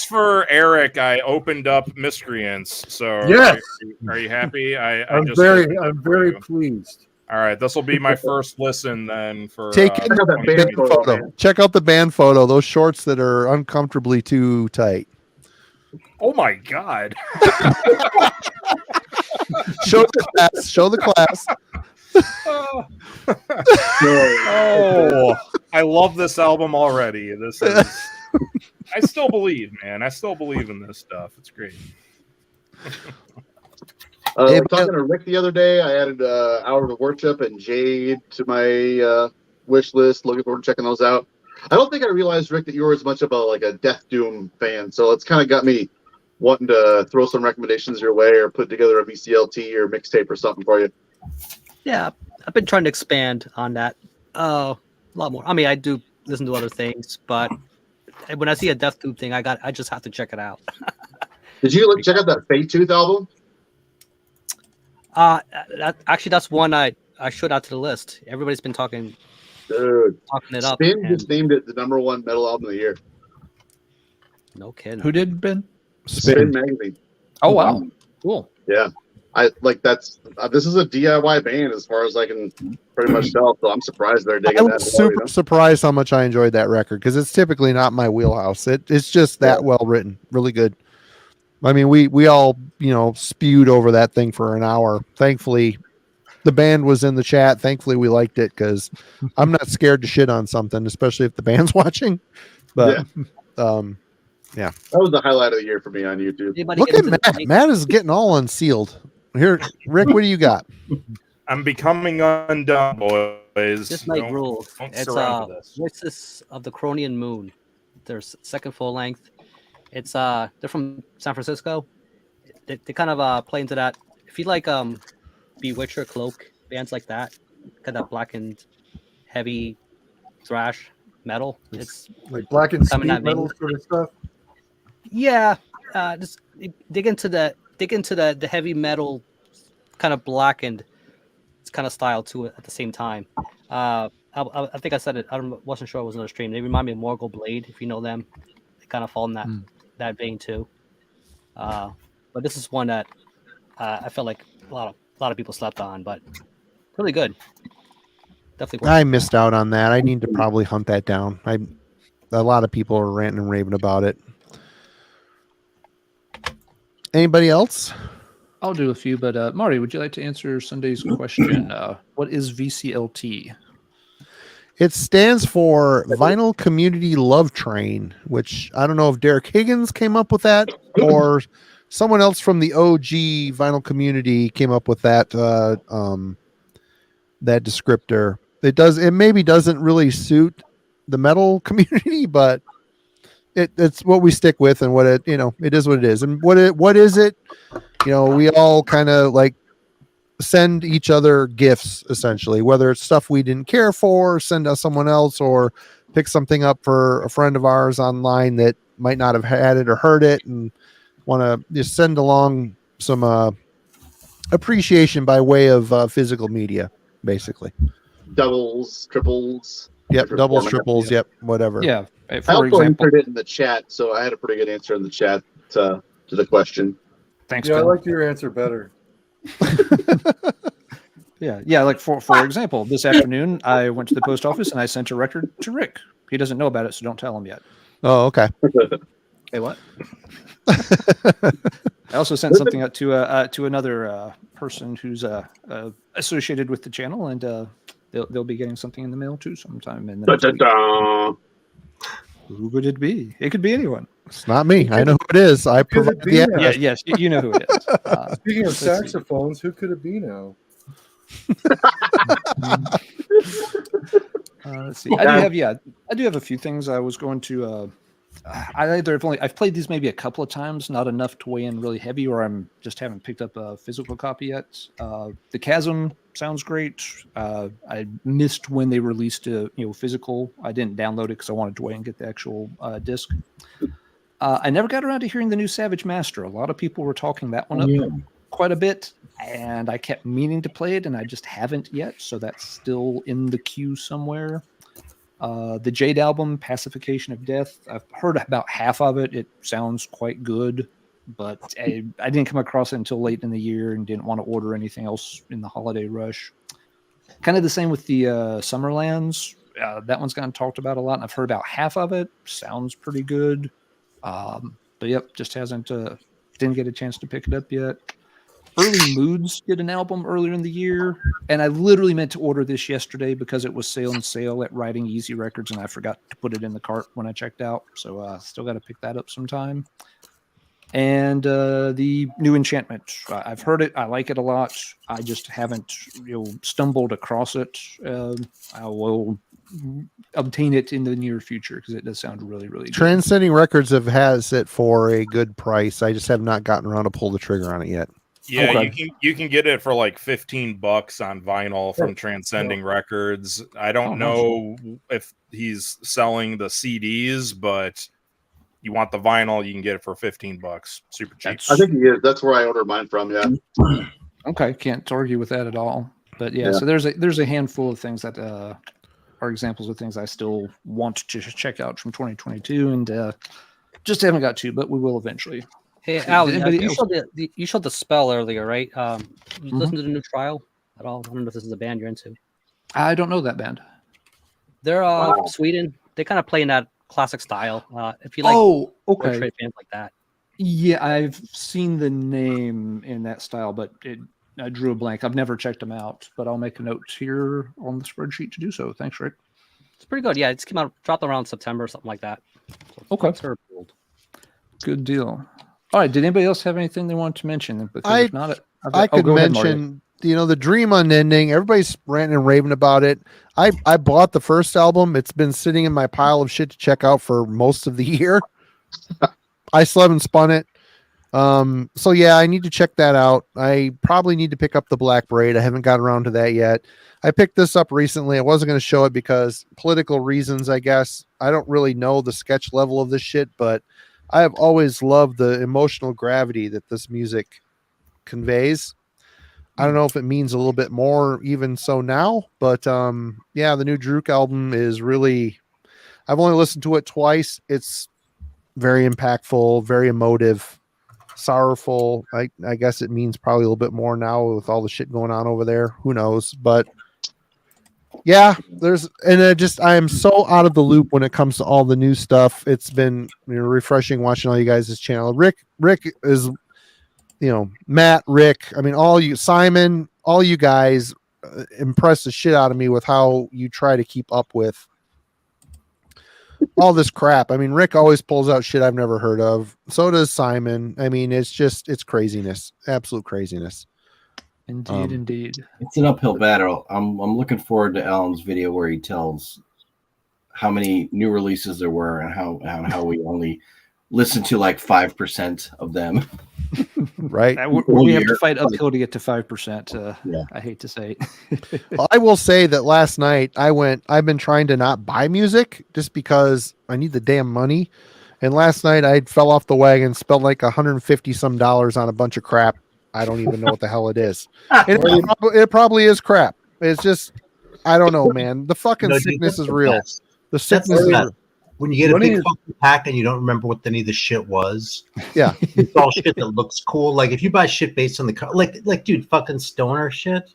for Eric, I opened up Miscreants. So yes, are you happy? I'm very pleased. All right, this will be my first listen then. For check out the band photo. Check out the band photo. Those shorts that are uncomfortably too tight. Oh my god! Show the class. Oh, I love this album already. This is. I still believe, man. I still believe in this stuff. It's great. Talking to Rick the other day, I added Hour of Worship and Jade to my wish list. Looking forward to checking those out. I don't think I realized, Rick, that you were as much of a Death Doom fan. So it's kind of got me wanting to throw some recommendations your way or put together a VCLT or mixtape or something for you. Yeah, I've been trying to expand on that a lot more. I mean, I do listen to other things, but when I see a Death Doom thing, I just have to check it out. Did you check out that Fate Tooth album? That's one I should add to the list. Everybody's been talking it up. Spin just named it the #1 metal album of the year. No kidding. Who did, Ben? Spin magazine. Oh wow, cool. Yeah, this is a DIY band as far as I can pretty much tell. So I'm surprised they're digging that. I was surprised how much I enjoyed that record because it's typically not my wheelhouse. It's just that well written, really good. I mean, we all spewed over that thing for an hour. Thankfully, the band was in the chat. Thankfully, we liked it because I'm not scared to shit on something, especially if the band's watching. But yeah, that was the highlight of the year for me on YouTube. Look at Matt. Matt is getting all unsealed. Here, Rick, what do you got? I'm becoming undone, boys. This might rule. It's Voices of the Cronian Moon. Their second full length. It's they're from San Francisco. They kind of play into that. If you like Bewitcher, Cloak, bands like that, kind of blackened, heavy thrash metal. It's like blackened speed metal sort of stuff. Yeah, just dig into the heavy metal, kind of blackened. It's kind of style to it at the same time. I think I said it. Wasn't sure it was another stream. They remind me of Morgul Blade, if you know them. They kind of fall in that vein too. But this is one that I felt like a lot of people slept on, but really good. Definitely. I missed out on that. I need to probably hunt that down. A lot of people are ranting and raving about it. Anybody else? I'll do a few, but Marty, would you like to answer Sunday's question? What is VCLT? It stands for Vinyl Community Love Train, which I don't know if Derek Higgins came up with that or someone else from the OG vinyl community came up with that that descriptor. It maybe doesn't really suit the metal community, but it's what we stick with and what it is what it is. And what is it? We all kind of send each other gifts, essentially, whether it's stuff we didn't care for, send us someone else, or pick something up for a friend of ours online that might not have had it or heard it and want to just send along some appreciation by way of physical media, basically. Doubles, triples. Yep, doubles, triples, yep, whatever. Yeah. I also entered it in the chat, so I had a pretty good answer in the chat to the question. Thanks, Yeah, Ben. I liked your answer better. Yeah. Like for example, this afternoon I went to the post office and I sent a record to Rick. He doesn't know about it, so don't tell him yet. Oh, okay. Hey, what? I also sent something out to another person who's associated with the channel, and they'll be getting something in the mail too sometime in the next week. Who would it be? It could be anyone. It's not me. I know who it is. I provide the address. Yes, you know who it is. Speaking of saxophones, who could it be now? Let's see. I do have a few things I was going to. I've played these maybe a couple of times, not enough to weigh in really heavy, or I'm just haven't picked up a physical copy yet. The Chasm sounds great. I missed when they released a physical. I didn't download it because I wanted to wait and get the actual disc. I never got around to hearing the new Savage Master. A lot of people were talking that one up quite a bit, and I kept meaning to play it, and I just haven't yet. So that's still in the queue somewhere. The Jade album, Pacification of Death, I've heard about half of it. It sounds quite good, but I didn't come across it until late in the year and didn't want to order anything else in the holiday rush. Kind of the same with the Summerlands. That one's gotten talked about a lot, and I've heard about half of it. Sounds pretty good. But yep, just didn't get a chance to pick it up yet. Early Moods did an album earlier in the year, and I literally meant to order this yesterday because it was on sale at Writing Easy Records, and I forgot to put it in the cart when I checked out. So still got to pick that up sometime. And the new Enchantment, I've heard it. I like it a lot. I just haven't stumbled across it. I will obtain it in the near future because it does sound really, really good. Transcending Records has it for a good price. I just have not gotten around to pull the trigger on it yet. Yeah, Okay. you can get it for like $15 on vinyl from Transcending Records. I don't know if he's selling the CDs, but you want the vinyl, you can get it for $15. Super cheap. I think he is. That's where I ordered mine from. Yeah. Okay, can't argue with that at all. But yeah, so there's a handful of things that are examples of things I still want to check out from 2022, and just haven't got to, but we will eventually. Hey, Al, you showed the Spell earlier, right? You listened to the new Trial at all? I don't know if this is a band you're into. I don't know that band. They're Sweden. They kind of play in that classic style. If you like portrait bands like that. Yeah, I've seen the name in that style, but I drew a blank. I've never checked them out, but I'll make a note here on the spreadsheet to do so. Thanks, Rick. It's pretty good. Yeah, it's came out, dropped around September or something like that. So okay. Good deal. All right. Did anybody else have anything they wanted to mention? Because if not, I could mention, the Dream Unending. Everybody's ranting and raving about it. I bought the first album. It's been sitting in my pile of shit to check out for most of the year. I still haven't spun it. So yeah, I need to check that out. I probably need to pick up the Black Braid. I haven't got around to that yet. I picked this up recently. I wasn't going to show it because political reasons, I guess. I don't really know the sketch level of this shit, but I have always loved the emotional gravity that this music conveys. I don't know if it means a little bit more even so now, but yeah, the new Druk album is really, I've only listened to it twice. It's very impactful, very emotive, sorrowful. I guess it means probably a little bit more now with all the shit going on over there. Who knows? But yeah, I am so out of the loop when it comes to all the new stuff. It's been refreshing watching all you guys' channel. Rick is, Matt, Rick, I mean, all you, Simon, all you guys impress the shit out of me with how you try to keep up with all this crap. I mean, Rick always pulls out shit I've never heard of. So does Simon. I mean, it's craziness, absolute craziness. Indeed. It's an uphill battle. I'm looking forward to Alan's video where he tells how many new releases there were and how we only listen to like 5% of them. Right. We have to fight uphill to get to 5%. Yeah. I hate to say it. Well, I will say that last night I've been trying to not buy music just because I need the damn money. And last night I fell off the wagon, spent like $150 some on a bunch of crap. I don't even know what the hell it is. It probably is crap. It's just, I don't know, man. The fucking sickness is real. The sickness is real. When you get a big fucking pack and you don't remember what any of the shit was. Yeah. It's all shit that looks cool. Like if you buy shit based on the like dude, fucking stoner shit.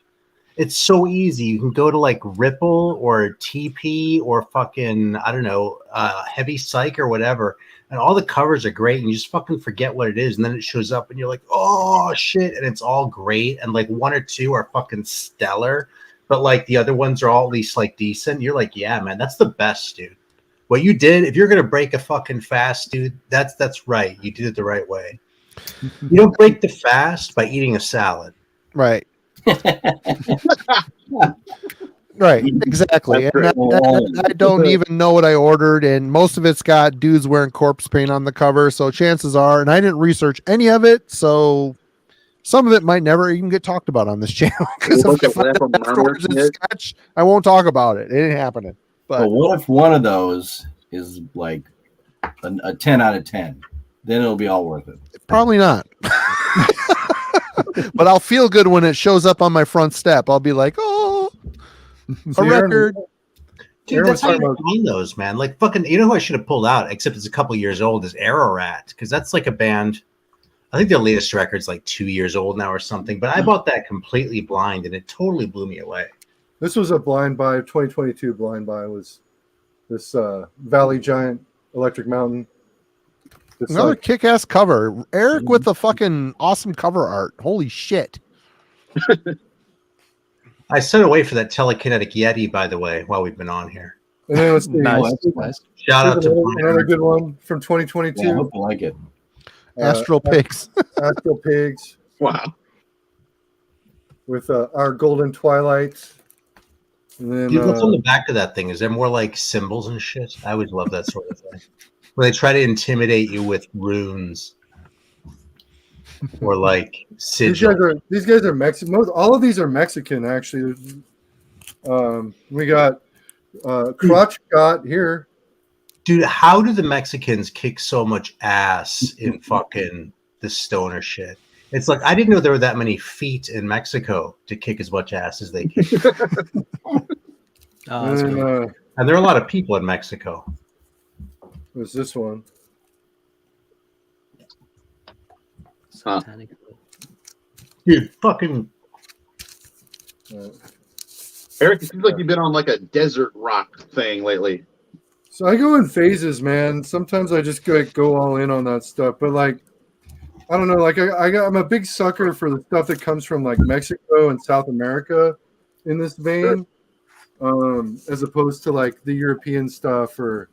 It's so easy. You can go to like Ripple or TP or fucking, I don't know, Heavy Psych or whatever. And all the covers are great. And you just fucking forget what it is. And then it shows up and you're like, oh shit. And it's all great. And like one or two are fucking stellar. But like the other ones are all at least like decent. You're like, yeah, man, that's the best, dude. What you did, if you're going to break a fucking fast, dude, that's right. You did it the right way. You don't break the fast by eating a salad. Right. Right, exactly. And I don't even know what I ordered, and most of it's got dudes wearing corpse paint on the cover. So chances are, and I didn't research any of it, so some of it might never even get talked about on this channel. Because if I find out afterwards it's sketch, I won't talk about it. It ain't happening. But what if one of those is like a 10 out of 10? Then it'll be all worth it. Probably not. But I'll feel good when it shows up on my front step. I'll be like, oh, a record. Dude, that's how you find those, man. Like fucking, you know who I should have pulled out, except it's a couple years old, is Ararat, because that's like a band. I think their latest record's like 2 years old now or something. But I bought that completely blind, and it totally blew me away. This was a blind buy. 2022 blind buy was this Valley Giant Electric Mountain. It's another like, kick-ass cover. Eric with the fucking awesome cover art. Holy shit. I sent away for that telekinetic Yeti, by the way, while we've been on here. and then let's see. Nice. Shout out to another good one from 2022. Yeah, I hope you like it. Astral Pigs. Astral Pigs Wow. with our Golden Twilight. And then Dude, what's on the back of that thing? Is there more like symbols and shit? I always love that sort of thing. When they try to intimidate you with runes or like sigil. These guys are Mexican. All of these are Mexican, actually. We got Crotch Got here. Dude, how do the Mexicans kick so much ass in fucking the stoner shit? It's like, I didn't know there were that many feet in Mexico to kick as much ass as they kick. That's and cool. And there are a lot of people in Mexico. there's this one. Satanic. Dude, fucking Eric, it seems like you've been on like a desert rock thing lately. So I go in phases, man. Sometimes I just go all in on that stuff, but like, I don't know. Like I'm a big sucker for the stuff that comes from like Mexico and South America in this vein, as opposed to like the European stuff or,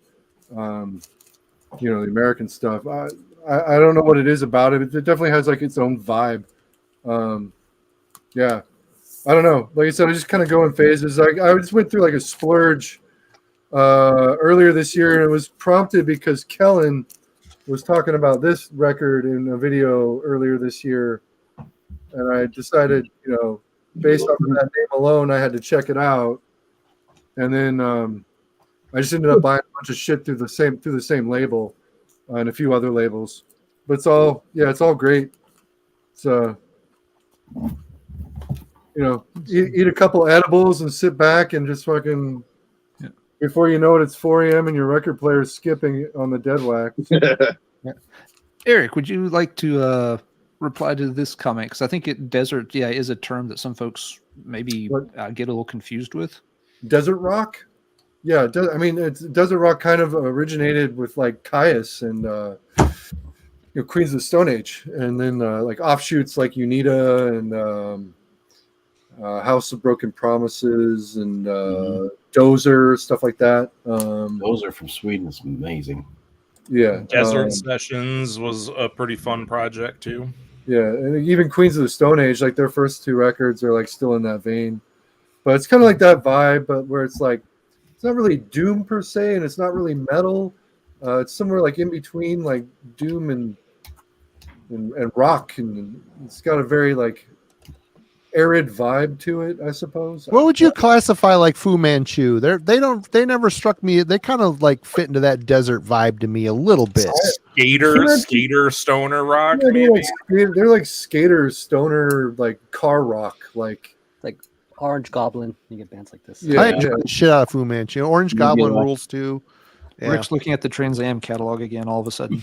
the American stuff. I don't know what it is about it. It definitely has like its own vibe. Yeah, I don't know. Like I said, I just kind of go in phases. Like I just went through like a splurge earlier this year, and it was prompted because Kellen was talking about this record in a video earlier this year, and I decided, based off of that name alone, I had to check it out. And then I just ended up buying a bunch of shit through the same label and a few other labels. But it's all great. It's eat a couple edibles and sit back and just fucking. Before you know it, it's 4 a.m. and your record player is skipping on the dead wax. Eric, would you like to reply to this comment? Because I think desert, is a term that some folks maybe get a little confused with. Desert rock? Yeah, desert rock kind of originated with like Caius and Queens of the Stone Age, and then like offshoots like Unita and House of Broken Promises and Dozer, stuff like that. Dozer from Sweden is amazing. Yeah, Desert Sessions was a pretty fun project too. Yeah, and even Queens of the Stone Age, like their first two records are like still in that vein. But it's kind of like that vibe, but where it's like it's not really doom per se, and it's not really metal. It's somewhere like in between, like doom and rock, and it's got a very like arid vibe to it, I suppose. What would you classify like Fu Manchu? They never struck me. They kind of like fit into that desert vibe to me a little bit. Skater stoner rock, Yeah, maybe. they're like skater stoner, like car rock, like Orange Goblin. You get bands like this. Yeah. I enjoy the shit out of Fu Manchu. Orange Goblin Yeah. rules too. Yeah. Rick's looking at the Trans Am catalog again. All of a sudden,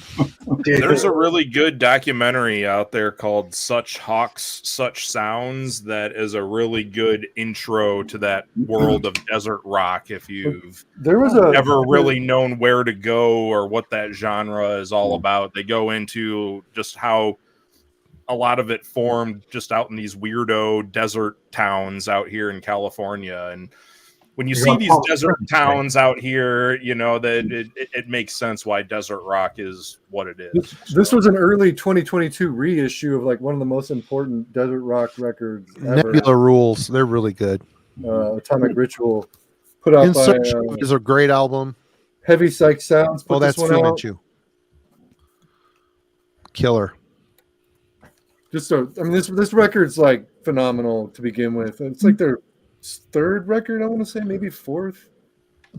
There's a really good documentary out there called Such Hawks, Such Sounds that is a really good intro to that world of desert rock if you've ever really known where to go or what that genre is all about. They go into just how a lot of it formed just out in these weirdo desert towns out here in California. And when you see these desert towns out here, you know that it makes sense why desert rock is what it is. This was an early 2022 reissue of like one of the most important desert rock records ever. Nebula Rules. They're really good. Atomic Ritual, put out In by Search Of is a great album. Heavy Psych Sounds. Put That's this one Fu out. Manchu. Killer. This record's like phenomenal to begin with. It's like their third record, I want to say, maybe fourth.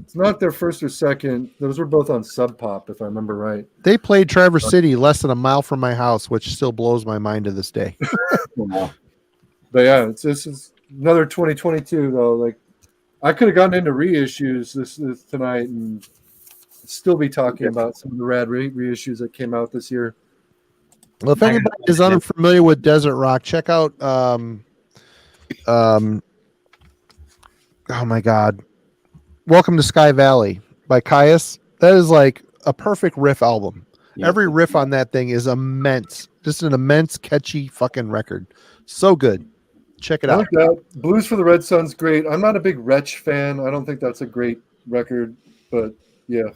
It's not their first or second. Those were both on Sub Pop, if I remember right. They played Traverse City less than a mile from my house, which still blows my mind to this day. But yeah, this is another 2022 though. Like I could have gotten into reissues this tonight and still be talking about some of the rad reissues that came out this year. Well, if anybody is unfamiliar with desert rock, check out oh my God, Welcome to Sky Valley by Caius. That is like a perfect riff album. Yeah. Every riff on that thing is immense. Just an immense, catchy fucking record. So good. Check it out. Blues for the Red Sun's great. I'm not a big Wretch fan. I don't think that's a great record, but yeah.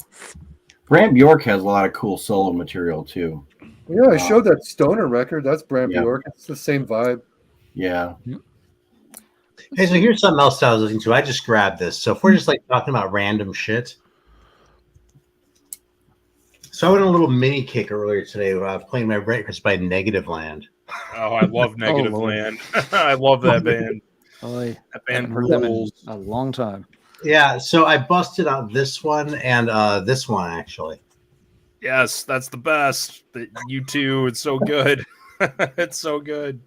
Brant Bjork has a lot of cool solo material too. Yeah, I showed that Stoner record. That's Brant Bjork. It's the same vibe. Yeah. Hey, so here's something else I was listening to. I just grabbed this. So if we're just like talking about random shit. So I went on a little mini kick earlier today playing my records by Negative Land. Oh, I love Negative Land. I love that band. That band heard them in a long time. Yeah, so I busted out this one and this one actually. Yes, that's the best. You too. It's so good. It's so good.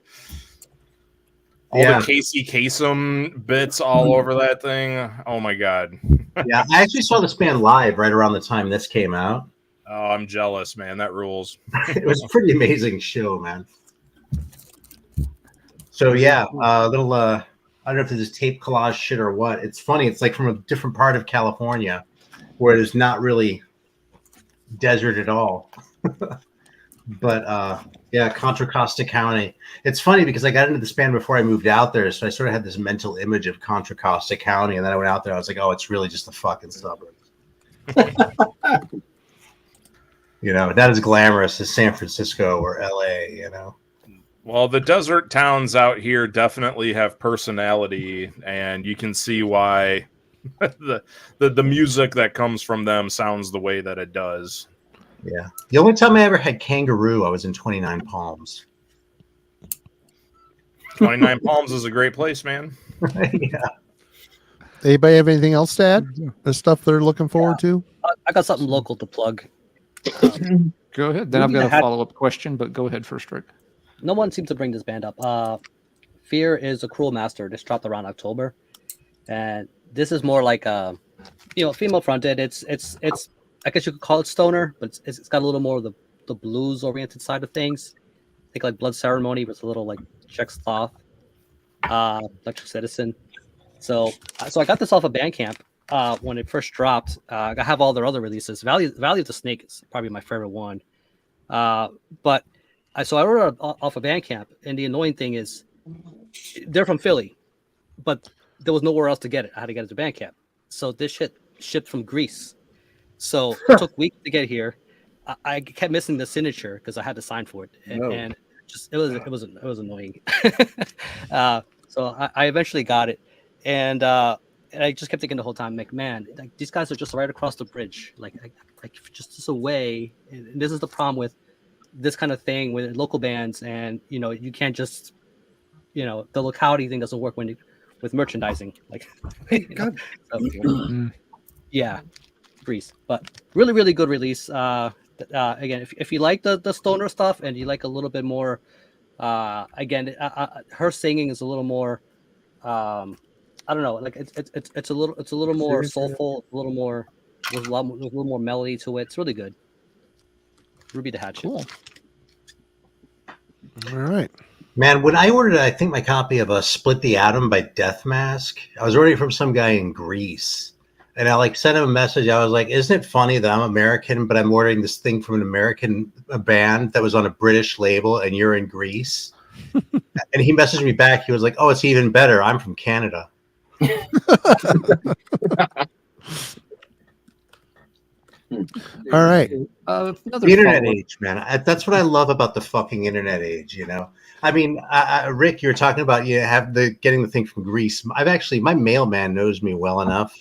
All the Casey Kasem bits all over that thing. Oh my God. Yeah, I actually saw this band live right around the time this came out. Oh, I'm jealous, man. That rules. It was a pretty amazing show, man. So yeah, little I don't know if this is tape collage shit or what. It's funny. It's like from a different part of California where there's not really desert at all. But yeah, Contra Costa County. It's funny because I got into this band before I moved out there, so I sort of had this mental image of Contra Costa County, and then I went out there. I was like, oh, it's really just the fucking suburbs. You know, not as glamorous as San Francisco or LA. You know. Well, the desert towns out here definitely have personality, and you can see why the music that comes from them sounds the way that it does. Yeah. The only time I ever had kangaroo, I was in 29 Palms. 29 Palms is a great place, man. Yeah. Anybody have anything else to add? The stuff they're looking forward to? I got something local to plug. Go ahead. Then I've got a follow-up question, but go ahead first, Rick. No one seems to bring this band up. Fear is a Cruel Master. This dropped around October. And this is more like female fronted. It's I guess you could call it stoner, but it's got a little more of the blues oriented side of things. I think like Blood Ceremony was a little like Czech Sloth, Electric Citizen. So I got this off of Bandcamp when it first dropped. I have all their other releases. Valley of the Snake is probably my favorite one. But I ordered it off of Bandcamp, and the annoying thing is they're from Philly, but there was nowhere else to get it. I had to get it to Bandcamp. So this shit shipped from Greece. So it took weeks to get here. I kept missing the signature because I had to sign for it, and just it was annoying. So I eventually got it, and I just kept thinking the whole time, like, man, like these guys are just right across the bridge, like just away. And this is the problem with this kind of thing with local bands, and you can't just the locality thing doesn't work with merchandising, like. Yeah. Grease, but really, really good release. Again, if you like the stoner stuff and you like a little bit more, again, her singing is a little more, I don't know, like it's a little more soulful, a little more There's a little more melody to it. It's really good. Ruby the Hatchet. Cool. All right. Man, when I ordered, I think my copy of Split the Atom by Death Mask, I was ordering from some guy in Greece. And I like sent him a message. I was like, isn't it funny that I'm American, but I'm ordering this thing from an American band that was on a British label and you're in Greece? And he messaged me back. He was like, oh, it's even better. I'm from Canada. All right. The internet age, man. That's what I love about the fucking internet age, you know? I mean, Rick, you were talking about getting the thing from Greece. My mailman knows me well enough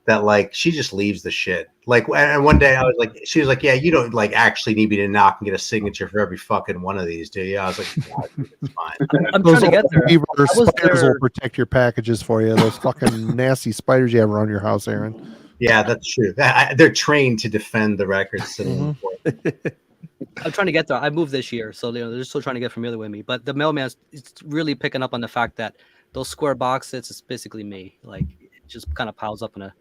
that like she just leaves the shit. Like, and one day she was like, yeah, you don't like actually need me to knock and get a signature for every fucking one of these, do you? I was like, yeah, it's fine. I'm trying to get there. Spiders will protect your packages for you. Those fucking nasty spiders you have around your house, Aaron. Yeah, that's true. They're trained to defend the records. I'm trying to get there. I moved this year, so they're still trying to get familiar with me. But the mailman is really picking up on the fact that those square boxes is basically me. Like it just kind of piles up on the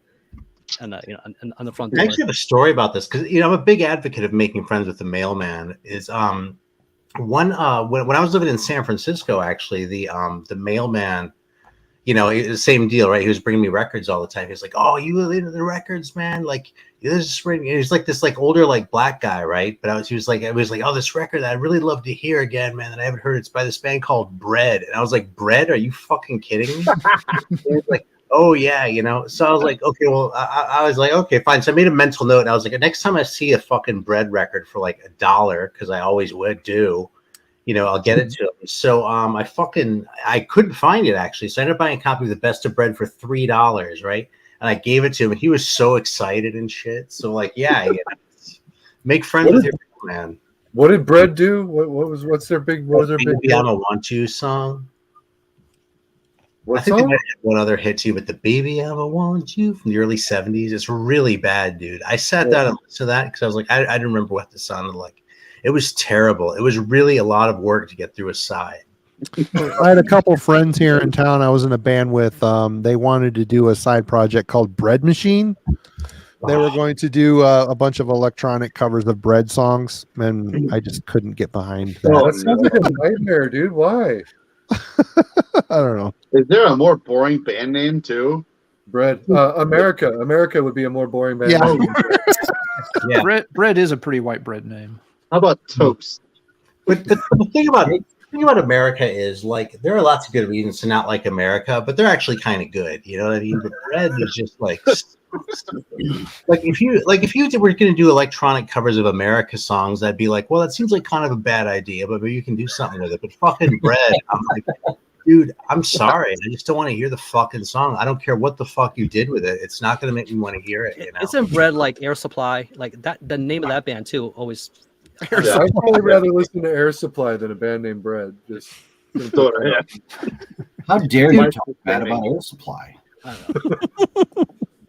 front door. I actually have a story about this because I'm a big advocate of making friends with the mailman. Is when I was living in San Francisco, actually the mailman. The same deal, right? He was bringing me records all the time. He was like, "Oh, you into the records, man? Like, this is spring." He's like this, like older, like black guy, right? But he was like, "Oh, this record that I really love to hear again, man. That I haven't heard. It's by this band called Bread." And I was like, "Bread? Are you fucking kidding me?" He was like, "Oh yeah, So I was like, "Okay, well," I was like, "Okay, fine." So I made a mental note, and I was like, "Next time I see a fucking Bread record for like $1, because I always would do." I'll get it to him. So I couldn't find it actually. So I ended up buying a copy of The Best of Bread for $3, right? And I gave it to him and he was so excited and shit. So like, make friends with your man. What did Bread do? What's their big Baby I'ma Want You song? What I think song? they might have one other hit too, but the Baby I'ma Want You from the early 70s. It's really bad, dude. I sat down and listened to that because I was like, I didn't remember what this sounded like. It was terrible. It was really a lot of work to get through a side. I had a couple friends here in town I was in a band with. They wanted to do a side project called Bread Machine. They were going to do a bunch of electronic covers of Bread songs, and I just couldn't get behind that. Oh, it sounds like a nightmare, dude. Why? I don't know. Is there a more boring band name too? Bread. America. America would be a more boring band name. Yeah. Bread is a pretty white bread name. How about Toast? But the thing about America is like there are lots of good reasons to not like America, but they're actually kind of good. You know what I mean? But Bread is just like if you were going to do electronic covers of America songs, that'd be like, well, that seems like kind of a bad idea, but maybe you can do something with it. But fucking Bread, I'm like, dude, I'm sorry, I just don't want to hear the fucking song. I don't care what the fuck you did with it. It's not going to make me want to hear it. Isn't Bread like Air Supply? Like that, the name of that band too always. I'd probably rather listen to Air Supply than a band named Bread. Just how dare you talk bad about Air Supply?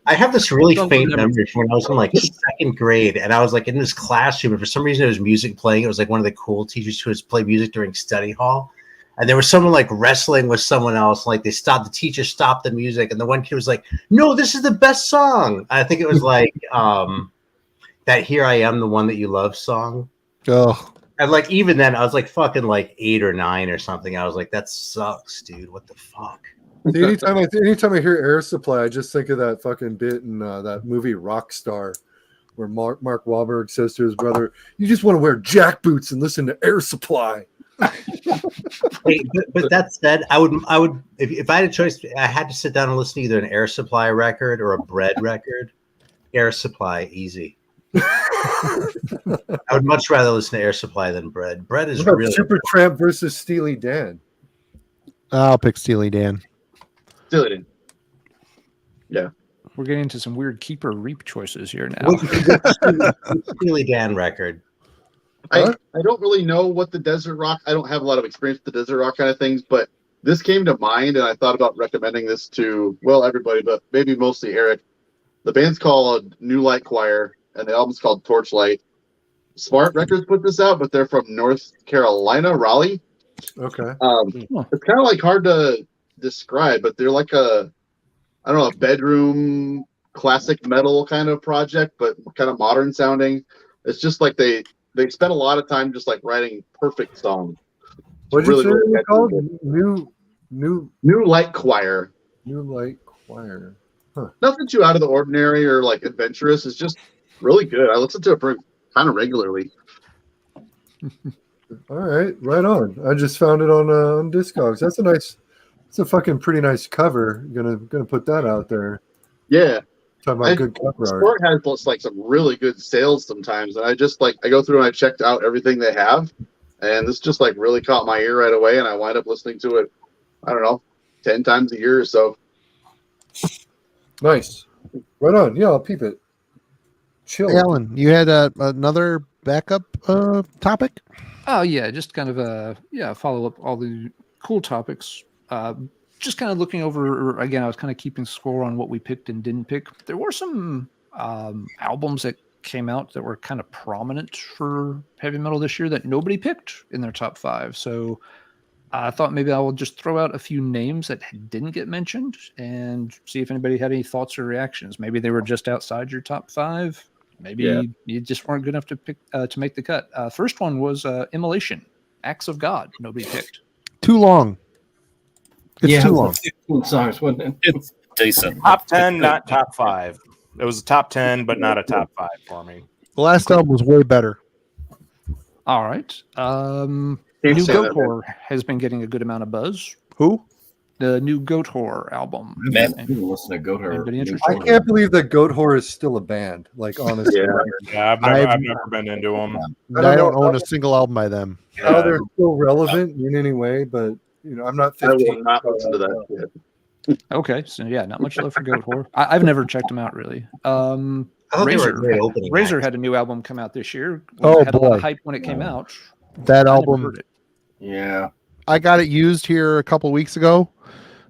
I have this really faint memory from when I was in like second grade, and I was like in this classroom, and for some reason there was music playing. It was like one of the cool teachers who was play music during study hall, and there was someone like wrestling with someone else. Like the teacher stopped the music, and the one kid was like, "No, this is the best song." I think it was like that "Here I Am, the One That You Love" song. Oh, and like even then, I was like fucking like 8 or 9 or something. I was like, "That sucks, dude. What the fuck." See, anytime I hear Air Supply, I just think of that fucking bit in that movie Rockstar, where Mark Wahlberg says to his brother, "You just want to wear jack boots and listen to Air Supply." Hey, but that said, I would if I had a choice, I had to sit down and listen to either an Air Supply record or a Bread record. Air Supply, easy. I would much rather listen to Air Supply than Bread. Bread is really Supertramp versus Steely Dan. I'll pick Steely Dan. Steely Dan. Yeah. We're getting into some weird keep or reap choices here now. Steely Dan record. I don't really know what the desert rock. I don't have a lot of experience with the desert rock kind of things, but this came to mind, and I thought about recommending this to everybody, but maybe mostly Eric. The band's called New Light Choir, and the album's called Torchlight. Smart Records put this out, but they're from North Carolina, Raleigh. Okay. It's kind of like hard to describe, but they're like a bedroom classic metal kind of project, but kind of modern sounding. It's just like they spent a lot of time just like writing perfect songs. What'd you say really it was called? catchy. New New Light Choir. New Light Choir. Nothing too out of the ordinary or like adventurous. It's just really good. I listen to it kind of regularly. All right, right on. I just found it on Discogs. It's a fucking pretty nice cover. Gonna put that out there. Yeah. Talking about good cover art. Sport has like some really good sales sometimes, and I go through and I checked out everything they have, and this just like really caught my ear right away, and I wind up listening to it, I don't know, 10 times a year or so. Nice. Right on. Yeah, I'll peep it. Chill. Alan, you had another backup topic? Oh yeah, just kind of follow up all the cool topics. Just kind of looking over again. I was kind of keeping score on what we picked and didn't pick. There were some albums that came out that were kind of prominent for heavy metal this year that nobody picked in their top 5. So I thought maybe I will just throw out a few names that didn't get mentioned and see if anybody had any thoughts or reactions. Maybe they were just outside your top 5. Maybe you just weren't good enough to pick to make the cut. First one was Immolation, Acts of God. Nobody picked. Too long. It's too long. 15 songs, wasn't it? It's decent. Top 10, not top 5. It was a top 10, but not a top 5 for me. The last album was way better. All right. New Goat Whore has been getting a good amount of buzz. Who? The new Goat Whore album. Man, people listen to Goat Whore. Anybody interested? I can't believe that Goat Whore is still a band. Like, honestly. Yeah, I've never been into them. I don't own a single album by them. How they're still relevant in any way, but I'm not 15. I will not listen to that yet. Okay, so yeah, not much love for Goat Whore. I've never checked them out really. I thought they were a great opening Razor act. had a new album come out this year. Oh, Had a lot boy. of hype when it came out. That I never album, heard it. Yeah. I got it used here a couple weeks ago.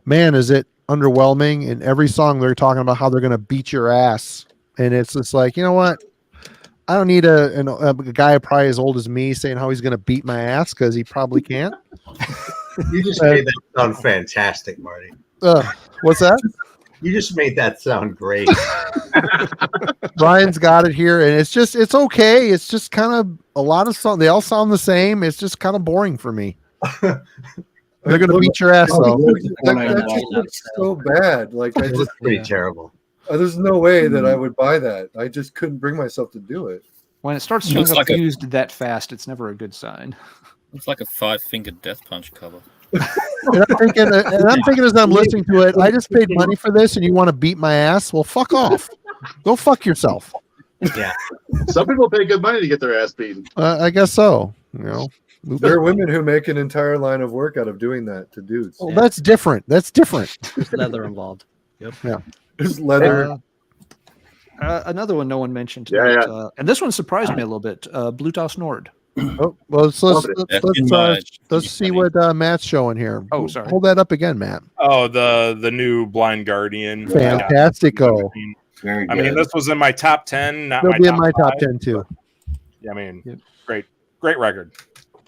Man, is it underwhelming. In every song, they're talking about how they're going to beat your ass. And it's just like, you know what? I don't need a guy probably as old as me saying how he's going to beat my ass because he probably can't. You just made that sound fantastic, Marty. What's that? You just made that sound great. Brian's got it here, and it's okay. It's just kind of a lot of songs. They all sound the same. It's just kind of boring for me. They're gonna beat your ass though. That just looks so bad. Like I It just, was pretty terrible. there's no way that I would buy that. I just couldn't bring myself to do it. When it starts Looks showing up like a- used that fast, it's never a good sign. It's like a 5-fingered Death Punch cover. And I'm thinking as I'm listening to it, I just paid money for this, and you want to beat my ass? Well, fuck off. Go fuck yourself. Yeah. Some people pay good money to get their ass beaten. I guess so. You know, There are women who make an entire line of work out of doing that to dudes. well, that's different. That's different. There's leather involved. There's leather. Another one no one mentioned Yeah, tonight, yeah. and this one surprised me a little bit. Bluetooth Nord. Oh, well, let's see what Matt's showing here. Oh, sorry. Hold that up again, Matt. Oh, the new Blind Guardian. Fantastico. Very I good. mean, this was in my top 10, not They'll my be top in my top 5. 10 too. Yeah, I mean, Yep. great record.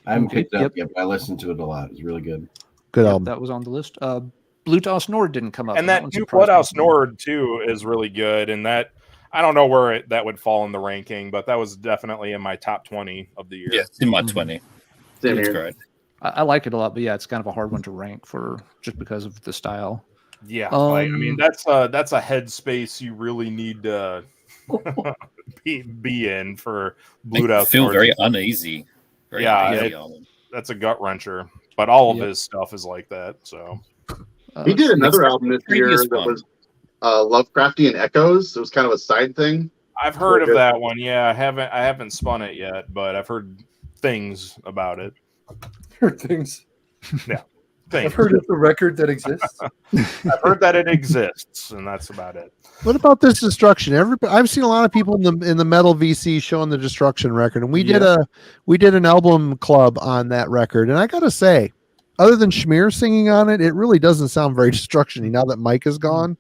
I haven't picked it Yep. up yet, but I listened to it a lot. It's really good. Good Yep, album. that was on the list. Bluetooth Nord didn't come up. And that one new surprised me. Bloodhouse Nord too is really good, and that I don't know where that would fall in the ranking, but that was definitely in my top 20 of the year. Yeah, it's in my 20. Same It's here. great. I like it a lot, but yeah, it's kind of a hard one to rank for just because of the style. Yeah, like, I mean that's a headspace you really need to be in for Blued I Out. feel Nord. very uneasy. Very Yeah, uneasy it- album. That's a gut wrencher, but all of Yep. his stuff is like that. So He did another Next- album this previous year that one. was Lovecraftian Echoes. It was kind of a side thing. I've heard of good. that one. Yeah, I haven't spun it yet, but I've heard things about it. Heard things. Things. I've heard it's a record that exists. I've heard that it exists, and that's about it. What about this Destruction? I've seen a lot of people in the metal VC showing the Destruction record, and we did an album club on that record. And I gotta say, other than Schmear singing on it, it really doesn't sound very Destruction-y now that Mike is gone.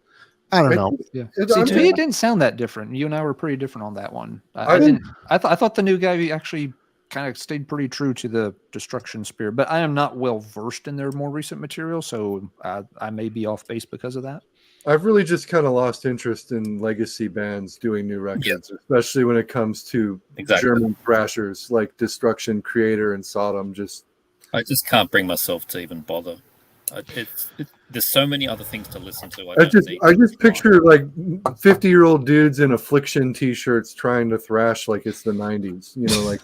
I don't know. Yeah. It's- See, I to mean- me, it didn't sound that different. You and I were pretty different on that one. I I didn't- didn't. I thought the new guy actually kind of stayed pretty true to the Destruction spirit. But I am not well versed in their more recent material, so I may be off base because of that. I've really just kind of lost interest in legacy bands doing new records, especially when it comes to German thrashers like Destruction, Creator, and Sodom. I just can't bring myself to even bother. There's so many other things to listen to. I just picture like 50-year-old dudes in Affliction t-shirts trying to thrash like it's the 90s. You know, like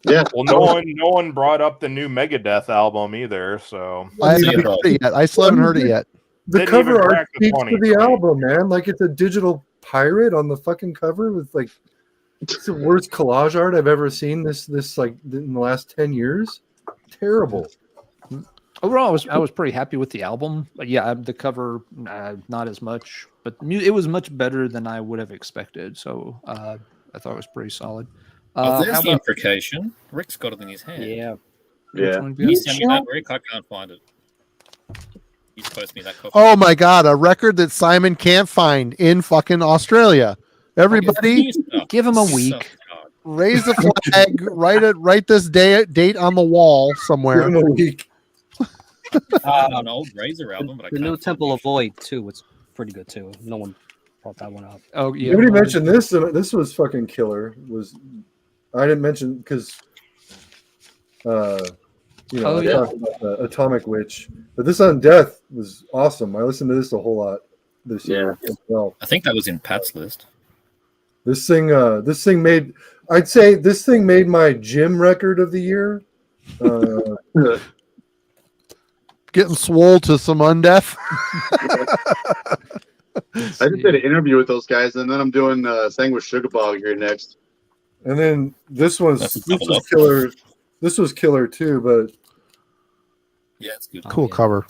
yeah. Well, no one brought up the new Megadeth album either. So I haven't heard it yet. I still haven't heard it yet. The Didn't cover even art crack the speaks 20 to the for me. album, man. Like it's a digital pirate on the fucking cover with like it's the worst collage art I've ever seen. This like in the last 10 years. Terrible. Overall, I was pretty happy with the album. But yeah, the cover not as much, but it was much better than I would have expected. So I thought it was pretty solid. There's the imprecation. Rick's got it in his hand. Yeah. Yeah. You send me that, Rick? I can't find it. You post me that copy. Oh my God, a record that Simon can't find in fucking Australia. Everybody, give him a week. Raise the flag. Write this date on the wall somewhere. Give 'em a week. An old Razor album, but I The can't new find Temple it. of Void too was pretty good too. No one brought that one up. Oh yeah. Nobody mentioned this. This was fucking killer. I didn't mention because I talked about the Atomic Witch, but this on Death was awesome. I listened to this a whole lot this year as well. I think that was in Pat's list. This thing made. I'd say this thing made my gym record of the year. Getting swole to some undeaf. I just did an interview with those guys, and then I'm doing Sanguish Sugarbog here next. And then this was killer. This was killer too, but yeah, it's good. Cool cover.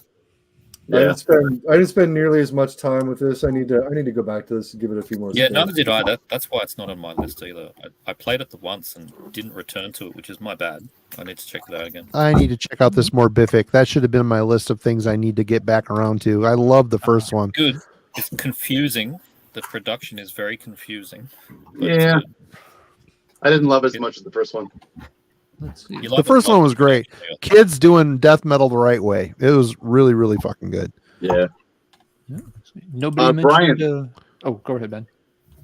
I didn't spend nearly as much time with this. I need to go back to this and give it a few more. Yeah, spins. neither did I. That's why it's not on my list either. I played it the once and didn't return to it, which is my bad. I need to check it out again. I need to check out this Morbific. That should have been on my list of things I need to get back around to. I love the first one. Good. It's confusing. The production is very confusing. Yeah. I didn't love it as much as the first one. Let's see. The first one was great. Kids doing death metal the right way. It was really, really fucking good. Yeah. Nobody mentioned. Oh, go ahead, Ben.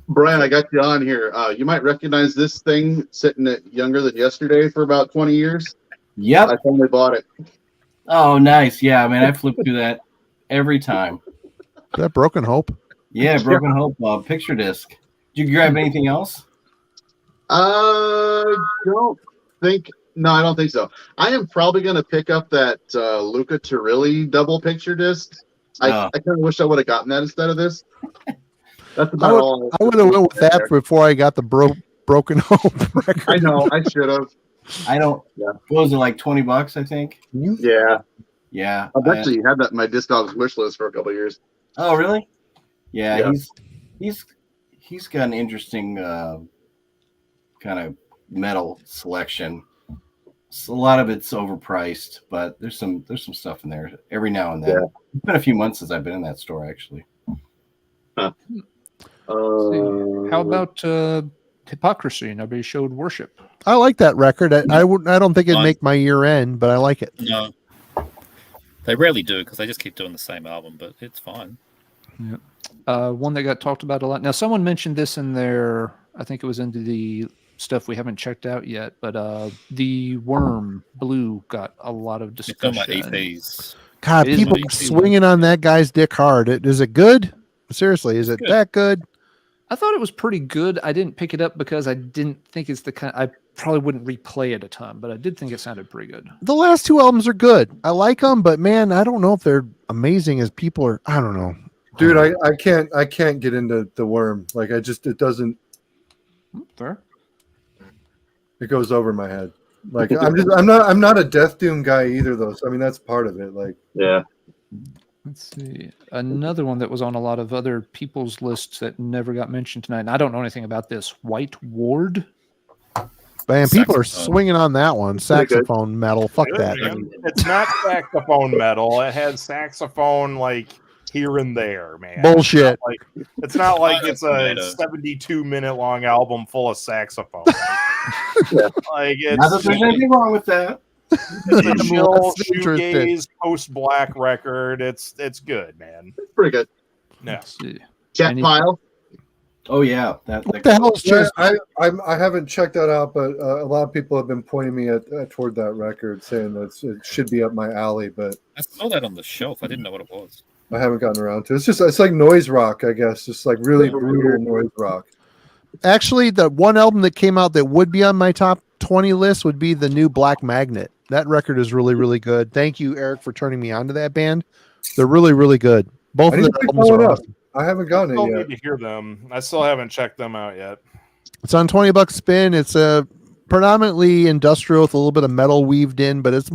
Brian, I got you on here. You might recognize this thing sitting at Younger Than Yesterday for about 20 years. Yep. I finally bought it. Oh, nice. Yeah, man, I flip through that every time. Is that Broken Hope? Yeah, Broken Hope picture disc. Did you grab anything else? I don't think so. I am probably going to pick up that Luca Turilli double picture disc. I kind of wish I would have gotten that instead of this. That's about all. I would have went with that before I got the Broken Hope record. I know. I should have. I don't. Yeah. What was it, like $20? I think. Yeah. Yeah. I've actually had that in my Discogs wish list for a couple of years. Oh, really? Yeah. He's got an interesting kind of metal selection. So a lot of it's overpriced, but there's some stuff in there every now and then. Yeah. It's been a few months since I've been in that store, actually. Huh. How about Hypocrisy? Nobody showed worship. I like that record. I don't think it'd make my year end, but I like it. No, they rarely do because they just keep doing the same album, but it's fine. Yeah. One that got talked about a lot. Now, someone mentioned this in their. I think it was into the stuff we haven't checked out yet, but the Worm Blue got a lot of discussion. It's on my EPs. God, people are swinging on that guy's dick hard. Is it good? Seriously, is it that good? I thought it was pretty good. I didn't pick it up because I didn't think it's the kind. I probably wouldn't replay it a ton, but I did think it sounded pretty good. The last two albums are good. I like them, but man, I don't know if they're amazing as people are. I don't know, dude. I can't get into the Worm. Like it doesn't. Fair. It goes over my head. Like I'm not a Death Doom guy either, though. So I mean that's part of it. Like yeah. Let's see. Another one that was on a lot of other people's lists that never got mentioned tonight. And I don't know anything about this. White Ward. Man, people are swinging on that one. Saxophone metal. Fuck that. It's not saxophone metal. It has saxophone like here and there, man. Bullshit. It's not like it's a 72-minute long album full of saxophone. Like it's not that there's anything wrong with that. It's a chill shoegaze post-black record. It's good, man. It's pretty good. Yes. Chat pile. Oh yeah, What the hell is Yeah, just? I haven't checked that out, but a lot of people have been pointing me toward that record, saying that it should be up my alley, but I saw that on the shelf. I didn't know what it was. I haven't gotten around to it. It's like noise rock, I guess, just like really brutal noise rock. Actually, the one album that came out that would be on my top 20 list would be the new Black Magnet. That record is really, really good. Thank you, Eric, for turning me on to that band. They're really, really good. Both I of need the to pick albums one are up. awesome. I haven't gotten Still it yet. need to hear them. I still haven't checked them out yet. It's on $20 spin. It's a predominantly industrial with a little bit of metal weaved in, but it's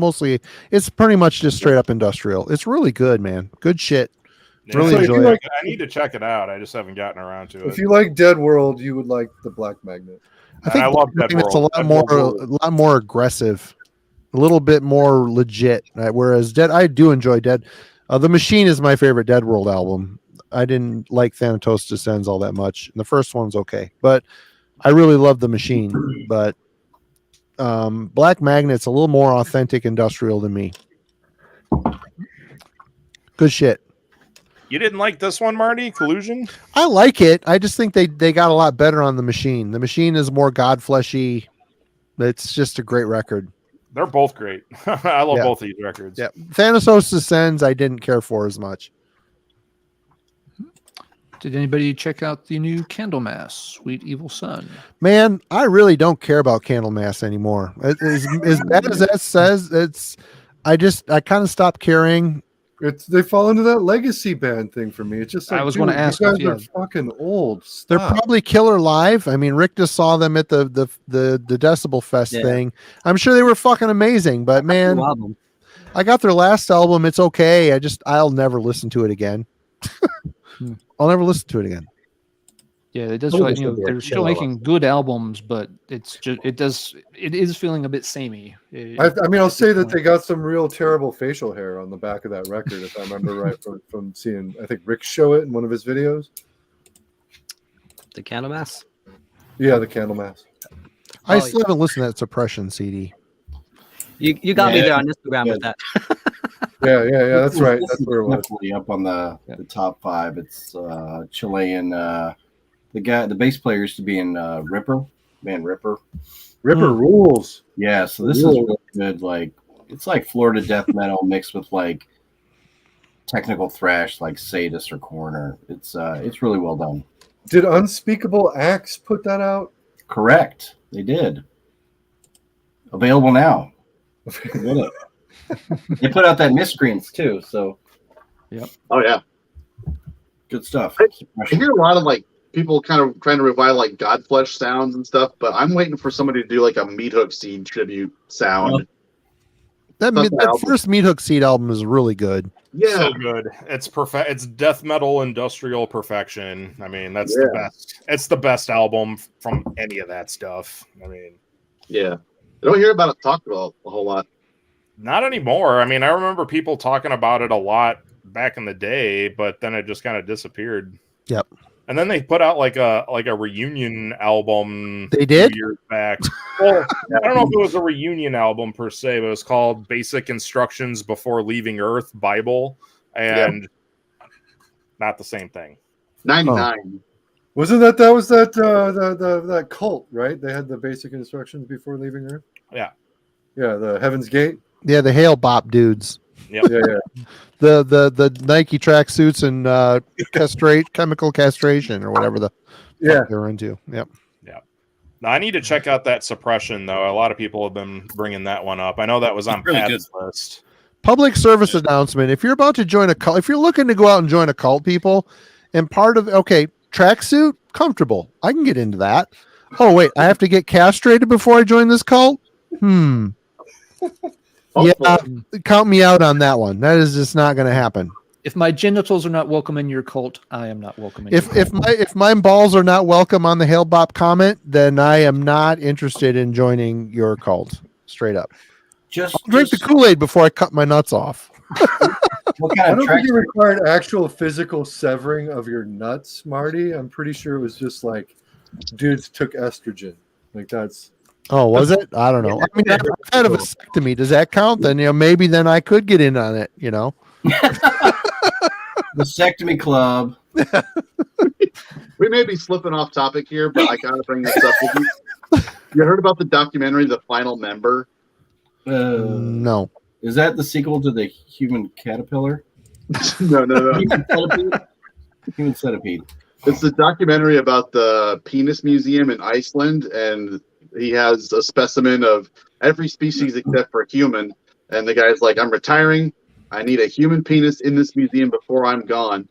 pretty much just straight up industrial. It's really good, man. Good shit. Yeah, Really So if enjoy you it. like- I need to check it out. I just haven't gotten around to If it. you like Dead World, you would like the Black Magnet. I think I love Black Dead Magnet's World. a Dead lot more aggressive, a little bit more legit. Right? Whereas I do enjoy Dead. The Machine is my favorite Dead World album. I didn't like Thanatos Descends all that much. And the first one's okay, but I really love The Machine. But Black Magnet's a little more authentic industrial than me. Good shit. You didn't like this one, Marty? Collusion? I like it. I just think they got a lot better on The Machine. The Machine is more godfleshy. It's just a great record. They're both great. I love Yeah. both of these records. Yeah. Thanatos Descends I didn't care for as much. Did anybody check out the new Candlemass, Sweet Evil Sun? Man, I really don't care about Candlemass anymore. As bad as that says, I kind of stopped caring. They fall into that legacy band thing for me. It's just like, I was gonna dude, ask, you guys yeah. are fucking old. They're Stop. probably killer live. I mean, Rick just saw them at the Decibel Fest Yeah. thing. I'm sure they were fucking amazing, but man, Cool album. I got their last album. It's okay. I'll never listen to it again. I'll never listen to it again. Yeah, it does Oh, feel like this would be a they're still killer making good albums, but it is feeling a bit samey. I mean, I'll say that they got some real terrible facial hair on the back of that record, if I remember right from seeing, I think Rick show it in one of his videos. The Candlemass. Yeah, the Candlemass. I Oh, still haven't listened to that Suppression CD. You got me Yeah. there on Instagram with that. Yeah, that's right. That's where it was. Definitely up on the top 5. It's Chilean. The bass player used to be in Ripper. Ripper rules. Yeah, so this is really good. Like, it's like Florida death metal mixed with like technical thrash, like Sadist or Corner. It's really well done. Did Unspeakable Acts put that out? Correct, they did. Available now. Get it. They put out that Miscreants too, so Oh yeah. good stuff. I hear a lot of like people kind of trying to revive like Godflesh sounds and stuff, but I'm waiting for somebody to do like a Meat Hook Seed tribute sound. That first Meat Hook Seed album is really good. Yeah. So good. It's perfect. It's death metal industrial perfection. I mean, that's the best. It's the best album from any of that stuff. I mean, Yeah. I don't hear about it talked about a whole lot. not anymore. I mean, I remember people talking about it a lot back in the day, but then it just kind of disappeared. Yep. And then they put out like a reunion album. They did? 2 years back. Well, I don't know if it was a reunion album per se, but it was called Basic Instructions Before Leaving Earth Bible, and not the same thing. 99. Wasn't that was that cult, right? They had the basic instructions before leaving Earth. Yeah. Yeah, the Heaven's Gate. Yeah, the Hail Bop dudes. Yep. Yeah. The Nike tracksuits and chemical castration or whatever the fuck they're into. Yep. Now, I need to check out that Suppression though. A lot of people have been bringing that one up. I know that was on Really Pat's list. Public service announcement. If you're about to join a cult, if you're looking to go out and join a cult, people, and part of tracksuit, comfortable. I can get into that. Oh wait, I have to get castrated before I join this cult? Yeah, count me out on that one. That is just not going to happen. If my genitals are not welcome in your cult, I am not welcome in your cult. If my balls are not welcome on the Hail Bop comment, then I am not interested in joining your cult. Straight up. Just Drink the Kool-Aid before I cut my nuts off. what I kind of don't track? think it required actual physical severing of your nuts, Marty. I'm pretty sure it was just like dudes took estrogen. Like that's. Oh, was it? I don't know. I mean, I've had a vasectomy. Does that count? Then maybe then I could get in on it. Vasectomy Club. We may be slipping off topic here, but I gotta bring this up with you. You heard about the documentary, The Final Member? No. Is that the sequel to the Human Caterpillar? No. Human Centipede. It's the documentary about the penis museum in Iceland, and he has a specimen of every species except for human. And the guy's like, I'm retiring. I need a human penis in this museum before I'm gone.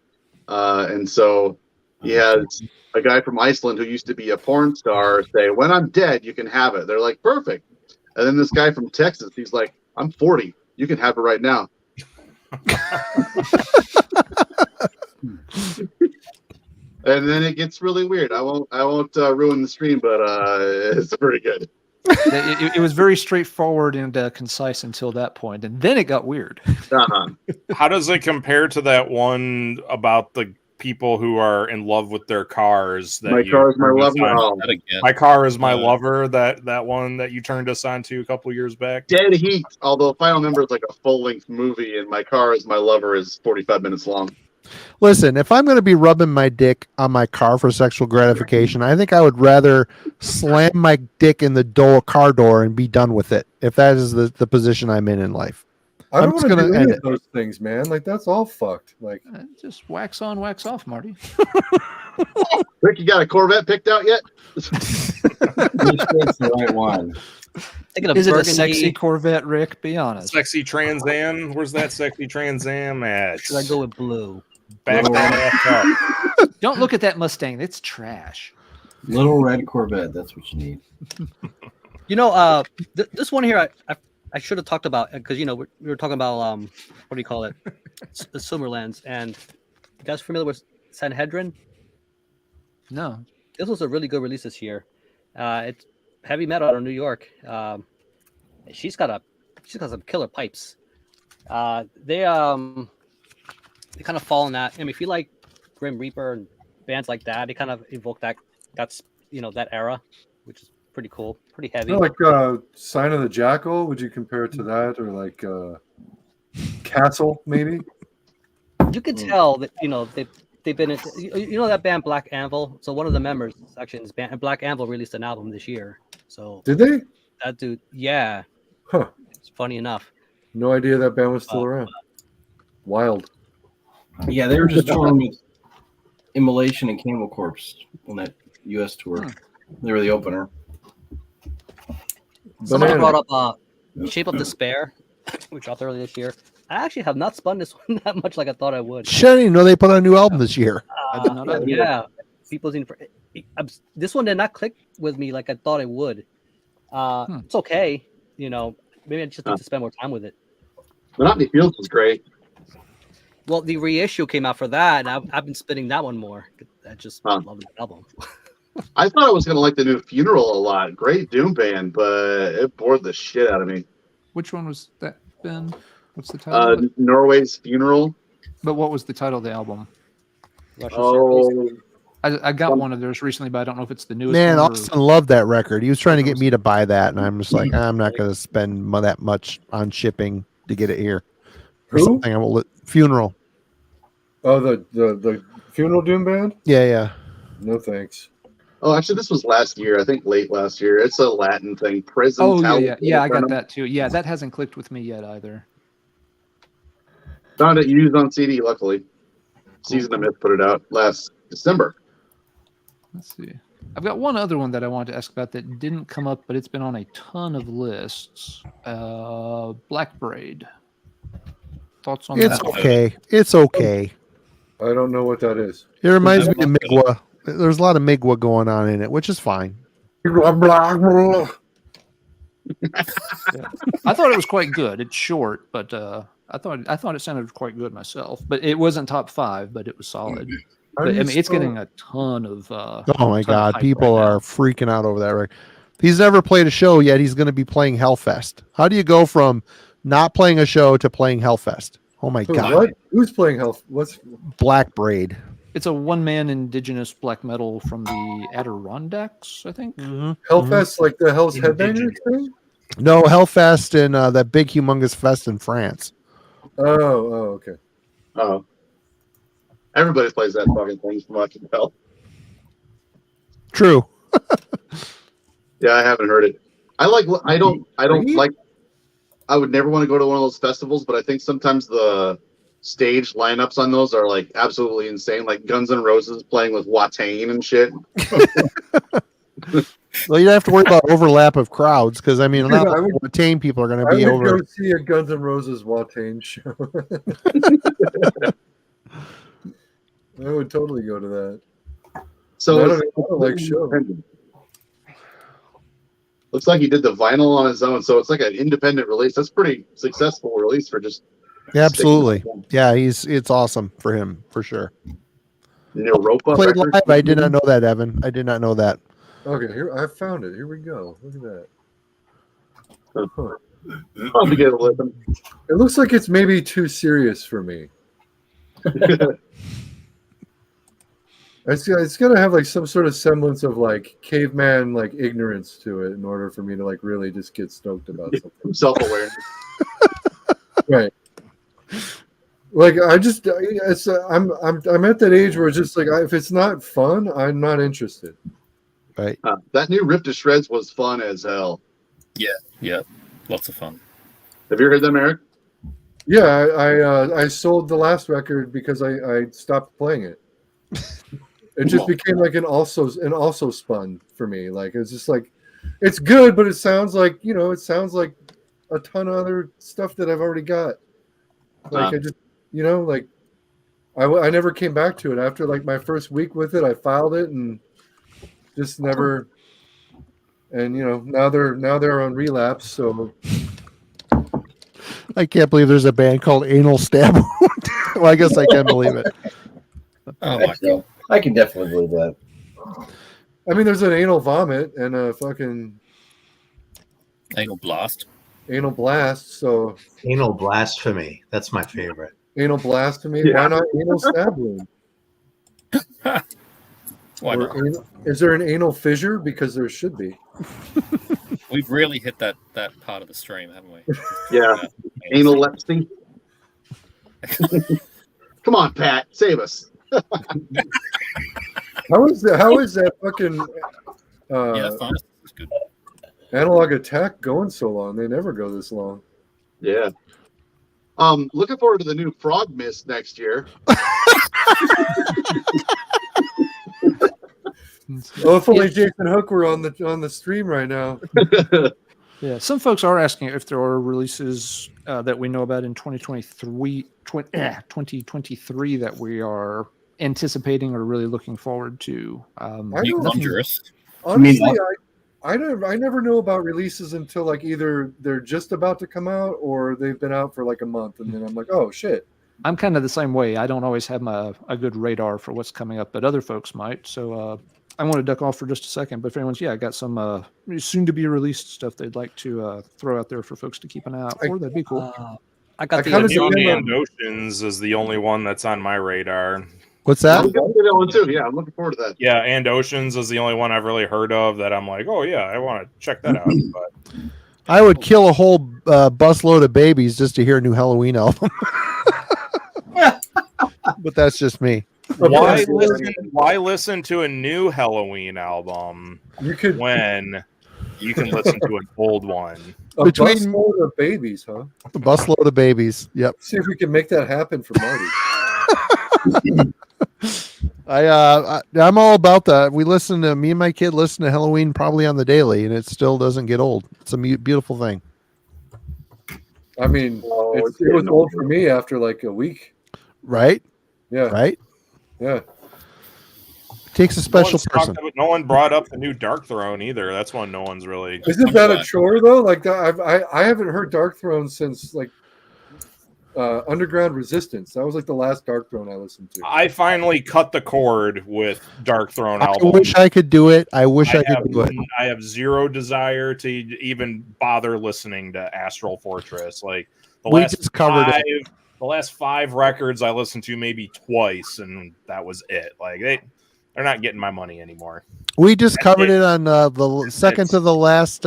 And so he has a guy from Iceland who used to be a porn star say, when I'm dead, you can have it. They're like, perfect. And then this guy from Texas, he's like, I'm 40. You can have it right now. And then it gets really weird. I won't ruin the stream, but it's pretty good. It was very straightforward and concise until that point, and then it got weird. Uh-huh. How does it compare to that one about the people who are in love with their cars? My car is my lover. Oh. My car is my lover. That one that you turned us on to a couple years back. Dead Heat. Although Final Member is like a full-length movie, and My Car is My Lover is 45 minutes long. Listen, if I'm going to be rubbing my dick on my car for sexual gratification, I think I would rather slam my dick in the car door and be done with it. If that is the position I'm in life, I don't want to do any end of those things, man. Like that's all fucked. Like just wax on, wax off, Marty. Rick, you got a Corvette picked out yet? Which one's the right one? Is it a sexy Corvette, Rick? Be honest. Sexy Trans Am. Where's that sexy Trans Am at? Should I go with blue? Back that up. Don't look at that Mustang. It's trash. Little red Corvette. That's what you need. You know, this one here, I should have talked about, because we were talking about what do you call it, the Summerlands, and you guys familiar with Sanhedrin? No. This was a really good release this year. It's heavy metal out of New York. She's got some killer pipes. They kind of fall in that. I mean, if you like Grim Reaper and bands like that, they kind of evoke that's that era, which is pretty cool, pretty heavy. Like Sign of the Jackal, would you compare it to that, or like Castle maybe? You could tell that they've been into, that band Black Anvil. So one of the members actually in this band, Black Anvil, released an album this year. So did they? That dude, yeah. Huh. It's funny enough. No idea that band was still around. Wild. Yeah, they were just touring with Immolation and Cannibal Corpse on that U.S. tour. They were the opener. Somebody brought up Shape of Despair, which dropped earlier this year. I actually have not spun this one that much like I thought I would. Shit, I didn't know they put out a new album this year. Yeah, this one did not click with me like I thought it would. It's okay, maybe I just need to spend more time with it. Monotony Fields was great. Well, the reissue came out for that, and I've been spinning that one more. I just love the album. I thought I was going to like the new Funeral a lot. Great Doom band, but it bored the shit out of me. Which one was that, Ben? What's the title? Norway's Funeral. But what was the title of the album? I got one of theirs recently, but I don't know if it's the newest. Man, one Austin loved that record. He was trying to get me to buy that, and I'm just like, I'm not going to spend that much on shipping to get it here. Or something. I will Funeral. Oh, the Funeral Doom band? Yeah. No thanks. Oh, actually, this was last year. I think late last year. It's a Latin thing. Prison. Oh, yeah. I got that too. Yeah, that hasn't clicked with me yet either. Found it used on CD, luckily. Season of Myth put it out last December. Let's see. I've got one other one that I wanted to ask about that didn't come up, but it's been on a ton of lists. Black Braid. Thoughts on that? It's okay. It's okay. I don't know what that is. It reminds me of Migwa. There's a lot of Migwa going on in it, which is fine. Yeah. I thought it was quite good. It's short, but I thought it sounded quite good myself. But it wasn't top 5, but it was solid. But, I mean, it's getting a ton of. Oh my God, people are freaking out over that record. He's never played a show yet. He's going to be playing Hellfest. How do you go from not playing a show to playing Hellfest? Oh my God! What? Who's playing Hell? What's Black Braid? It's a one-man indigenous black metal from the Adirondacks, I think. Hellfest, like the Hell's Headbanger thing? No, Hellfest and that big humongous fest in France. Oh, okay. Oh. Everybody plays that fucking thing from what I can tell. True. Yeah, I haven't heard it. I don't like. I would never want to go to one of those festivals, but I think sometimes the stage lineups on those are like absolutely insane. Like Guns N' Roses playing with Watain and shit. Well, you don't have to worry about overlap of crowds because I mean, not all the tame people are going to be I would over. go see a Guns N' Roses Watain show. I would totally go to that. So I don't like show. Looks like he did the vinyl on his own, so it's like an independent release. That's pretty successful release for just. Yeah, absolutely. Yeah, it's awesome for him for sure. Europa Played Records. live. I did not know that, Evan. I did not know that. Okay, here I found it. Here we go. Look at that. I'll be getting a listen. It looks like it's maybe too serious for me. It's gonna have like some sort of semblance of like caveman like ignorance to it in order for me to like really just get stoked about something. Self-awareness. Right. Like I'm at that age where it's just like if it's not fun, I'm not interested. Right. That new Rip to Shreds was fun as hell. Yeah, lots of fun. Have you heard them, Eric? Yeah, I sold the last record because I stopped playing it. It just became like an also spun for me. Like it's just like it's good, but it sounds like a ton of other stuff that I've already got. Like I just like I never came back to it after like my first week with it. I filed it and just never. And now they're on relapse. So I can't believe there's a band called Anal Stab. Well, I guess I can believe it. Oh my god. I can definitely believe that. I mean, there's an anal vomit and a fucking Anal blast. anal blast. So Anal blasphemy. That's my favorite. anal blasphemy. Yeah. Why not anal stab wound? Why not? Is there an anal fissure? Because there should be. We've really hit that part of the stream, haven't we? Yeah. Anal lepsy. Come on, Pat, save us. How is that fucking Yeah, pharmacist is good. analog attack going so long? They never go this long. Yeah. Looking forward to the new Frog Mist next year. Oh, if only Jason Hook were on the stream right now. Yeah, some folks are asking if there are releases that we know about in 2023 that we are anticipating or really looking forward to. Dangerous. Honestly, I never know about releases until like either they're just about to come out or they've been out for like a month, and then I'm like, oh shit. I'm kind of the same way. I don't always have a good radar for what's coming up, but other folks might. So I want to duck off for just a second. But if anyone's got some soon to be released stuff they'd like to throw out there for folks to keep an eye out for, that'd be cool. I got kinda the Beyond remember- and Oceans is the only one that's on my radar. What's that? I'm gonna do that one too. Yeah, I'm looking forward to that. Yeah, and Oceans is the only one I've really heard of that I'm like, oh yeah, I want to check that out. But I would kill a whole busload of babies just to hear a new Halloween album. But that's just me. why listen to a new Halloween album You could when you can listen to an old one? a between- busload of babies, huh? A busload of babies. Yep. See if we can make that happen for Marty. I'm all about that. Me and my kid listen to Halloween probably on the daily, and it still doesn't get old. It's a beautiful thing. I mean, it was old for me after like a week. Right? Yeah, Right? yeah. Takes a special person. No one brought up the new Dark Throne either. That's one no one's really. Isn't that a chore though? Like that, I haven't heard Dark Throne since like Underground Resistance. That was like the last Dark Throne I listened to. I finally cut the cord with Dark Throne I album. wish I could do it. I wish I could do it. I have zero desire to even bother listening to Astral Fortress. Like We just covered it. the last 5 records I listened to maybe twice, and that was it. Like they're not getting my money anymore. We just covered it on the second to the last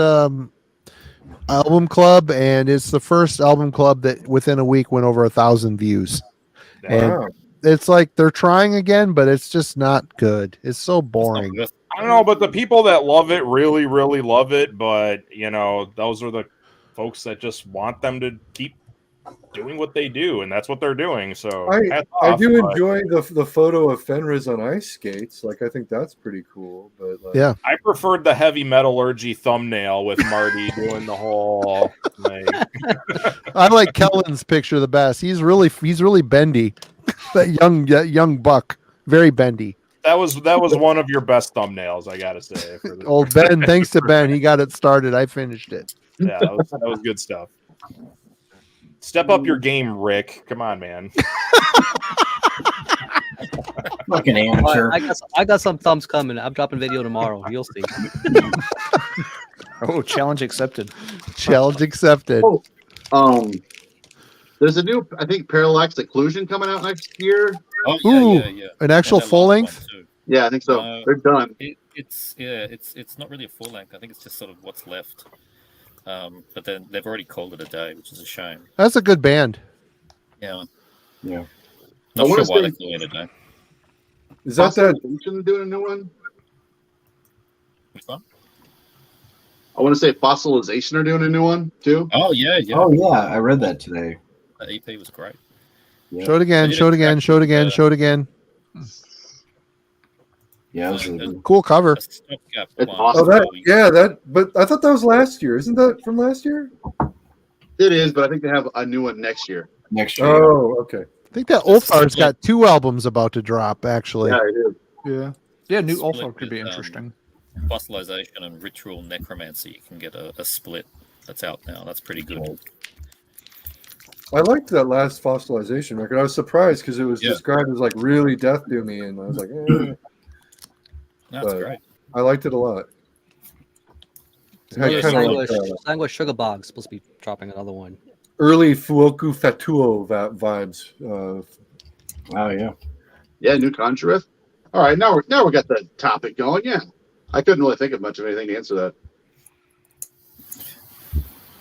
album club, and it's the first album club that within a week went over 1,000 views. And Wow. it's like they're trying again, but it's just not good. It's so It's not boring. worth- I don't know, but the people that love it really, really love it. But those are the folks that just want them to keep doing what they do, and that's what they're doing. So I do enjoy the photo of Fenris on ice skates. Like, I think that's pretty cool. But like, Yeah. I preferred the heavy metallurgy thumbnail with Marty doing the whole. I like Kellen's picture the best. He's really bendy. that young buck, very bendy. That was one of your best thumbnails, I gotta say. For Old Ben, thanks to Ben, he got it started. I finished it. Yeah, that was good stuff. Step up your game, Rick. Come on, man. Fucking amateur. I got some thumbs coming. I'm dropping video tomorrow. You'll see. Oh, challenge accepted. Challenge accepted. Oh, there's a new, I think, Parallax Occlusion coming out next year. Oh, Ooh, yeah. an actual And that full last length? one, too. Yeah, I think so. They're done. It's not really a full length. I think it's just sort of what's left. But then they've already called it a day, which is a shame. That's a good band. Yeah. Yeah. Not I wanna sure why say- they call it a day. is that Fossilization doing a new one? Which one? I want to say Fossilization are doing a new one too. Oh yeah. Oh yeah, I read that today. The EP was great. Yeah. Show it again, show it again, show it again, show it again. Yeah, it was really good. Cool cover. A stopgap It's one. awesome. but I thought that was last year. Isn't that from last year? It is, but I think they have a new one next year. Next year. Oh, okay. I think that Ulfar's got 2 albums about to drop, actually. Yeah, it is. Yeah, new Split Ulfar could be with, interesting. Fossilization and ritual necromancy. You can get a split that's out now. That's pretty good. I liked that last Fossilization record. I was surprised because it was Yeah. described as like really death doomy, and I was like, That's But- great. I liked it a lot. It had Yeah, kind of Sanguish Sugar Bog's supposed to be dropping another one. early Fuoku Fatuo vibes. Oh yeah. Yeah, new Conjureth. All right, now we got the topic going. Yeah, I couldn't really think of much of anything to answer that.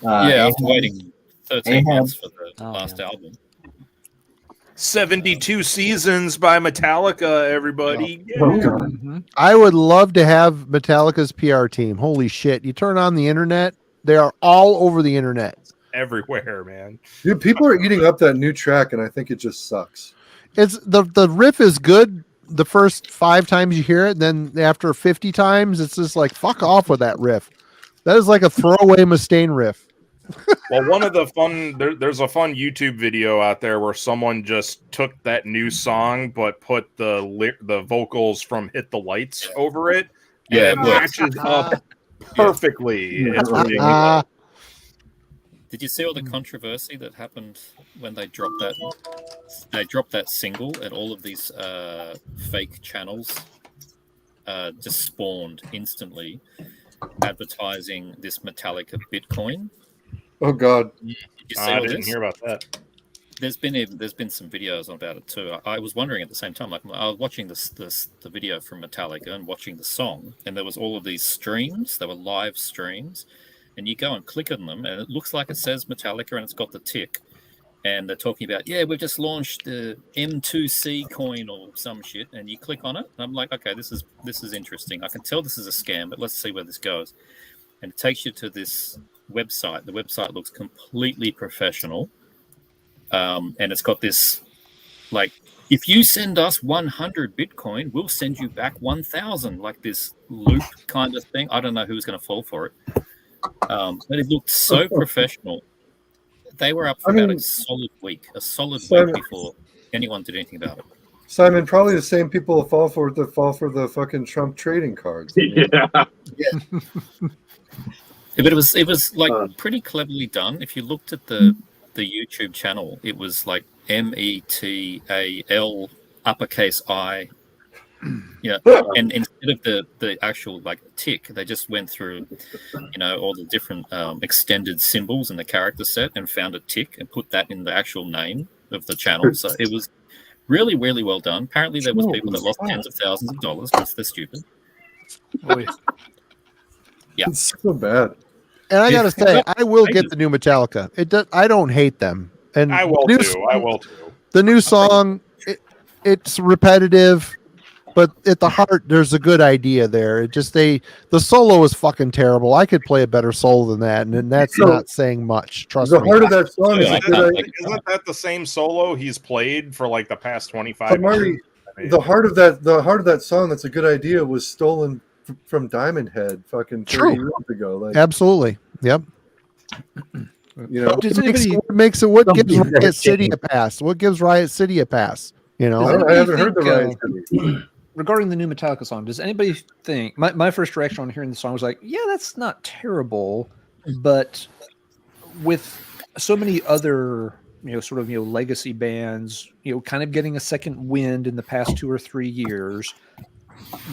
Yeah, after waiting 13 Ahab. months for the Oh, last yeah. album. 72 Seasons by Metallica, everybody. Oh, God. Mhm. I would love to have Metallica's PR team. Holy shit. You turn on the internet, they are all over the internet. Everywhere, man. Dude, people are eating up that new track, and I think it just sucks. It's the riff is good the first 5 times you hear it, then after 50 times, it's just like fuck off with that riff. That is like a throwaway Mustaine riff. Well, one of the there's a fun YouTube video out there where someone just took that new song but put the vocals from "Hit the Lights" over it. Yeah, and it it works. matches up perfectly. It's ridiculous. Ah, Did you see all the controversy that happened when they dropped that? They dropped that single, and all of these fake channels just spawned instantly, advertising this Metallica Bitcoin. Oh God. Did you see I all didn't this? hear about that. There's been some videos about it too. I was wondering at the same time, like I was watching the video from Metallica and watching the song, and there was all of these streams. They were live streams, and you go and click on them, and it looks like it says Metallica, and it's got the tick. And they're talking about, yeah, we've just launched the M2C coin or some shit, and you click on it, and I'm like, okay, this is interesting. I can tell this is a scam, but let's see where this goes. And it takes you to this website. The website looks completely professional. And it's got this, like, if you send us 100 Bitcoin, we'll send you back 1,000, like this loop kind of thing. I don't know who's going to fall for it. But it looked so professional. They were up for about a solid week before anyone did anything about it. Simon, probably the same people that fall for the fucking Trump trading cards. Yeah. Yeah, but it was like pretty cleverly done. If you looked at the YouTube channel, it was like METAL uppercase I. Yeah, and instead of the actual like tick, they just went through, all the different extended symbols in the character set and found a tick and put that in the actual name of the channel. So it was really, really well done. Apparently, there was people that lost tens of thousands of dollars because they're stupid. Oh, yeah. Yeah. It's so bad. and I gotta say, I will get the new Metallica. I don't hate them. And I will new too. I will too. The new song, it's repetitive, but at the heart, there's a good idea there. It just the solo is fucking terrible. I could play a better solo than that, and that's not saying much. Trust The me. heart of that song is a good idea. Isn't that the same solo he's played for like the past 25 Marty, years? I mean, the heart of that song that's a good idea was stolen from Diamond Head fucking 30 years ago. Like, Absolutely. Yep. you know, Does What gives Riot City a pass? What gives Riot City a pass? You know, Does I haven't heard the anybody Riot City. regarding the new Metallica song, does anybody think my first reaction on hearing the song was like, yeah, that's not terrible, but with so many other sort of legacy bands kind of getting a second wind in the past 2 or 3 years,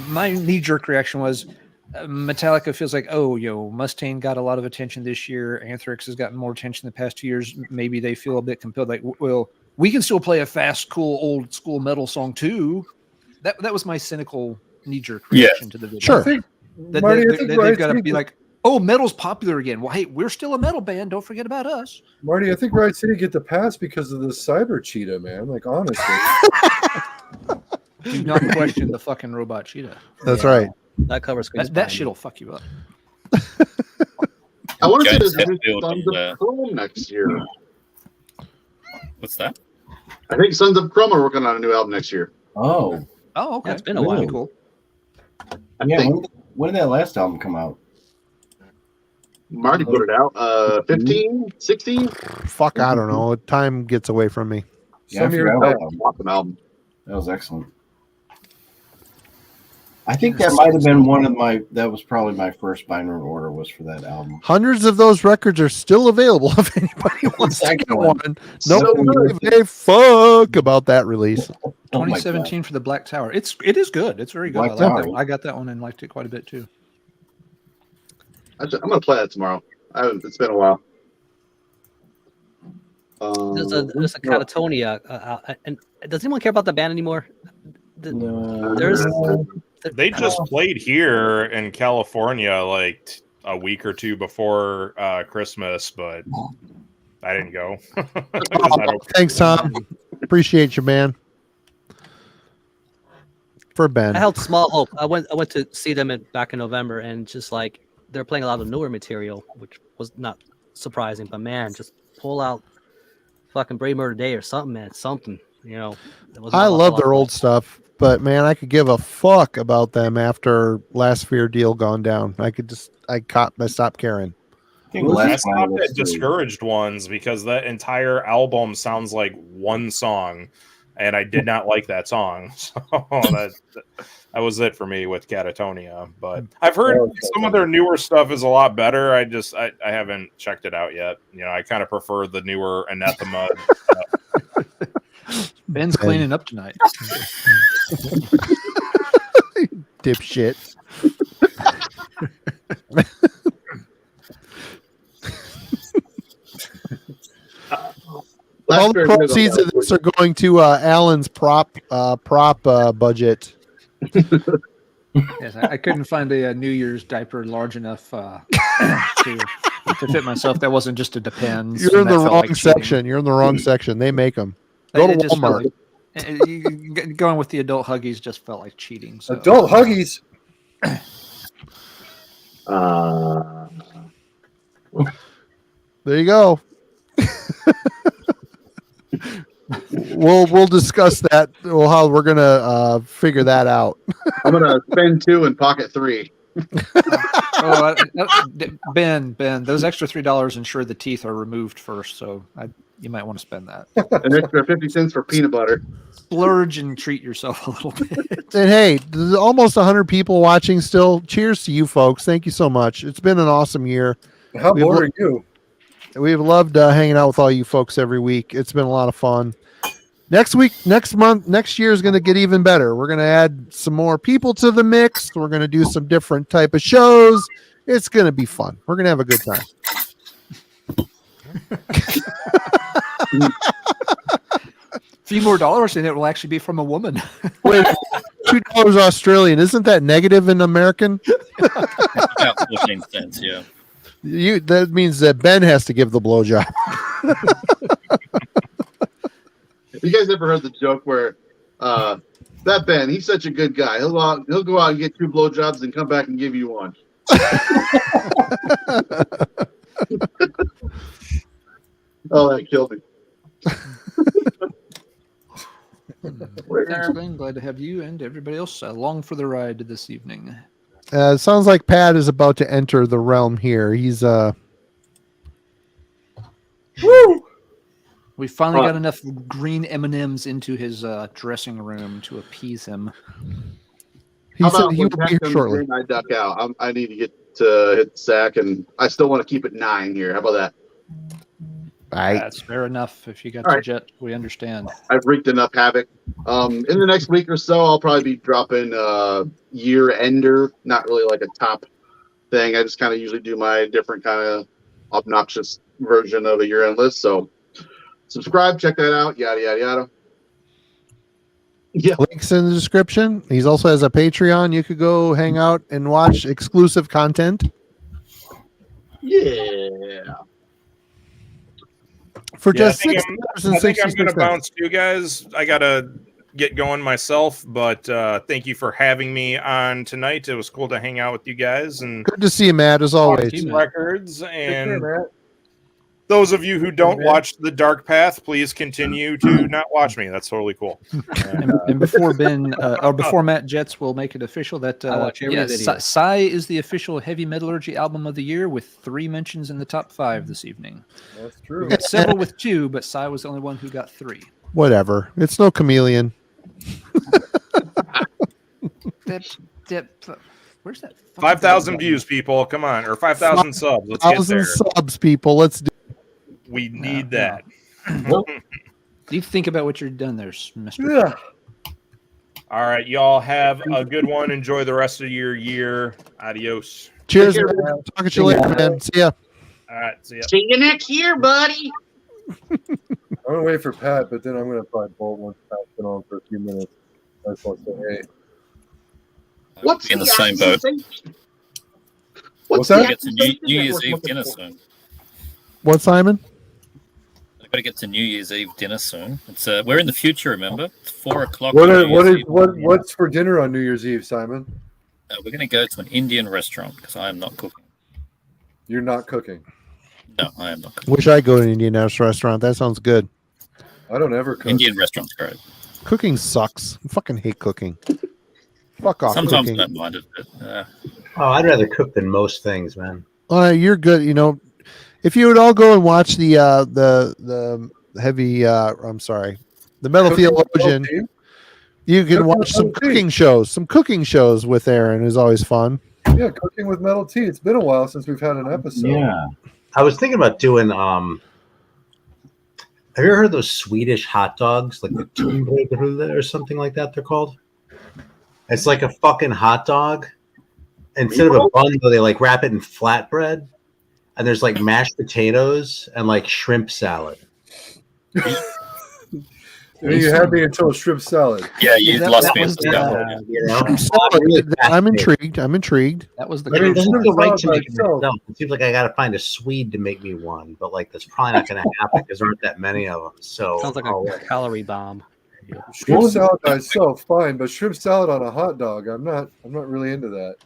my knee-jerk reaction was Metallica feels like, Mustaine got a lot of attention this year, Anthrax has gotten more attention the past 2 years, maybe they feel a bit compelled, like, well, we can still play a fast, cool, old school metal song too. That was my cynical knee-jerk reaction to the video. Sure. Marty, I think They've got to be like, oh, metal's popular again. Well, hey, we're still a metal band. Don't forget about us. Marty, I think Riot City get the pass because of the cyber cheetah, man. Like, honestly. Do not question the fucking robot cheetah. that's right. That covers That shit'll fuck you up. I want to say James there's new Hetfield Sons and, of Chrome next year. What's that? I think Sons of Chrome are working on a new album next year. Oh, Oh, okay. It's been a while. Really? Cool. I yeah. think When did that last album come out? Marty put it out. 15, 16? Fuck, I don't know. Time gets away from me. Yeah, I Some years forgot back. about that. Awesome album. That was excellent. I think that might have been that was probably my first binary order was for that album. Hundreds of those records are still available if anybody wants to get one. No one gave a fuck about that release. Oh my 2017 for the Black Tower. It is good. It's very good. Black I, like Tower. that. I got that one and liked it quite a bit too. I'm going to play that tomorrow. It's been a while. There's a Catatonia. And does anyone care about the band anymore? They just played here in California like a week or two before Christmas, but I didn't go. 'Cause I don't- Thanks, Tom. Appreciate you, man. For Ben. I held small hope. I went to see them back in November, and just like they're playing a lot of newer material, which was not surprising. But man, just pull out fucking Brave Murder Day or something, man. Something, I love their old stuff, but man, I could give a fuck about them after Last Fear deal gone down. I stopped caring. I think I last time stopped was at Discouraged Ones because that entire album sounds like one song, and I did not like that song. So that was it for me with Catatonia. But I've heard some of their newer stuff is a lot better. I haven't checked it out yet. I kind of prefer the newer Anathema. Ben's cleaning up tonight. Dipshit. All the proceeds of this are going to Alan's prop budget. Yes, I couldn't find a New Year's diaper large enough to fit myself. That wasn't just a Depends. You're in and the that felt wrong like section. cheating. You're in the wrong section. They make them. Go to It just felt Walmart. like- going with the adult Huggies just felt like cheating. So. Adult Huggies. There you go. We'll discuss that. How we're gonna figure that out. I'm going to spend 2 and pocket 3. Ben, those extra $3 ensure the teeth are removed first, so you might want to spend that. An extra 50 cents for peanut butter. Splurge and treat yourself a little bit. And hey, there's almost 100 people watching still. Cheers to you folks. Thank you so much. It's been an awesome year. How bored are you? We've loved hanging out with all you folks every week. It's been a lot of fun. Next month, next year is going to get even better. We're going to add some more people to the mix. We're going to do some different type of shows. It's going to be fun. We're going to have a good time. A few more dollars and it will actually be from a woman. Wait, $2 Australian. Isn't that negative in American? About 14 cents, yeah. That means that Ben has to give the blowjob. Have you guys ever heard the joke where That Ben, he's such a good guy. He'll go out and get 2 blowjobs and come back and give you one. Oh, that killed me. Thanks, Glenn. Glad to have you and everybody else along for the ride this evening. It sounds like Pat is about to enter the realm here. He's We finally got enough green M&Ms into his dressing room to appease him. he said he will be here shortly. I duck out. I need to get to hit the sack, and I still want to keep it 9 here. How about that? That's fair enough. If you got the jet, we understand. I've wreaked enough havoc. In the next week or so, I'll probably be dropping year ender. Not really like a top thing. I just kind of usually do my different kind of obnoxious version of a year end list. So subscribe, check that out. Yada yada yada. Yeah. Links in the description. He also has a Patreon. You could go hang out and watch exclusive content. Yeah. For just I $6 think I'm going to bounce too, guys. I got to get going myself, but thank you for having me on tonight. It was cool to hang out with you guys. And good to see you, Matt, as always. Records. And those of you who don't watch The Dark Path, please continue to not watch me. That's totally cool. And before Ben or before Matt Jets will make it official that Psy is the official Heavy Metallurgy album of the year with 3 mentions in the top 5 this evening. That's true. We got several with 2, but Psy was the only one who got 3. Whatever. It's no chameleon. Where's that? 5,000 views, people. Come on. Or 5,000 subs. Let's get there. 1,000 subs, people. Let's do. We need that. You think about what you've done there, Mister. Yeah. All right, y'all have a good one. Enjoy the rest of your year. Adios. Cheers, man. Talk to you later, man. See ya. All right, see ya. See you next year, buddy. I'm gonna wait for Pat, but then I'm gonna probably bolt once Pat's been on for a few minutes. I just want to say, hey. What's in the same boat. What's that? Get to New Year's Eve dinner soon. What, Simon? I've got to get to New Year's Eve dinner soon. It's we're in the future, remember? It's 4:00. What's for dinner on New Year's Eve, Simon? We're going to go to an Indian restaurant because I am not cooking. You're not cooking. No, I am not cooking. Wish I go to an Indian restaurant. That sounds good. I don't ever cook. Indian restaurant's great. Cooking sucks. I fucking hate cooking. Fuck off. Sometimes cooking. I don't mind it, but Oh, I'd rather cook than most things, man. You're good. You know, if you would all go and watch the heavy, the Metal Theologian, you can watch some cooking shows. Some cooking shows with Aaron is always fun. Yeah, cooking with Metal T. It's been a while since we've had an episode. Yeah. I was thinking about doing have you ever heard of those Swedish hot dogs, like the tunnbröd or something like that they're called? It's like a fucking hot dog. Instead of a bun, though, they like wrap it in flatbread, and there's like mashed potatoes and like shrimp salad. You had me until shrimp salad. yeah, you lost me. I'm intrigued. That was the. I mean, it doesn't feel right to by make it itself. myself. It seems like I got to find a Swede to make me one, but like that's probably not going to happen because there aren't that many of them. So Sounds like a calorie bomb. Shrimp salad by itself, fine, but shrimp salad on a hot dog, I'm not really into that.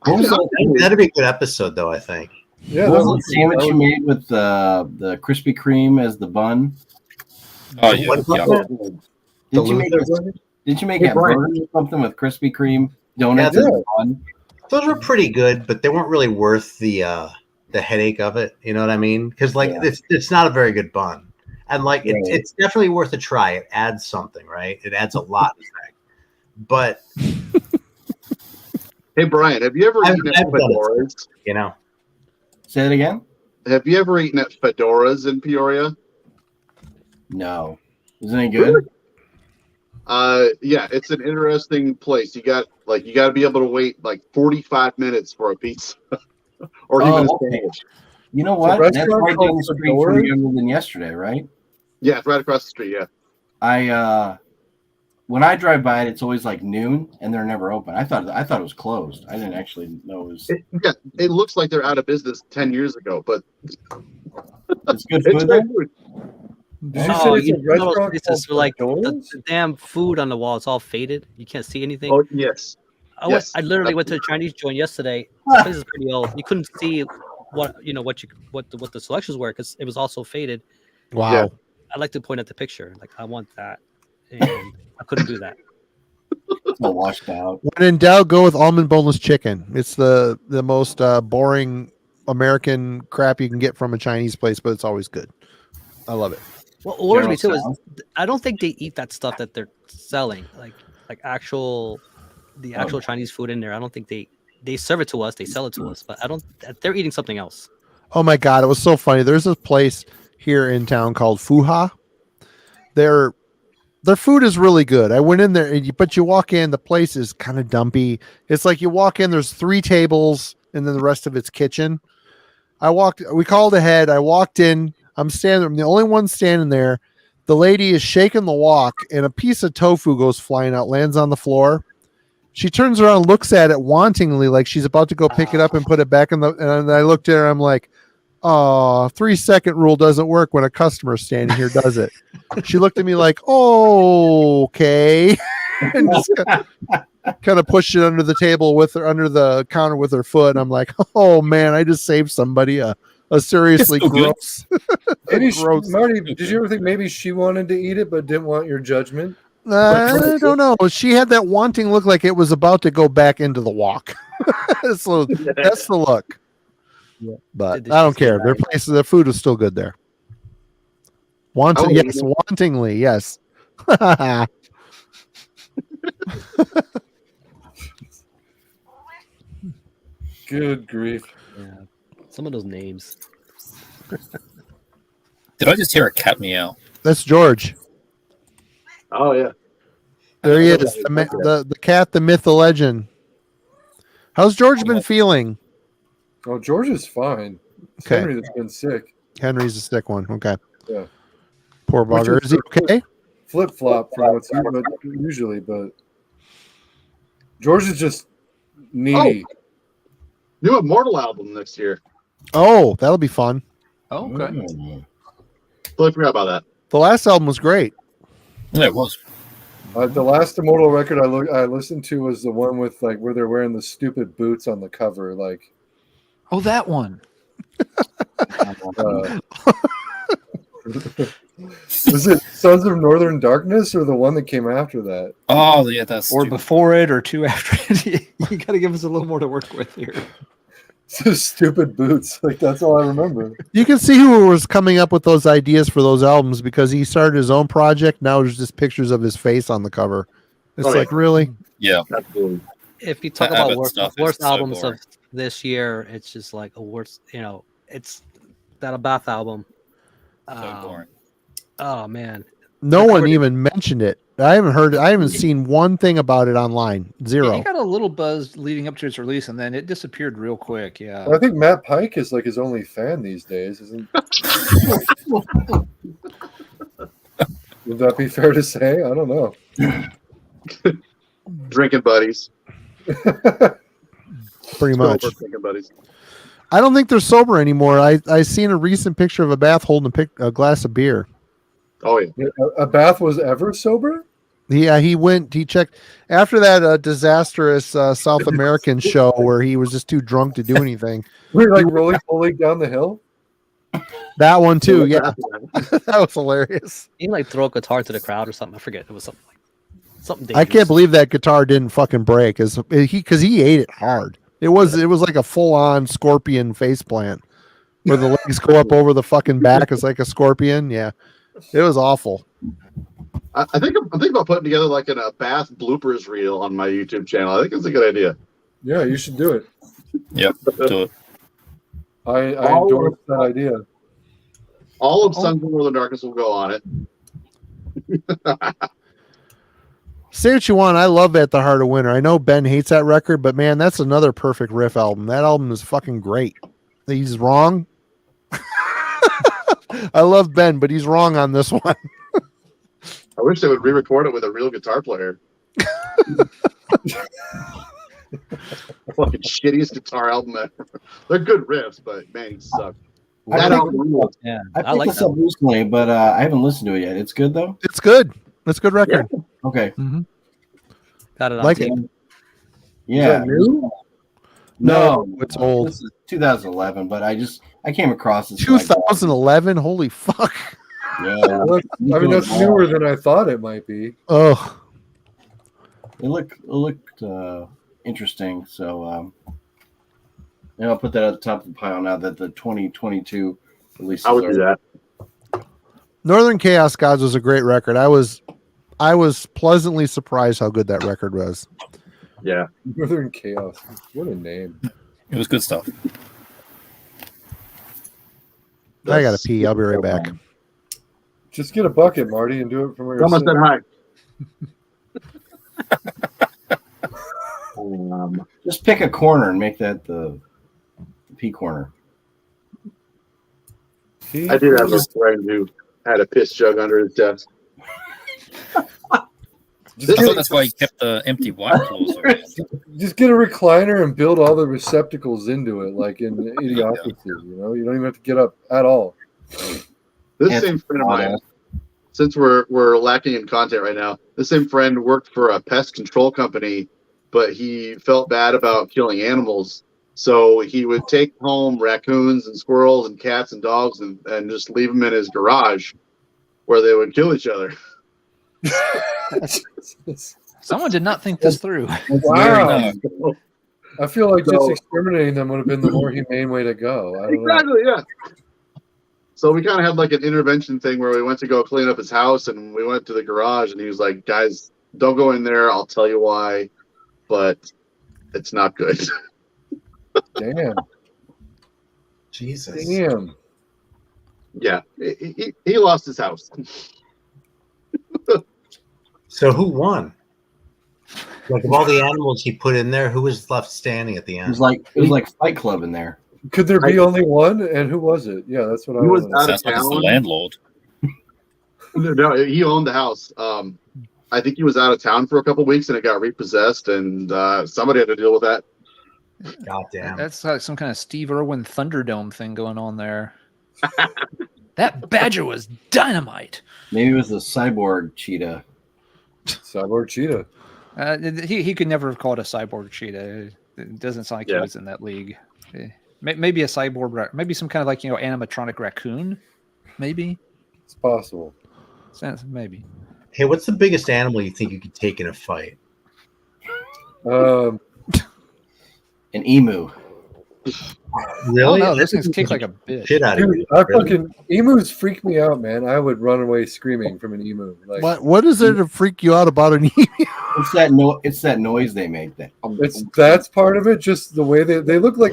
That'd be a good episode, though. I think. Yeah, What was the sandwich you made with the Krispy Kreme as the bun? Oh, yeah. Did you make a burger or something with Krispy Kreme donuts as a bun? Those were pretty good, but they weren't really worth the headache of it. You know what I mean? Because it's not a very good bun, and like it's definitely worth a try. It adds something, right? It adds a lot, in fact. But Hey, Brian, have you ever eaten at Fedoras? You know, Say it again. Have you ever eaten at Fedoras in Peoria? No. Isn't it good? Yeah, it's an interesting place. You got to be able to wait like 45 minutes for a pizza, or even a sandwich. You know what? It's a That's restaurant right down called the street Fedora? from you than yesterday, right? Yeah, it's right across the street. Yeah. When I drive by it, it's always like noon, and they're never open. I thought it was closed. I didn't actually know it was. It looks like they're out of business 10 years ago, but It's good it's food. great There? food. Did you Oh, say it's you a know those restaurant places called where like Doors? the damn food on the wall is all faded. You can't see anything. Oh yes. Yes. I literally went to a Chinese joint yesterday. The place is pretty old. You couldn't see what the selections were because it was also faded. Wow. Yeah. I'd like to point at the picture. Like I want that, and I couldn't do that. All washed out. When in doubt, go with almond boneless chicken. It's the most boring American crap you can get from a Chinese place, but it's always good. I love it. What worries me too General is I don't think they eat that stuff that they're selling, like actual Chinese food in there. I don't think they serve it to us, they sell it to us, but I don't. They're eating something else. Oh my god, it was so funny. There's this place here in town called Fuha. Their food is really good. I went in there, but you walk in, the place is kind of dumpy. It's like you walk in, there's 3 tables, and then the rest of it's kitchen. We called ahead. I walked in. I'm standing. I'm the only one standing there. The lady is shaking the wok, and a piece of tofu goes flying out, lands on the floor. She turns around, looks at it wantingly, like she's about to go pick it up and put it back in the. And I looked at her. I'm like, "Oh, 3-second rule doesn't work when a customer's standing here, does it?" She looked at me like, "Oh, okay," and just kind of pushed it under the table with her, under the counter with her foot. And I'm like, "Oh man, I just saved somebody a seriously gross." Maybe gross. Marty, did you ever think maybe she wanted to eat it but didn't want your judgment? I don't know. She had that wanting look, like it was about to go back into the wok. So that's the look. Yeah. But Did I don't she say care. Their that? place, the food was still good there. Yes, wantingly, yes. Good grief. Yeah, some of those names. Did I just hear a cat meow? That's George. Oh yeah. There he is. The cat, the myth, the legend. How's George been feeling? Oh, George is fine. It's Okay. Henry that's been sick. Henry's a sick one. Okay. Yeah. Poor Which bugger. Is he okay? Flip flop from what's usually, but George is just needy. New Immortal album next year. Oh, that'll be fun. Oh, okay. Totally forgot about that. The last album was great. Yeah, it was. The last Immortal record I listened to was the one with like where they're wearing the stupid boots on the cover. Like, Oh, that one. was it Sons of Northern Darkness or the one that came after that? Oh, yeah, that's Or stupid. before it or 2 after it. You got to give us a little more to work with here. The stupid boots. Like that's all I remember. You can see who was coming up with those ideas for those albums, because he started his own project. Now there's just pictures of his face on the cover. It's Oh, yeah. like, really? Yeah. Absolutely. If you talk The about Abbott stuff is worst so albums boring. of this year, it's just like a worst. It's that Bath album. So boring. Oh man, No I one covered it. even mentioned it. I haven't seen one thing about it online. Yeah, Zero. he got a little buzz leading up to its release, and then it disappeared real quick. Yeah. I think Matt Pike is like his only fan these days, isn't? Would that be fair to say? I don't know. Drinking buddies. Pretty much. Drinking buddies. I don't think they're sober anymore. I seen a recent picture of a bath holding a glass of beer. Oh yeah. A Bath was ever sober? Yeah, he checked after that disastrous South American show where he was just too drunk to do anything. We're like rolling down the hill. That one too. Yeah, that was hilarious. he like throw a guitar to the crowd or something. I forget. It was something. I Dangerous. can't believe that guitar didn't fucking break, because he ate it hard. It was like a full on scorpion face plant where the legs go up over the fucking back. It's like a scorpion. Yeah, it was awful. I'm thinking about putting together like a Bath bloopers reel on my YouTube channel. I think it's a good idea. Yeah, you should do it. Yep. Do it. I endorse that idea. All of Sons of Northern Darkness will go on it. Say what you want. I love At the Heart of Winter. I know Ben hates that record, but man, that's another perfect riff album. That album is fucking great. He's wrong. I love Ben, but he's wrong on this one. I wish they would re-record it with a real guitar player. Fucking shittiest guitar album ever. They're good riffs, but man, he sucked. I That picked, ruled. Yeah, I I picked like this that. up recently, but I haven't listened to it yet. It's good though. It's good. It's a good record. Okay. Got it on Like tape. it. Yeah. Is that new? No, it's old. This is 2011, but I came across this. like, 2011. Holy fuck. yeah. Well, I mean, that's newer than I thought it might be. Oh, It looked interesting. So and I'll put that at the top of the pile now that the 2022 releases I would do are. that. Northern Chaos Gods was a great record. I was pleasantly surprised how good that record was. Yeah. Northern Chaos. What a name. It was good stuff. I gotta pee. I'll be right back. Just get a bucket, Marty, and do it from where you're Someone said sitting. hi. Just pick a corner and make that the P corner. I did have a friend who had a piss jug under his desk. Just I thought get, that's why you kept the empty white claws. just get a recliner and build all the receptacles into it, like in Idiocracy. You know, you don't even have to get up at all. This same friend of mine, since we're lacking in content right now, this same friend worked for a pest control company, but he felt bad about killing animals. So he would take home raccoons and squirrels and cats and dogs and just leave them in his garage where they would kill each other. Someone did not think this through. Wow. I feel like just So- exterminating them would have been the more humane way to go. I don't know. Exactly, yeah. So we kind of had like an intervention thing where we went to go clean up his house and we went to the garage and he was like, guys, don't go in there. I'll tell you why, but it's not good. Damn. Jesus. Damn. Yeah, he lost his house. So who won? Like of all the animals he put in there, who was left standing at the It end? was like Fight Club in there. Could there be only one? And who was it? Yeah, that's what I He was want to out Sounds of like it's the town. landlord. No, he owned the house. I think he was out of town for a couple weeks and it got repossessed, and somebody had to deal with that. God damn. That's like some kind of Steve Irwin Thunderdome thing going on there. That badger was dynamite. Maybe it was the cyborg cheetah. Cyborg Cheetah. He could never have called a cyborg cheetah. It doesn't sound like he was in that league. Maybe a cyborg, maybe some kind of like animatronic raccoon. Maybe It's possible. maybe. Hey, what's the biggest animal you think you could take in a fight? An emu. Really? Oh, no, those things kick like a bitch. Shit out of Dude, you. I Really? fucking emus freak me out, man. I would run away screaming from an emu. Like what is there to freak you out about an emu? It's that noise they make. that's part of it. Just the way they look like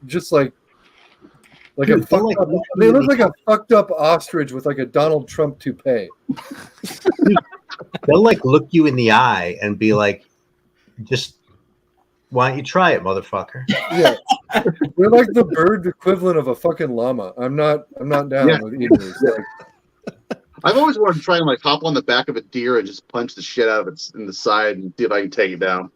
Dude, a fucked up, they look like a fucked up ostrich with like a Donald Trump toupee. They'll like look you in the eye and be like, just why don't you try it, motherfucker? Yeah, they're like the bird equivalent of a fucking llama. I'm not down with emus. Like, I've always wanted to try and like hop on the back of a deer and just punch the shit out of it in the side and see if I can take it down.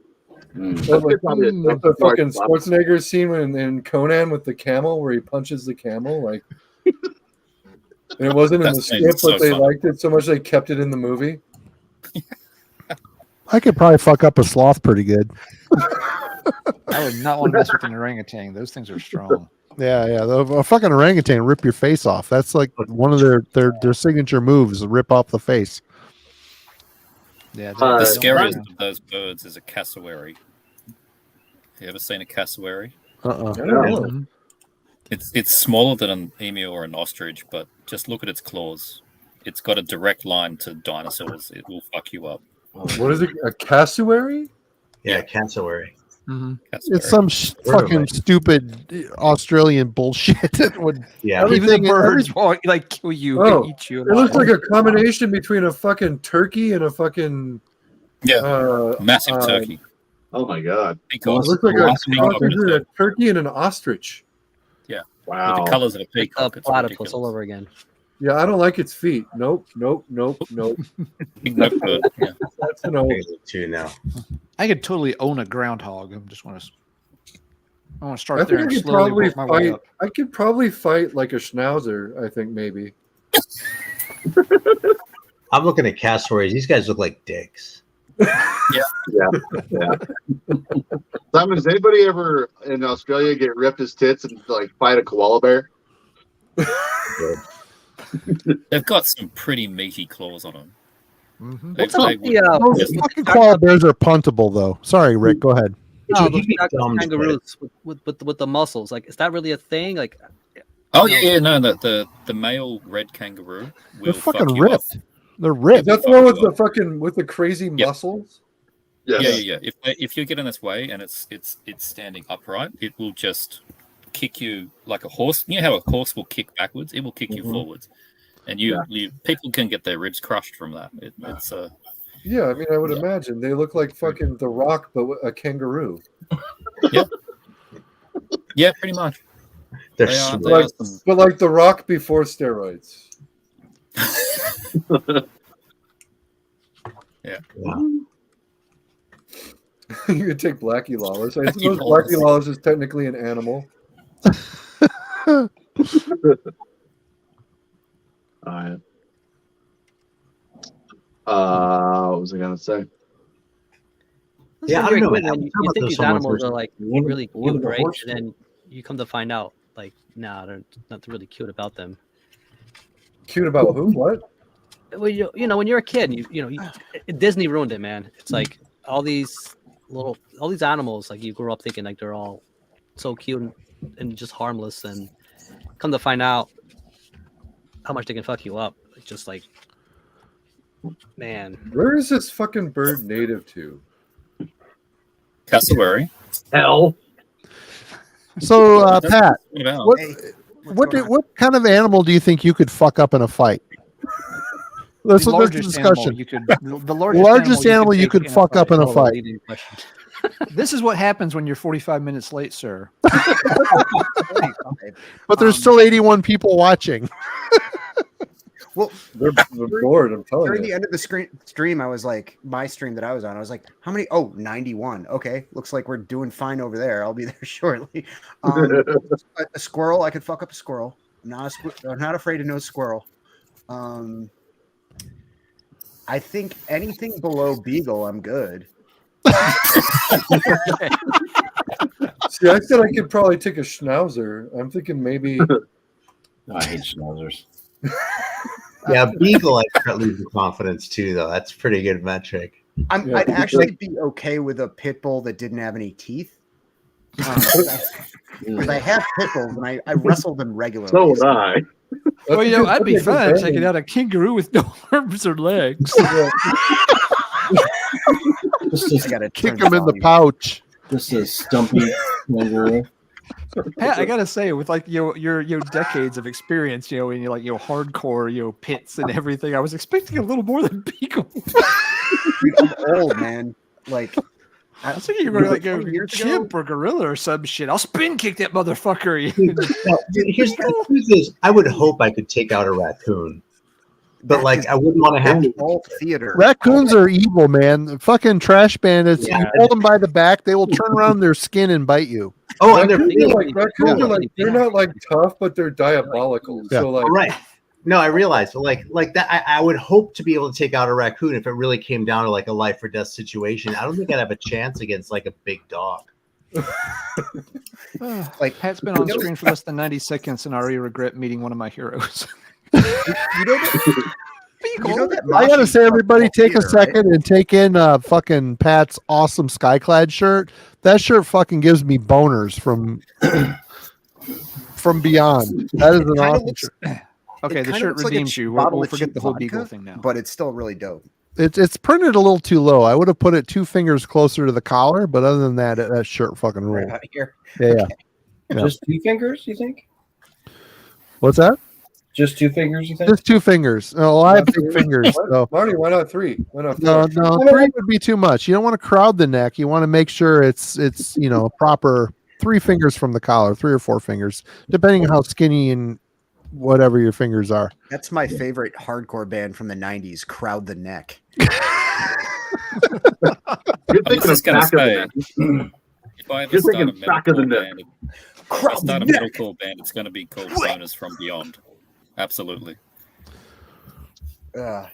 like the fucking Schwarzenegger scene in Conan with the camel where he punches the camel. Like, and it wasn't in the script, but they liked it so much they kept it in the movie. I could probably fuck up a sloth pretty good. I would not want to mess with an orangutan. Those things are strong. Yeah. A fucking orangutan rip your face off. That's like one of their signature moves, is rip off the face. Yeah. The scariest of those birds is a cassowary. You ever seen a cassowary? It's smaller than an emu or an ostrich, but just look at its claws. It's got a direct line to dinosaurs. It will fuck you up. What is it? A cassowary? Yeah, cassowary. Mm-hmm. It's some fucking stupid Australian bullshit that would. Yeah, Even the everything- birds will like kill you Oh, and eat you. It looks like a combination between a fucking turkey and a fucking Massive turkey. Oh my god! It looks like a turkey and an ostrich. Yeah. Wow. With the colors of a peacock. It's Platypus ridiculous. all over again. Yeah, I don't like its feet. Nope. No good. Yeah. That's a no. Too now. I could totally own a groundhog. I just want to. I want to I start think there I and could slowly probably work my way fight. up. I could probably fight like a schnauzer. I think maybe. I'm looking at cassowaries. These guys look like dicks. Simon, does anybody ever in Australia get ripped his tits and like fight a koala bear? They've got some pretty meaty claws on them. Mhm. What's up with Those fucking koala bears are puntable, though. Sorry, Rick. Go ahead. no, You'd those be dumb to kangaroos with the muscles? Like, is that really a thing? Like, Oh yeah, no, the male red kangaroo will They're fucking fuck you up. ripped. They're Is ripped. that the one with the fucking with the crazy muscles? Yes. Yeah. If you get in its way and it's standing upright, it will just kick you like a horse. You know how a horse will kick backwards? It will kick you forwards, and you people can get their ribs crushed from that. It's Yeah, I mean, I would imagine they look like fucking The Rock, but a kangaroo. yeah, pretty much. They're They are, sweet. they are some, But like The Rock before steroids. yeah. You could take Blackie Lawless. I Blackie suppose Lawless. Blackie Lawless is technically an animal. All right. What was I gonna say? Yeah, I when don't you're know. a kid, man. you How about think those these someone animals first? are like One- really one of cute, the right? horses. And then you come to find out, like, nah, they're not really cute about them. Cute about who? What? Well, you know, when you're a kid, Disney ruined it, man. It's like all these animals, like you grew up thinking like they're all so cute and just harmless, and come to find out how much they can fuck you up. It's just like, man, Where is this fucking bird native to? cassowary. Hell. So, Pat, What about? what kind of animal do you think you could fuck up in a fight? Let's The look at the largest animal discussion. you could, the The largest, largest animal you take could fuck up in a fight. leading question. This is what happens when you're 45 minutes late, sir. But there's still 81 people watching. Well, They're bored, I'm telling during the you. end of the stream, I was like, my stream that I was on, I was like, how many? Oh, 91. Okay. Looks like we're doing fine over there. I'll be there shortly. A squirrel. I could fuck up a squirrel. I'm not afraid of no squirrel. I think anything below beagle, I'm good. See, I said I could probably take a schnauzer. I'm thinking maybe. I hate schnauzers. Yeah, beagle. I start losing confidence too, though. That's a pretty good metric. Yeah. I'd actually be okay with a pit bull that didn't have any teeth. Because I have pit bulls and I wrestle them regularly. So would I. Well, I'd be fine fun taking out a kangaroo with no arms or legs. This I gotta Kick turn him in the volume. pouch. this is stumpy kangaroo. Pat, I gotta say, with like your decades of experience, in hardcore, pits and everything, I was expecting a little more than beagle. Dude, I'm old, man. Like, I was thinking you were like a 20 years ago? chimp or gorilla or some shit. I'll spin kick that motherfucker. Now, here's the truth is, I would hope I could take out a raccoon, but like I wouldn't want to have to. all theater. Raccoons are evil, man. The fucking trash bandits. Yeah. You hold them by the back, they will turn around their skin and bite you. Oh, and they're Raccoons are like they're not like tough, but they're diabolical. Yeah. So like, right. No, I realize, but like that, I would hope to be able to take out a raccoon if it really came down to like a life or death situation. I don't think I'd have a chance against like a big dog. Like, Pat's been on screen for less than 90 seconds, and I already regret meeting one of my heroes. you know that I gotta Mashi say, everybody, fucked take a theater, right? second and take in fucking Pat's awesome Skyclad shirt. That shirt fucking gives me boners from beyond. That is an Kinda awesome looks- shirt. Okay, It the kinda shirt looks like a redeems you. bottle We'll of forget cheap the whole vodka, beagle thing now. But it's still really dope. It's printed a little too low. I would have put it 2 fingers closer to the collar, but other than that, that shirt fucking Right rules. out here. Yeah. Yeah. Just 2 fingers, you think? What's that? Just 2 fingers, you think? Just 2 fingers. Oh, I have big fingers. So. Marty, why not 3? Why not 4? No, 3 would be too much. You don't want to crowd the neck. You want to make sure it's proper 3 fingers from the collar, 3 or 4 fingers, depending on how skinny and whatever your fingers are. That's my favorite hardcore band from the 90s, Crowd the Neck. You're I was thinking of just gonna back of say, the If I ever You're start a thinking back of the metalcore neck. band, if I start a metalcore band, it's going to be called Bonus from Beyond. Absolutely. Are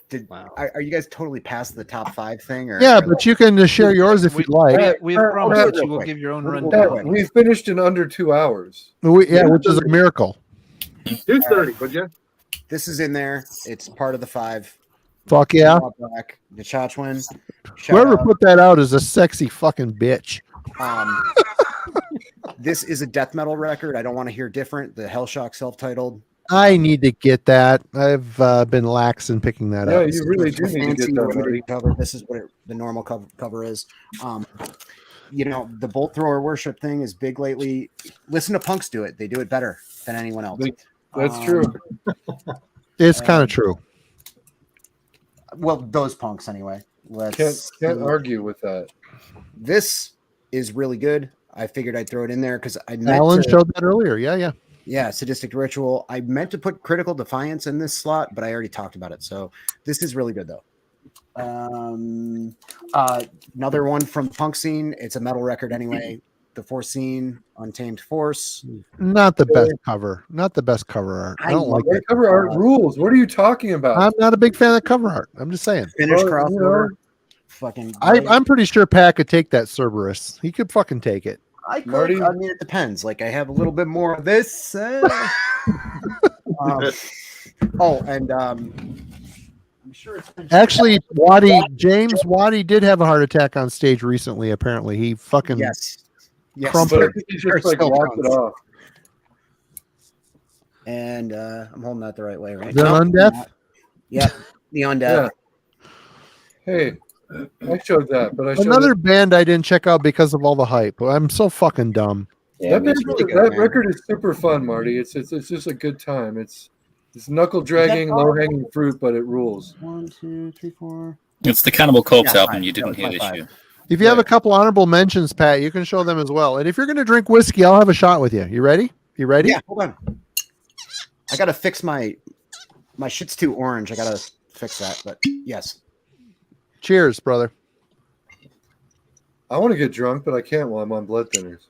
you guys totally past the top 5 thing? Or Yeah, but you can share yours if you'd like. We have promised Pat, that you will quick. give your own We'll rundown. We finished in under 2 hours. Yeah, which is a miracle. 230, would you? this is in there. It's part of the 5. Fuck yeah. Black, the Chachwin. Whoever put that out is a sexy fucking bitch. This is a death metal record. I don't want to hear different. The Hellshock self-titled. I need to get that. I've been lax in picking that Yeah, up. you really do need to Fancy get that, limited Marty. cover. This is what the normal cover is. The bolt thrower worship thing is big lately. Listen to punks do it. They do it better than anyone else. That's true. It's kind of true. Well, those punks anyway. Can't argue with that. This is really good. I figured I'd throw it in there because I meant Alan to, showed that earlier. Yeah. yeah, Sadistic Ritual. I meant to put Critical Defiance in this slot, but I already talked about it. So this is really good though. Another one from punk scene. It's a metal record anyway. The Force Scene, Untamed Force. Not the best cover. Not the best cover art. I don't like That it. cover art rules. What are you talking about? I'm not a big fan of cover art. I'm just saying. Finish Well, crossover. Fucking. I'm pretty sure Pat could take that Cerberus. He could fucking take it. I could. Marty? I mean, it depends. Like, I have a little bit more of this. I'm sure it's been Actually, James Waddy did have a heart attack on stage recently. Apparently, he fucking yes. Crumpler. But I think he just like walked it off. And I'm holding that the right way, right? The Undeath? Yeah, the Undeath. Yeah. Hey, I showed that, but I showed Another it. band I didn't check out because of all the hype. I'm so fucking dumb. Yeah, That record is super fun, Marty. It's just a good time. It's knuckle dragging, low hanging fruit, but it rules. 1, 2, 3, 4. It's the Cannibal Corpse Yeah, album fine. you didn't No, hear it's this fine. year. If you have a couple honorable mentions, Pat, you can show them as well. And if you're going to drink whiskey, I'll have a shot with you. You ready? You ready? Yeah, hold on. I gotta fix my shit's too orange. I gotta fix that. But yes. Cheers, brother. I want to get drunk, but I can't while I'm on blood thinners.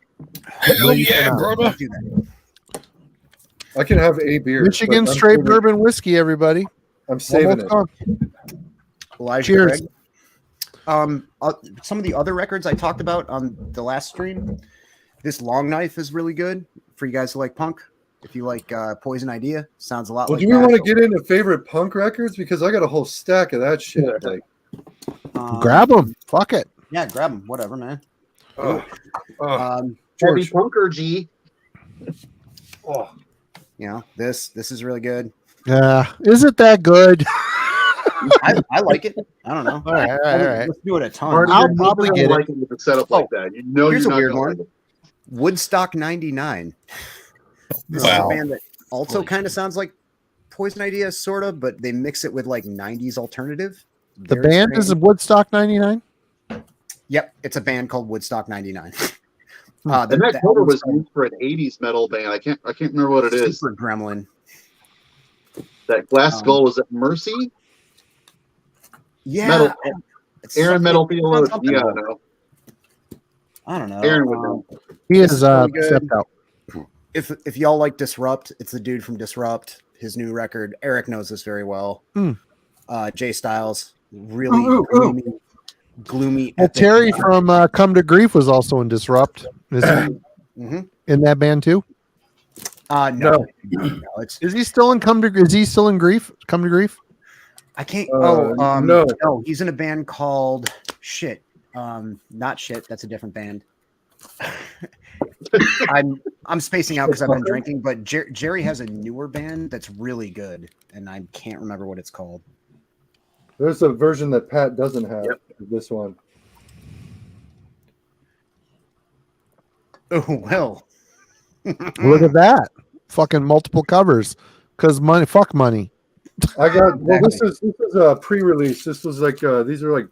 Hell yeah, brother. Do that. I can have a beer. Michigan but I'm straight saving- bourbon whiskey, everybody. I'm saving it. Almost gone. Elijah Cheers. Craig. Some of the other records I talked about on the last stream. This Long Knife is really good for you guys who like punk. If you like Poison Idea, sounds a lot Well, like do we that. want to get into favorite punk records? Because I got a whole stack of that shit. Like, Grab them. Fuck it. Yeah, grab them. Whatever, man. Heavy George, punker G. This is really good. Is it that good? I like it. I don't know. All right. Let's do it a ton. Marty, I'll you're not probably gonna get it. like it with a setup like that. You know, Here's you're a not weird gonna one. like it. Woodstock 99. This is a band that also kind of sounds like Poison Idea, sort of, but they mix it with like 90s alternative. The Very band strange. is Woodstock 99. Yep, it's a band called Woodstock 99. And that cover was used for an '80s metal band. I can't remember what it is. Super Gremlin. That Glass Skull, was it Mercy? Yeah. Metal. it's Aaron something- Metal Theologian. something Yeah, I else. know. I don't know. Aaron would know. He is really good. stepped out. If y'all like Disrupt, it's the dude from Disrupt. His new record. Eric knows this very well. Jay Styles, really gloomy. Well, epic Terry rock. from Come to Grief was also in Disrupt. Is he in that band too? No, it's Is he still in Come to? Is he still in Grief? Come to Grief? I can't. no. No, he's in a band called Shit. Not Shit. That's a different band. I'm spacing out because I've been drinking. But Jerry has a newer band that's really good, and I can't remember what it's called. there's a version that Pat doesn't have. This one. Oh well. Look at that! Fucking multiple covers. Cause money. Fuck money. I got. Well, this is a pre-release. This was like these are like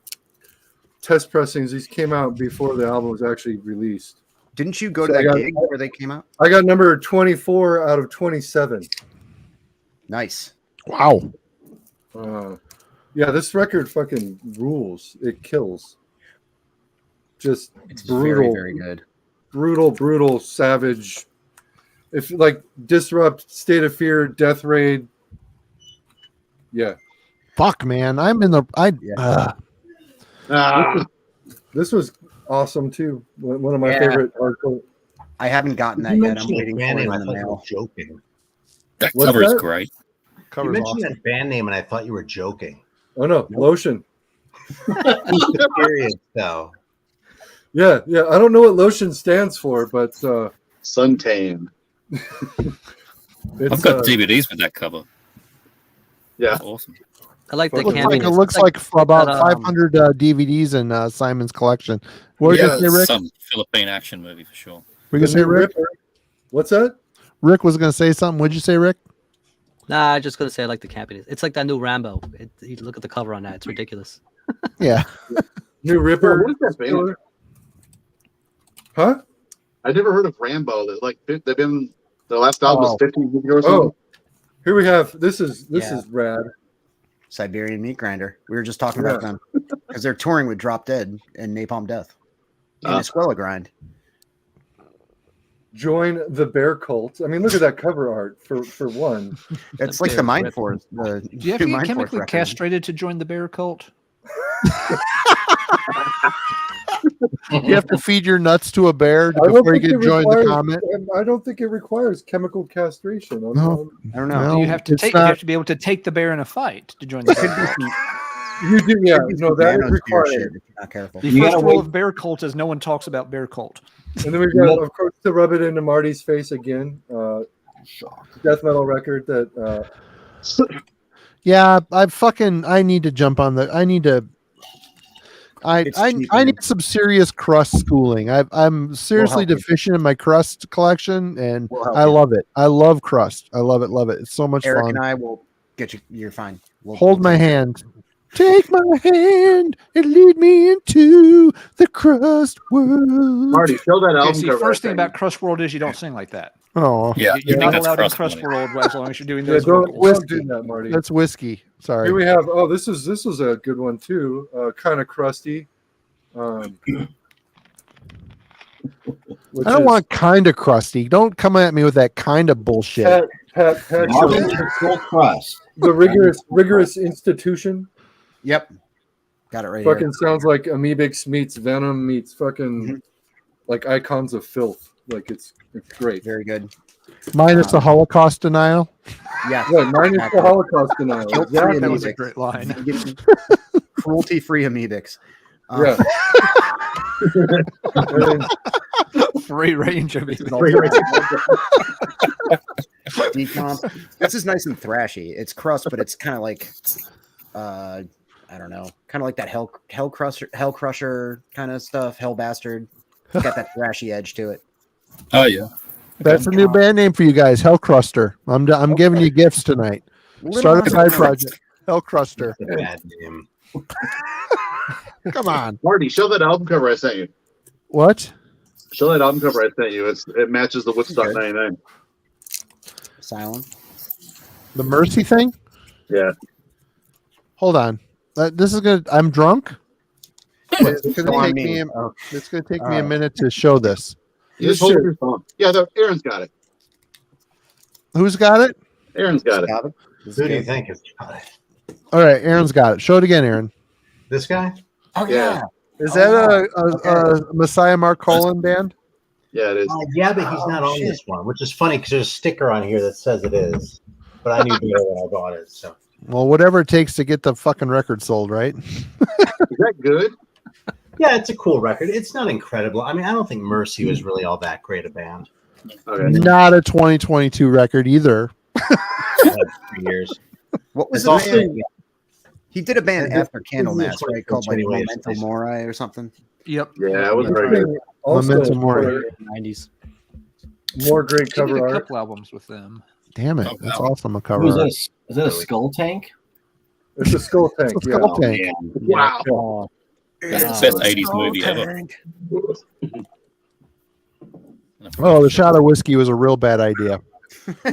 test pressings. These came out before the album was actually released. Didn't you go to So I that got- gig where they came out? I got number 24 out of 27. Nice. Wow. Yeah, this record fucking rules. It kills. Just It's brutal. very, very good. brutal, savage. If like Disrupt, State of Fear, Death Raid. Yeah. Fuck, man. I'm in the. This was awesome too. One of my Yeah. favorite hardcore. I haven't gotten that You yet. I'm mentioned waiting a for band it name. in I the thought you were mail. joking. That What's cover is that? great. You Cover's mentioned awesome. that band name, and I thought you were joking. Oh no, Lotion. Serious though. Yeah. I don't know what Lotion stands for, but Suntane. it's I've got DVDs with that cover. Yeah. That's awesome. I like the It looks campiness. like, it looks It's like about that, 500 DVDs in Simon's collection. What did Yeah, you say, Rick? Some Philippine action movie for sure. Were you the gonna say new Rick? Ripper. What's that? Rick was gonna say something. What'd you say, Rick? Nah, I'm just gonna say I like the campiness. It's like that new Rambo. You look at the cover on that; it's ridiculous. Yeah. New Ripper. What is that band? Huh? I never heard of Rambo. There's like they've been the last album was Oh. 15 years ago or something. Oh, here we have. This is Yeah. rad. Siberian Meat Grinder. We were just talking about them because they're touring with Drop Dead and Napalm Death and Escuela Grind. Join the Bear Cult. I mean, look at that cover art for one. It's The like the Bear Mind Rip. Force. The Do you have new to get Mind Force chemically record. castrated to join the bear cult? You have to feed your nuts to a bear I don't before you think can it join the requires- comment. I don't think it requires chemical castration. No. I don't know. No. Do you have to it's take? You not- have to be able to take the bear in a fight to join the bear cult. You do, yeah. Could be No, some that is Manos beer shit required. if you're not careful. The You first gotta rule wait. of bear cult is no one talks about bear cult. And then we've got, of course, to rub it into Marty's face again. Death metal record that Yeah, I need to jump on the. It's cheap, I man. need some serious crust schooling. I'm seriously help you. deficient in my crust collection, and We'll help I you. love it. I love crust. I love it. Love it. It's so much Eric fun. and I will get you. You're fine. Hold my hand. Take my hand and lead me into the crust world. Marty, show that Okay, album see, cover. first I thing sent about Crust World is you don't sing like that. Oh, Yeah, I You're think not that's allowed in crust Crust money. World as long as you're doing yeah, those don't vocals. do that, Marty. that's whiskey. Sorry. Here we have. Oh, this was a good one too. Kind of crusty. I don't want kind of crusty. Don't come at me with that kind of bullshit. Pat Marvin with a full crust. the rigorous institution. Yep. Got it right Fucking sounds like Amoebix meets Venom meets fucking Mhm. like Icons of Filth. Like it's great. here. Very good. Minus the Holocaust denial. Yeah. Right, minus the Holocaust denial. Guilt-free Exactly. That was a Amoebix. great line. Cruelty-free Amoebix. Yeah. And Free range of it. Decomp. This is nice and thrashy. It's crust, but it's kind of like, I don't know, kind of like that hell crusher kind of stuff. Hell bastard. It's got that thrashy edge to it. Oh yeah. That's a new band name for you guys. Hellcruster. I'm giving you gifts tonight. Start a side project. Hellcruster. That's a bad name. Come on. Marty, show that album cover I sent you. What? Show that album cover I sent you. It matches the Woodstock Okay. 99. Asylum. The Mercy thing? Yeah. Hold on. This is good. I'm drunk. It's Go gonna on take me. me. Oh, It's gonna take me a minute to show this. You just hold your phone. Yeah, Aaron's got it. Who's got it? Aaron's got it. Got it. This Who is do you good. think is All right, Aaron's got it. Show it again, Aaron. this guy? Oh Yeah. Is that a Messiah Marcolin band? Yeah, it is. Yeah, but he's not on this one, which is funny because there's a sticker on here that says it is. But I knew better when I bought it. So Well, whatever it takes to get the fucking record sold, right? Is that good? yeah, it's a cool record. It's not incredible. I mean, I don't think Mercy was really all that great a band. Okay. Not a 2022 record either. 3 years. What was It's the also, band? He did a band Yeah, after Candlemass, this is right? Called like continuation, Memento basically. Mori or something. Yep. Yeah, it was very good. Also, Memento Mori. 90s. more great He did cover a art. couple albums with them. Damn it. Oh, That's wow. awesome. A cover Who's art. this? Is that a skull tank? It's a skull tank. It's a Yeah. skull tank. man. Wow. Oh, That's the best 80s movie ever. Oh, the shot of whiskey was a real bad idea.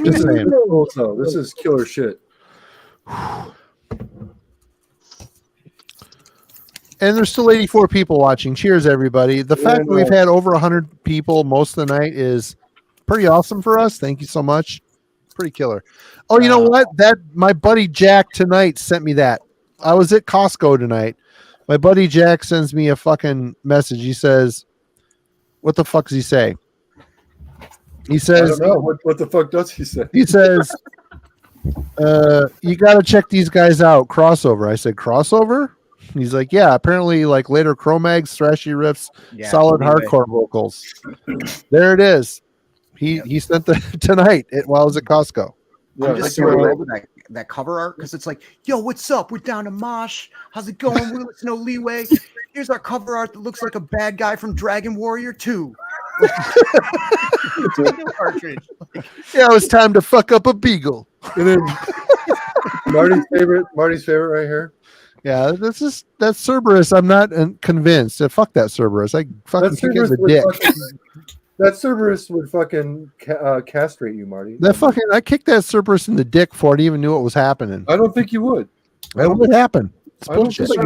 Just saying. Also, this is killer shit. And there's still 84 people watching. Cheers, everybody. The fact that we've had over 100 people most of the night is pretty awesome for us. Thank you so much. Pretty killer. Oh, you know what? My buddy Jack tonight sent me that. I was at Costco tonight. My buddy Jack sends me a fucking message. He says, what the fuck does he say? He says, I don't know. What the fuck does he say? He says, you got to check these guys out. Crossover. I said, crossover? He's like, yeah, apparently like later Cro-Mags, thrashy riffs, solid hardcore vocals. There it is. He sent the tonight while I was at Costco. I'm just so over that cover art because it's like, yo, what's up? We're down to Mosh. How's it going? We're listening to Leeway. Here's our cover art that looks like a bad guy from Dragon Warrior 2. Yeah, it was time to fuck up a beagle. And then Marty's favorite right here. Yeah, that's Cerberus. I'm not convinced. Fuck that Cerberus. I fucking kick him in the dick. That Cerberus would fucking castrate you, Marty. I kicked that Cerberus in the dick before I even knew what was happening. I don't think you would. That would happen. It's I don't bullshit. think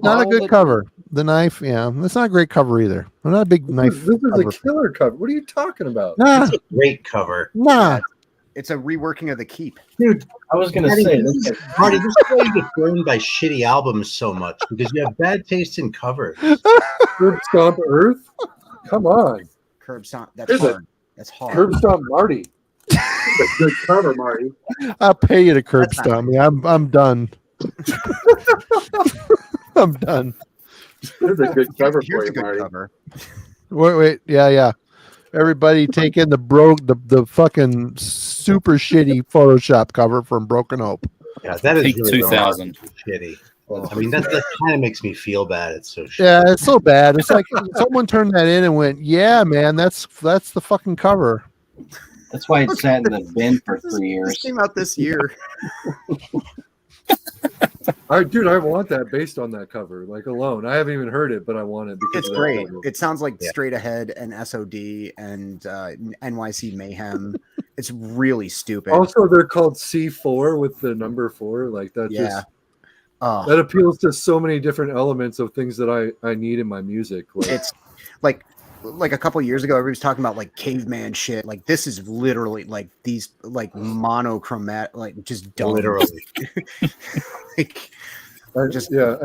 Not a good cover. The knife, yeah, that's not a great cover either. I'm not a big knife. This is a killer cover. What are you talking about? Nah, It's a great cover. nah. It's a reworking of the Keep. Dude, I was gonna say this. Marty, this is why you get burned by shitty albums so much because you have bad taste in covers. Curb Stomp Earth? Come on. Curb Stomp. That's hard. That's hard. Curb Stomp Marty. That's a good cover, Marty. I'll pay you to curb stomp me. I'm done. I'm done. Here's a good cover Here's for a you, good Marty. cover. Wait, yeah. Everybody take in the fucking super shitty Photoshop cover from Broken Hope. Yeah, that is Peak really 2000. shitty. I mean, that kind of makes me feel bad. It's so shitty. Yeah, it's so bad. It's like someone turned that in and went, "Yeah, man, that's the fucking cover." That's why it sat in the bin for 3 This years. came out this year. Dude, I want that based on that cover, like alone. I haven't even heard it, but I want it because It's of that great. cover. It sounds like Straight Ahead and SOD and NYC Mayhem. It's really stupid. Also, they're called C4 with the number 4. Like that Yeah. that appeals to so many different elements of things that I need in my music. Like, It's like a couple years ago, everybody was talking about like caveman shit. Like this is literally like these like monochromatic, like just dumb. Literally. like I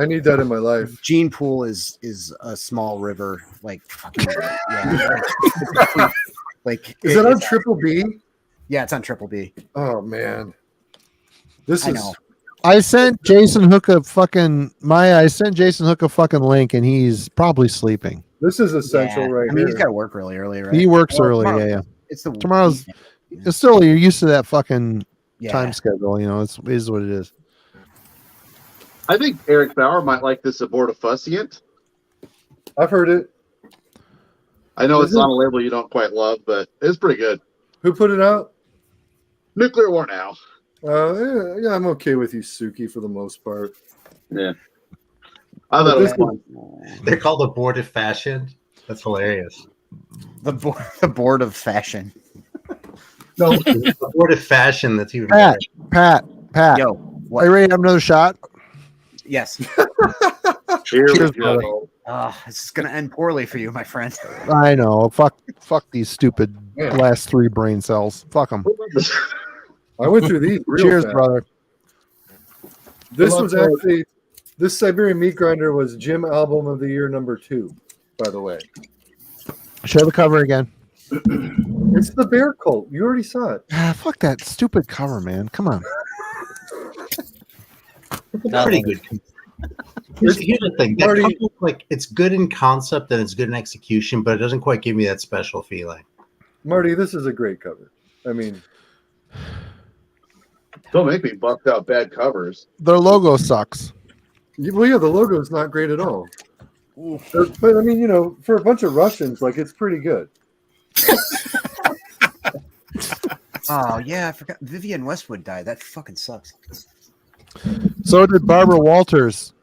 need that in my life. Gene Pool is a small river. Like fucking yeah. Like Is that on Triple B? Yeah, it's on Triple B. Oh man, this I is. know. I sent Jason Hook a fucking link, and he's probably sleeping. This is essential right I mean, here. he's got to work really early, right? He works Well, early. tomorrow- Yeah. It's the Tomorrow's. weekend. It's still you're used to that fucking Yeah. time schedule. You know, it is what it is. I think Eric Bauer might like this Abortifacient. I've heard it. I know Is it's it? on a label you don't quite love, but it's pretty good. Who put it out? Nuclear War Now. Yeah, I'm okay with you, Suki, for the most part. Yeah. I thought it was This fun. They're called abortive fashion. That's hilarious. The board of fashion. No, abortive fashion. That's even Pat, better. Pat. Yo, Are what? you ready to have another shot? Yes. Here Cheers, we go. This is gonna end poorly for you, my friend. I know. Fuck these stupid last 3 brain cells. Fuck them. I went through these. Real Cheers, fast. brother. This Good was luck, actually this Siberian Meat Grinder was Jim album of the year #2. By the way, Show the cover again. it's the Bear Cult. You already saw it. Fuck that stupid cover, man. Come on. It's a pretty good. Here's the thing. That Marty- cover, like, it's good in concept and it's good in execution, but it doesn't quite give me that special feeling. Marty, this is a great cover. I mean, Don't make me bust out bad covers. Their logo sucks. well, yeah, the logo is not great at all. But I mean, you know, for a bunch of Russians, like it's pretty good. Oh yeah, I forgot. Vivian Westwood died. That fucking sucks. So did Barbara Walters.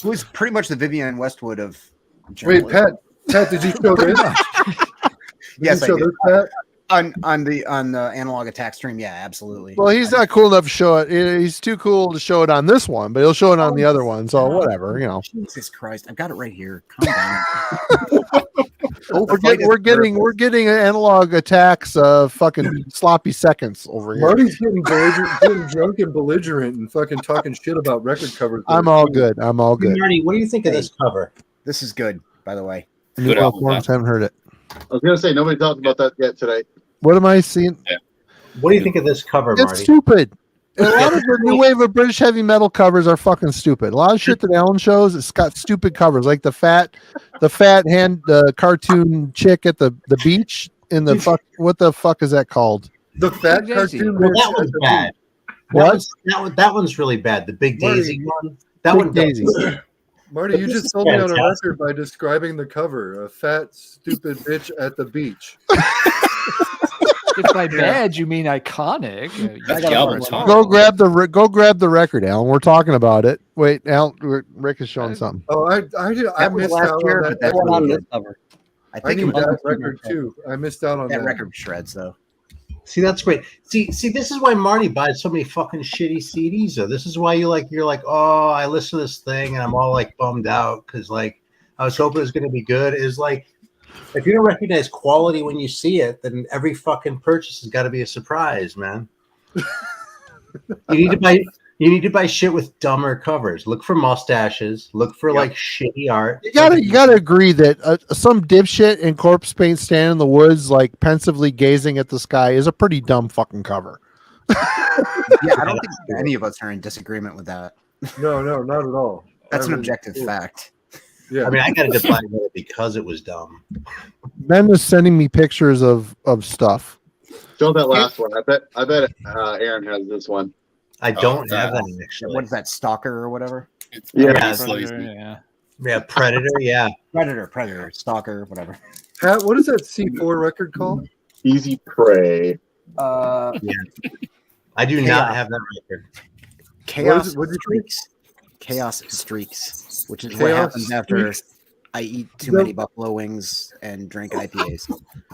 Who is pretty much the Vivian Westwood of Wait, journalism. Pat, did you show this? Yes, you I show did. this, Pat? On the analog attack stream, yeah, absolutely. Well, he's not cool enough to show it. He's too cool to show it on this one, but he'll show it on the other one. So whatever, you know. Jesus Christ, I've got it right here. Calm down. We're getting analog attacks fucking sloppy seconds over here. Marty's getting drunk and belligerent and fucking talking shit about record covers. I'm all good. I'm all good. Marty, what do you think of this cover? This is good, by the way. Good album, Forms, haven't heard it. I was gonna say nobody talked about that yet today. What am I seeing? What do you think of this cover, It's Marty? stupid. A lot of the new wave of British heavy metal covers are fucking stupid. A lot of shit that Alan shows, it's got stupid covers, like the fat cartoon chick at the beach in the fuck. What the fuck is that called? The fat cartoon. Well, that one's bad. That one's really bad. The Big Daisy one. That one. Daisy. Marty, you just told me on a record by describing the cover: a fat, stupid bitch at the beach. If by bad you mean iconic, That's the album title. Go grab the record, Alan. We're talking about it. Wait, Alan, Rick is showing something. Oh, I missed out on that. That's on this cover. I think need it was that record too. I missed out on that that. record shreds though. See, that's great. See, this is why Marty buys so many fucking shitty CDs. Though this is why you're like, oh, I listen to this thing and I'm all like bummed out because like I was hoping it was going to be good. Is like if you don't recognize quality when you see it, then every fucking purchase has got to be a surprise, man. You need to buy shit with dumber covers. Look for mustaches. Look for like shitty art. You gotta agree that some dipshit in corpse paint standing in the woods, like pensively gazing at the sky, is a pretty dumb fucking cover. Yeah, I don't think any of us are in disagreement with that. No, not at all. That's an objective fact. Yeah, I mean, I got to define it because it was dumb. Ben was sending me pictures of stuff. Show that last one. I bet Aaron has this one. I don't have that actually. What is that, Stalker or whatever? Yeah, Predator. Yeah, Predator, Stalker, whatever. Pat, what is that C4 record called? Easy Prey. I do not have that record. Chaos What is it? Streaks. Chaos Streaks, which is Chaos what happens after Streaks? I eat too many buffalo wings and drink IPAs. Is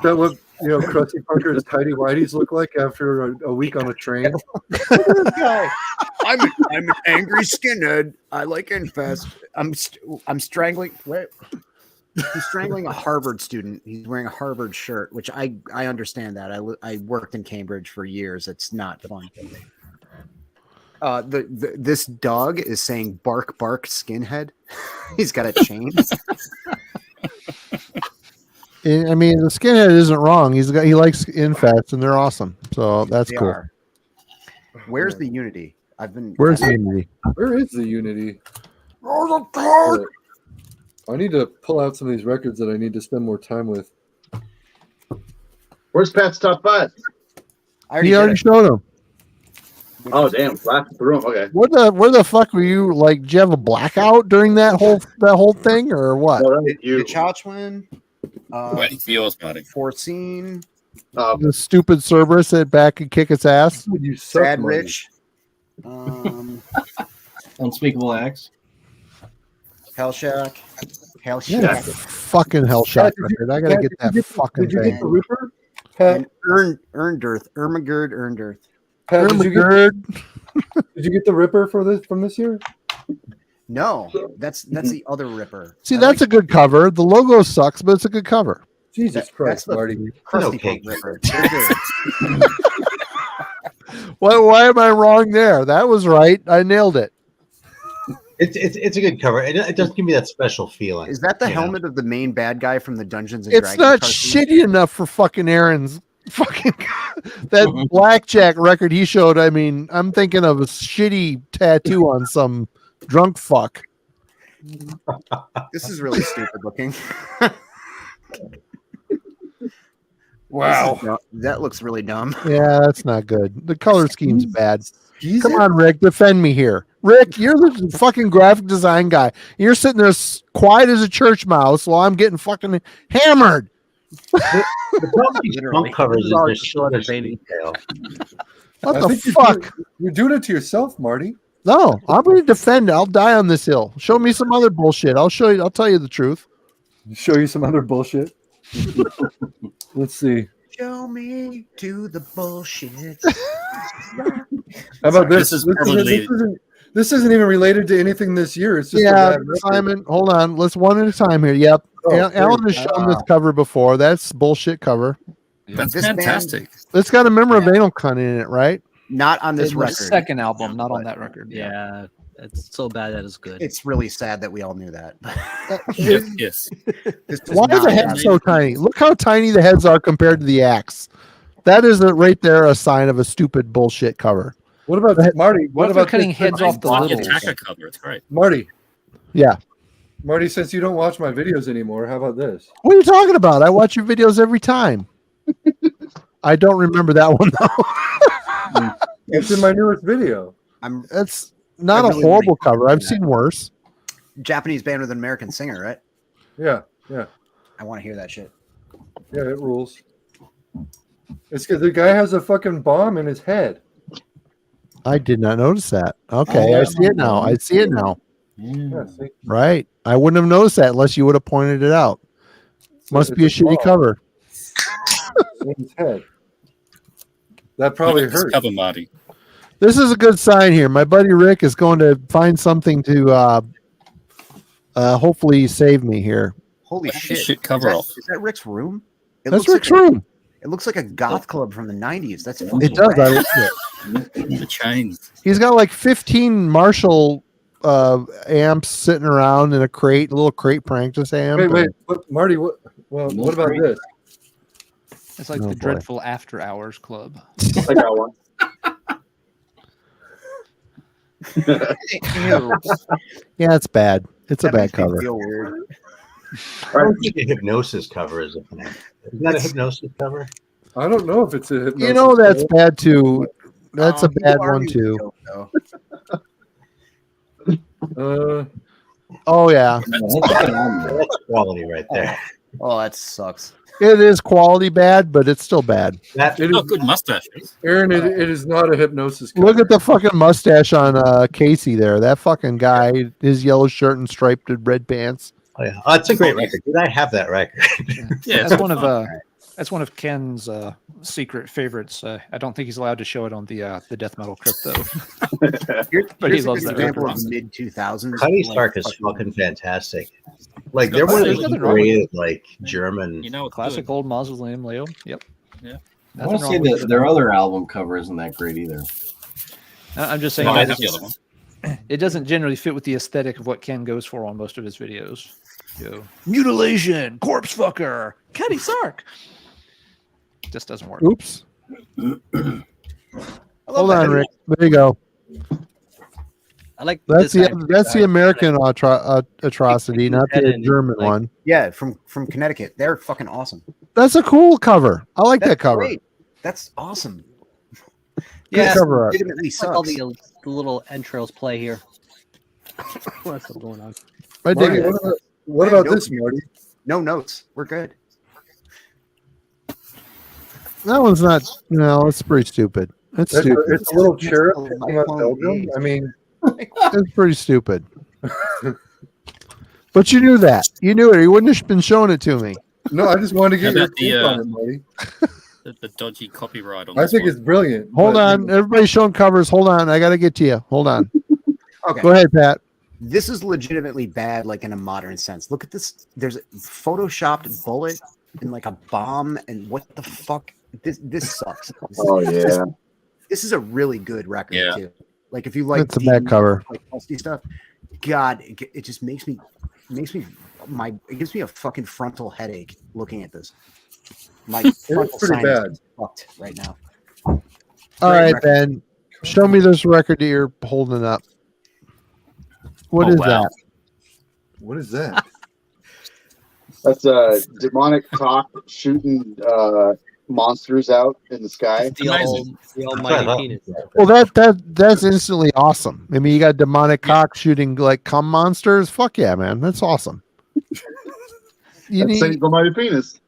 that what Krusty Punker's tidy whities look like after a week on a train? I'm an angry skinhead. I like Infest. I'm strangling. What? He's strangling a Harvard student. He's wearing a Harvard shirt, which I understand that. I worked in Cambridge for years. It's not fun. This dog is saying "bark, bark, skinhead." He's got a chain. I mean, the skinhead isn't wrong. He likes infats, and they're awesome. So that's cool. Where's the unity? Where's the unity? Where is the unity? I need to pull out some of these records that I need to spend more time with. Where's Pat's top 5? He already showed him. Oh damn! Last room. Okay. Where the fuck were you? Like, did you have a blackout during that whole thing, or what? The Chachwin. Waiting for yours, buddy. Foreseen. The stupid Cerberus sit back and kick its ass. You suck, Sad Marty. Rich. Unspeakable Acts. Hellshack. Yeah, fucking Hellshot record. I gotta get that fucking Did you thing. get the Ripper? And Erndurth. Ermagerd Erndurth. Pat, did Did you get the Ripper from this year? No, that's the other Ripper. See, that's a good cover. The logo sucks, but it's a good cover. Jesus Christ, that's the Marty. Krusty Okay. Punk Ripper. Why am I wrong there? That was right. I nailed it. It's a good cover. It doesn't give me that special feeling. Is that the you know? helmet of the main bad guy from the Dungeons and It's Dragons? not cartoon? shitty enough for fucking Aaron's fucking that blackjack record he showed. I mean, I'm thinking of a shitty tattoo on some drunk fuck. This is really stupid looking. Wow. That looks really dumb. Yeah, that's not good. The color scheme's bad. Come on, Rick, defend me here. Rick, you're the fucking graphic design guy. You're sitting there quiet as a church mouse while I'm getting fucking hammered. The problem with these punk covers is there's short detail. What the fuck? You're doing it to yourself, Marty. No, I'm going to defend it. I'll die on this hill. Show me some other bullshit. I'll show you. I'll tell you the truth. Show you some other bullshit. Let's see. Show me to the bullshit. How about this? This isn't even related to anything this year. It's just a bad record. Simon, hold on. Let's one at a time here. Yep. Oh, Alan has shown this cover before. That's bullshit cover. That's This fantastic. It's got a memorable cunt in it, right? Not on this The record. second album, not on that record. Yeah, it's so bad that it's good. It's really sad that we all knew that. Yes. This does Why is not the head have- so tiny? Look how tiny the heads are compared to the axe. That is right there a sign of a stupid bullshit cover. What about Marty? What if about they're cutting this? heads off the Blocky littles? attacker cover. It's great. Marty? Yeah. Marty, since you don't watch my videos anymore, how about this? What are you talking about? I watch your videos every time. I don't remember that one though. It's in my newest video. That's not I a really horrible like cover. I've that. seen worse. Japanese band with an American singer, right? Yeah. I want to hear that shit. Yeah, it rules. It's because the guy has a fucking bomb in his head. I did not notice that. Okay, I see it now. I see it now. Yeah, see? Right. I wouldn't have noticed that unless you would have pointed it out. Must be a It's shitty bomb cover. in his head. That probably Look at this hurt. cover, Marty. This is a good sign here. My buddy Rick is going to find something to hopefully save me here. Holy That's shit! the shit cover is that, off. Is that Rick's room? It That's looks Rick's like room. It looks like a goth club from the '90s. That's It fucking does. I rad. like it. The chains. He's got like 15 Marshall amps sitting around in a crate, a little crate practice amp. Wait. Marty, what about this? It's like Oh, the boy. Dreadful After Hours Club. I got one. Yeah, it's bad. It's a That bad makes me cover. feel weird. I don't think a hypnosis cover is a thing. Isn't that a hypnosis cover? I don't know if it's a hypnosis. You know, that's bad too. That's a People bad are one really too. dope, though. Oh yeah, That's quality right there. Oh, that sucks. it is quality bad, but it's still bad. That It Oh, is, good mustaches. Aaron, it is not a hypnosis. Look cover. at the fucking mustache on Casey there. That fucking guy, his yellow shirt and striped red pants. oh, yeah. Oh, it's a great record. Did I have that record? Yeah, That's it's one of fun. that's one of Ken's secret favorites. I don't think he's allowed to show it on the death metal crypto. But he Here's loves an that example record. of mid 2000s. Cuddy Stark is fucking fantastic. Like they're There's one of the nothing wrong with creative, like German. You know, it's Classic good. old Mausoleum Leo. Yep. Yeah. I want to say that their other album cover isn't that great either. I'm just saying No, I that have the other one. it doesn't generally fit with the aesthetic of what Ken goes for on most of his videos. Mutilation, corpse fucker, Cuddy Sark. Just doesn't work. Oops. Hold on, Rick. There you go. I like That's this guy. the American atrocity, not the German like- one. Yeah, from Connecticut. They're fucking awesome. That's a cool cover. I like that That's cover. great. That's awesome. Good cover art. Legitimately I like all sucks. the little entrails play here. What's going on? I dig Marty, it. what about this, Marty? No notes. We're good. That one's not. No, it's pretty stupid. It's stupid. It's a little cherub That's a picking up lifelong Belgium. gaze. I mean, It's pretty stupid. But you knew that. You knew it. You wouldn't have been showing it to me. no, I just wanted to get How your about the, take on it, Marty. The dodgy copyright on I this think one. it's brilliant. Hold but- on. Everybody's showing covers. Hold on. I got to get to you. Hold on. Okay. Go ahead, Pat. This is legitimately bad, like in a modern sense. Look at this. There's a photoshopped bullet and like a bomb, and what the fuck? This sucks. Oh yeah. This is a really good record Yeah. too. Like if you like It's a bad cover. like musty stuff, God, it just makes me it gives me a fucking frontal headache looking at this. My frontal pretty sinus bad. is fucked right now. All Great right, record. Ben. Show me this record that you're holding up. What Oh, is wow. that? What is that? That's a demonic cock shooting monsters out in the sky. The almighty penis. Well, that's instantly awesome. I mean, you got demonic cock shooting like cum monsters. Fuck yeah, man. That's awesome. You That's need Saint Almighty Penis.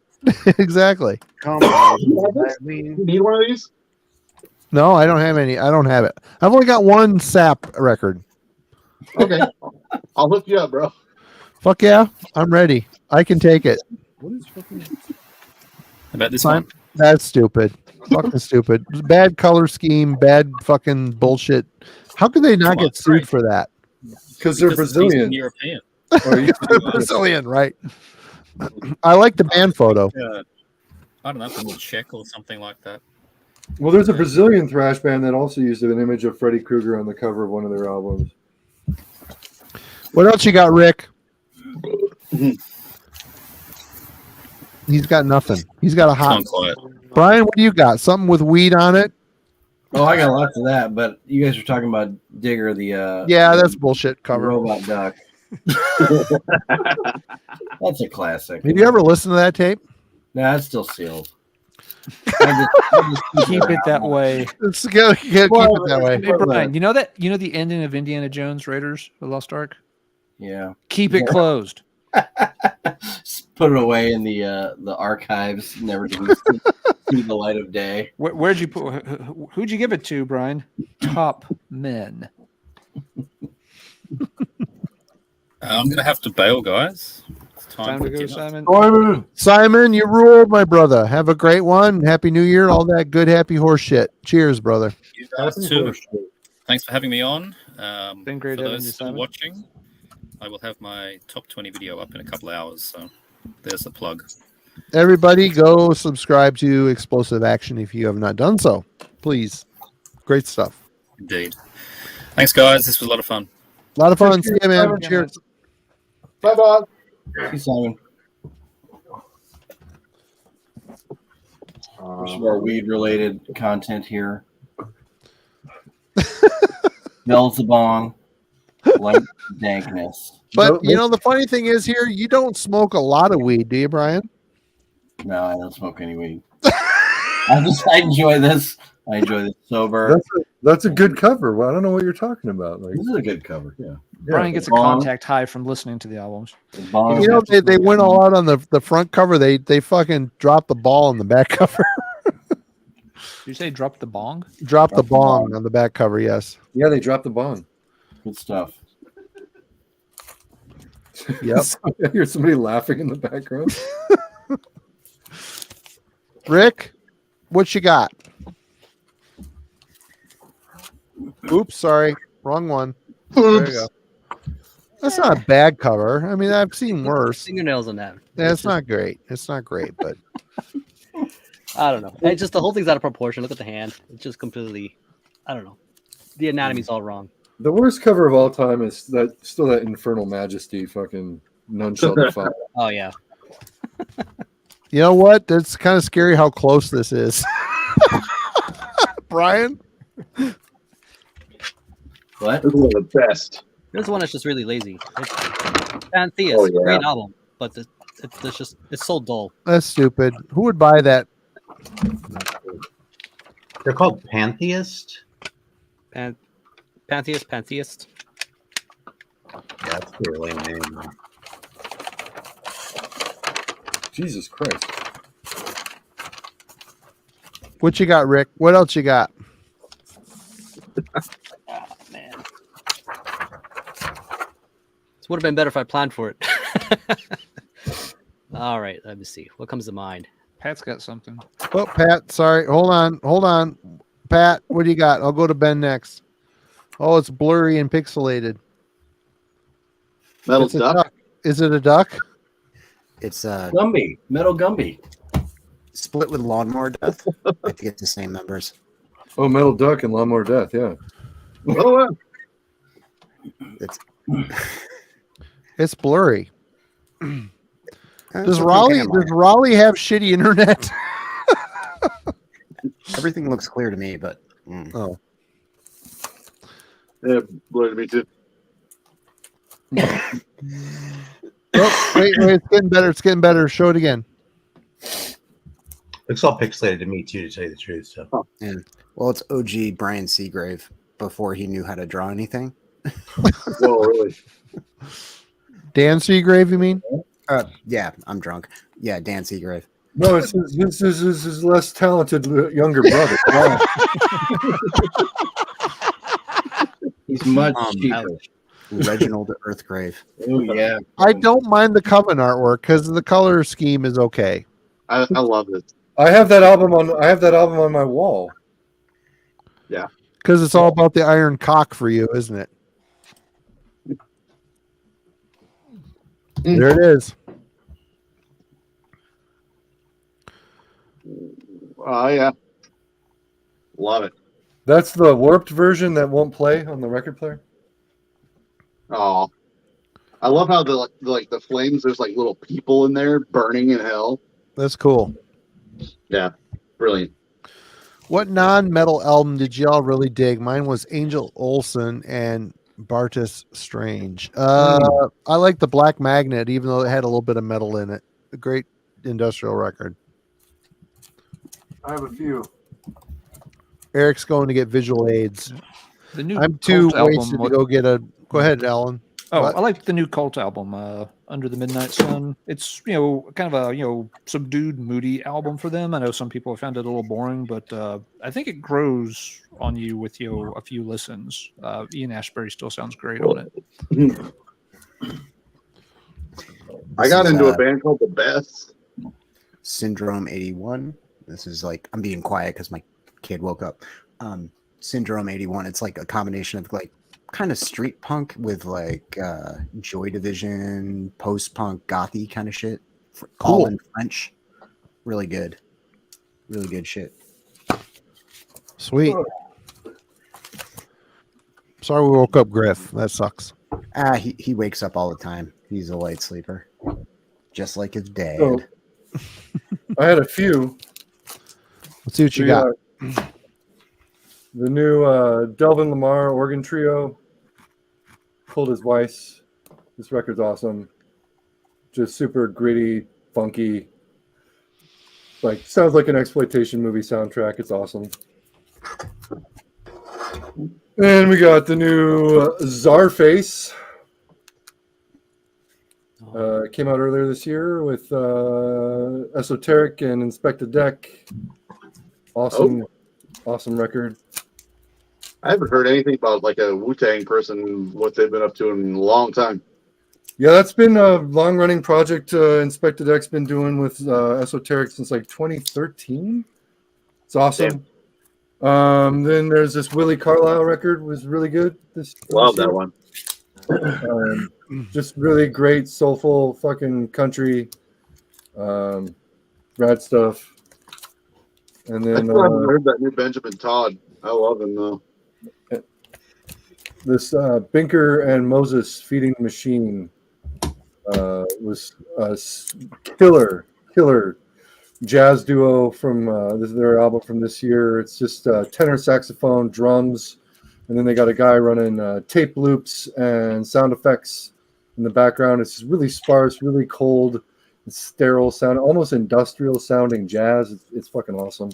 exactly. Come on, You need one of these? No, I don't have any. I don't have it. I've only got one SAP record. Okay. I'll hook you up, bro. Fuck yeah, I'm ready. I can take it. What is fucking? How about this Simon, one? That's stupid. Fucking stupid. Bad color scheme. Bad fucking bullshit. How could they not Come on, get sued right. for that? Because they're Because it's Eastern Brazilian. European. Or you- They're Brazilian, right? I like the band photo. I don't know, from Czech or something like that. well, there's a Brazilian thrash band that also used an image of Freddy Krueger on the cover of one of their albums. What else you got, Rick? He's got nothing. He's got a It's hot. gone quiet. Brian, what do you got? Something with weed on it? Oh, I got lots of that, but you guys were talking about Digger, the Yeah, that's bullshit cover. robot duck. That's a classic. Have you ever listened to that tape? Nah, it's still sealed. Keep it that way. It's gotta keep it that way. Hey, Brian, you know the ending of Indiana Jones Raiders of the Lost Ark? Yeah. Keep it closed. Just put it away in the archives, never to see the light of day. Where'd you put? Who'd you give it to, Brian? Top men. I'm going to have to bail, guys. It's Time for to go, dinner. Simon. Simon, you ruled, my brother. Have a great one. Happy New Year. All that good, happy horse shit. Cheers, brother. You guys too. Thanks for having me on. Been great for having those you, still Simon. watching, I will have my top 20 video up in a couple of hours. So there's the plug. Everybody go subscribe to Explosive Action if you have not done so. Please. Great stuff. Indeed. Thanks, guys. This was a lot of fun. A lot of fun. See you, man. Cheers. Bye bye. Hey, Simon. There's some more weed-related content here. Belzebong, light dankness. But you know, the funny thing is here, you don't smoke a lot of weed, do you, Brian? No, I don't smoke any weed. I enjoy this. I enjoy this sober. That's a good cover. Well, I don't know what you're talking about. Like, This is a good cover. Yeah. Brian gets a Bong. contact high from listening to the albums. The bong- You know, they went all out on the front cover. They fucking dropped the ball on the back cover. Did you say drop the bong? Dropped the bong on the back cover, yes. yeah, they dropped the bong. Good stuff. Yep. I hear somebody laughing in the background. Rick, what you got? Oops, sorry. Wrong one. There you go. That's not a bad cover. I mean, I've seen worse. Fingernails on that. Yeah, it's not great. It's not great, but I don't know. It's just the whole thing's out of proportion. Look at the hand. It's just completely. I don't know. The anatomy's all wrong. The worst cover of all time is that Infernal Majesty fucking None Shall Defy. Oh yeah. you know what? That's kind of scary how close this is. Brian? What? This is one of the best. There's one that's just really lazy. It's Pantheist, Oh, yeah. great album, but it's so dull. That's stupid. Who would buy that? They're called Pantheist. Pantheist. Yeah, that's a really name. Jesus Christ. What you got, Rick? What else you got? Oh, man. This would have been better if I planned for it. All right, let me see. What comes to mind? Pat's got something. Oh, Pat, sorry. Hold on. Pat, what do you got? I'll go to Ben next. Oh, it's blurry and pixelated. Metal It's a duck. Is it a duck? It's Gumby. Metal Gumby. split with Lawnmower Death. I think it's the same members. Oh, Metal Duck and Lawnmower Death, yeah. Oh, It's It's blurry. it's Does okay, Raleigh come on. does Raleigh have shitty internet? Everything looks clear to me, but Oh, yeah, blurry to me too. oh wait, it's getting better. It's getting better. Show it again. Looks all pixelated to me too, to tell you the truth. So well, it's OG Brian Seagrave before he knew how to draw anything. Whoa, really? Dan Seagrave, you mean? Yeah, I'm drunk. Yeah, Dan Seagrave. No, it's his less talented younger brother. Wow. He's much cheaper. Reginald Earthgrave. Oh yeah. I don't mind the Coven artwork because the color scheme is okay. I love it. I have that album on my wall. Because it's all about the iron cock for you, isn't it? There it is. Oh yeah, love it. That's the warped version that won't play on the record player. Oh, I love how the flames. There's like little people in there burning in hell. That's cool. Yeah, brilliant. What non-metal album did y'all really dig? Mine was Angel Olsen and Bartus Strange. I like the Black Magnet, even though it had a little bit of metal in it. A great industrial record. I have a few. Eric's going to get visual aids. The new I'm too Cult wasted album, to go get a. Go ahead, Alan. Oh, What? I like the new Cult album, Under the Midnight Sun. It's kind of a subdued, moody album for them. I know some people have found it a little boring, but I think it grows on you with a few listens. Ian Ashbury still sounds great on it. I got into a band called The Best. Syndrome 81. This is like, I'm being quiet because my kid woke up. Syndrome 81. It's like a combination of like kind of street punk with like Joy Division, post punk, gothy kind of shit. All in French. Really good. Really good shit. Sweet. Sorry we woke up Griff. That sucks. He wakes up all the time. He's a light sleeper. Just like his dad. So, I had a few. Let's see what you got. The new Delvin Lamar organ trio, Pulled His Weiss. This record's awesome. Just super gritty, funky. Like, sounds like an exploitation movie soundtrack. It's awesome. And we got the new Czarface. Came out earlier this year with Esoteric and Inspect the Deck. Awesome record. I haven't heard anything about like a Wu-Tang person, what they've been up to in a long time. Yeah, that's been a long-running project Inspect the Deck's been doing with Esoteric since like 2013. It's awesome. Then there's this Willie Carlisle record, was really good. Love that one. Just really great, soulful, fucking country, rad stuff. And I then still haven't heard that new Benjamin Todd. I love him though. This Binker and Moses Feeding Machine was a killer jazz duo from this is their album from this year. It's just tenor saxophone, drums, and then they got a guy running tape loops and sound effects in the background. It's just really sparse, really cold, sterile sound, almost industrial sounding jazz. It's fucking awesome.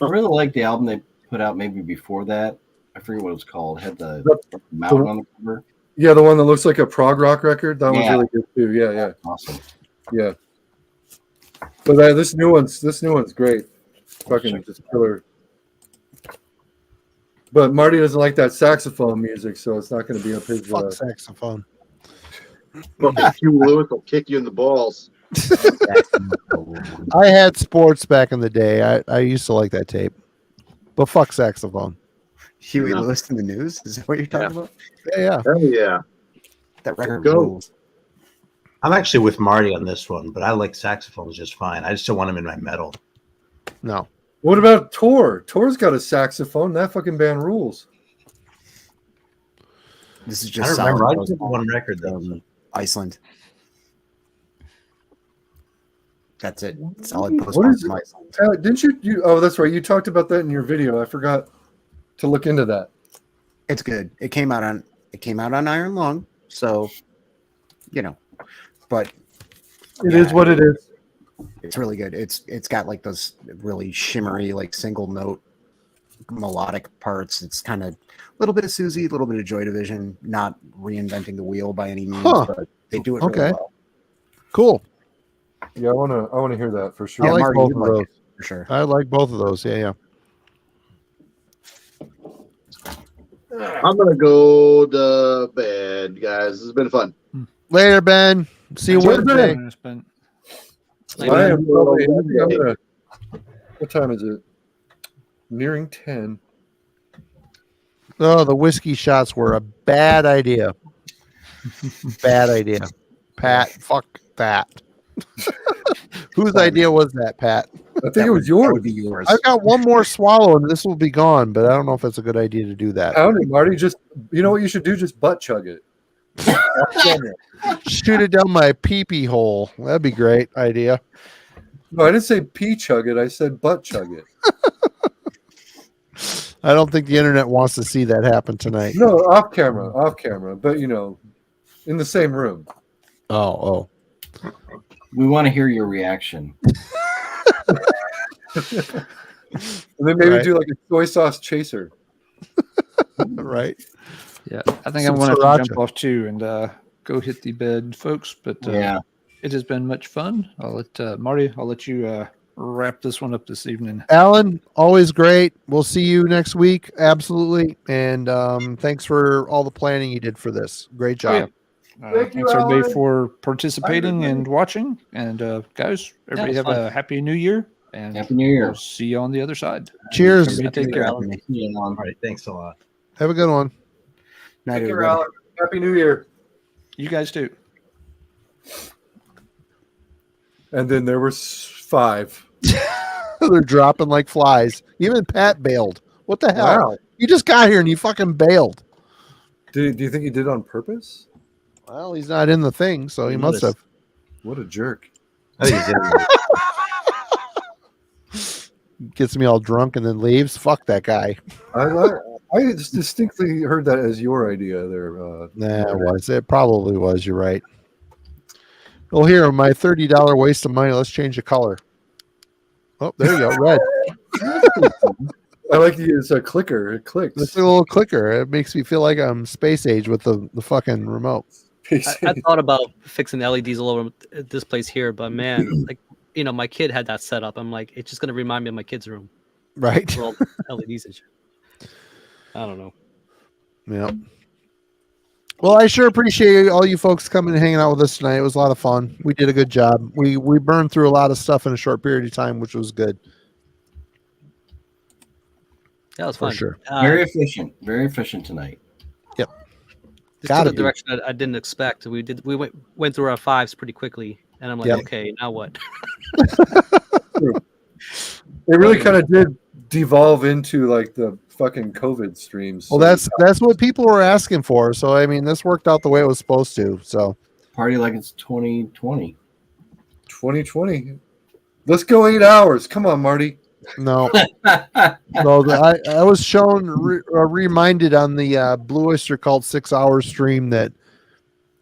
I really like the album they put out maybe before that. I forget what it was called. It had the mountain on the cover. Yeah, the one that looks like a prog rock record. That one's really good too. Yeah. Awesome. Yeah. But this new one's great. Fucking just killer. But Marty doesn't like that saxophone music, so it's not going to be up his. Fuck saxophone. Hugh Lewis will kick you in the balls. I had sports back in the day. I used to like that tape. But fuck saxophone. Huey Lewis in the News? Is that what you're talking about? Yeah. Hell yeah. That record Go. rules. I'm actually with Marty on this one, but I like saxophones just fine. I just don't want them in my metal. No. What about Tor? Tor's got a saxophone. That fucking band rules. This is I just don't remember. I solid just did one record though. Iceland. That's it. Solid post What is from it? Iceland. Didn't you? Oh, that's right. You talked about that in your video. I forgot to look into that. It's good. It came out on Iron Lung, so but It is what it is. it's really good. It's got like those really shimmery, like single note melodic parts. It's kind of a little bit of Susie, a little bit of Joy Division, not reinventing the wheel by any means, but they do it really well. Cool. Yeah, I wanna hear that for sure. I like Marty, both you'd of like those. it, for sure. I like both of those. Yeah. I'm gonna go to bed, guys. This has been fun. Later, Ben. See you Thanks for Wednesday. joining us, Ben. I am What time is it? Nearing 10. Oh, the whiskey shots were a bad idea. Bad idea. Pat, fuck that. Whose idea was that, Pat? I think it was yours. That would be yours. I've got one more swallow and this will be gone, but I don't know if it's a good idea to do that. Pound it, Marty. Just, you know what you should do? Just butt chug it. Shoot it down my pee-pee hole. That'd be great idea. No, I didn't say pee chug it. I said butt chug it. I don't think the internet wants to see that happen tonight. No, off camera. But, you know, in the same room. Oh. We want to hear your reaction. And then maybe Right. do like a soy sauce chaser. Right. Yeah, I think Some I'm going to sriracha. jump off too and go hit the bed, folks. But Yeah. it has been much fun. I'll let Marty. I'll let you wrap this one up this evening. Alan, always great. We'll see you next week. Absolutely. And thanks for all the planning you did for this. Great job. Thank you, Thanks everybody Alan. for participating and watching. And guys, everybody it's have fun. a happy New Year. And Happy New Year. we'll see you on the other side. Cheers. Everybody take care. All right, thanks a lot. Have a good one. Night, Take care, everybody. Alan. Happy New Year. You guys too. And then there were 5. They're dropping like flies. Even Pat bailed. What the hell? Wow. You just got here and you fucking bailed. Do you think he did it on purpose? Well, he's not in the thing, so he must have. What a jerk. I think he's in. Gets me all drunk and then leaves. Fuck that guy. I distinctly heard that as your idea there. Nah, it was. It probably was. You're right. Well, here, my $30 waste of money. Let's change the color. Oh, there you go. Red. I like to use a clicker. It clicks. It's a little clicker. It makes me feel like I'm space age with the fucking remote. I thought about fixing the LEDs all over this place here, but man, like, you know, my kid had that set up. I'm like, it's just going to remind me of my kid's room. Right. For all LEDs and shit. I don't know. Yeah. Well, I sure appreciate all you folks coming and hanging out with us tonight. It was a lot of fun. We did a good job. We burned through a lot of stuff in a short period of time, which was good. That was For fun. sure. Very efficient. Very efficient tonight. This Gotta took a be. direction I didn't expect. We went through our 5s pretty quickly, and I'm like, Yep. okay, now what? It really kind of did devolve into like the fucking COVID streams. Well, that's what people were asking for. So, I mean, this worked out the way it was supposed to. So, Party like it's 2020. 2020. Let's go 8 hours. Come on, Marty. no. No, I was shown, reminded on the Blue Oyster Cult 6 hour stream that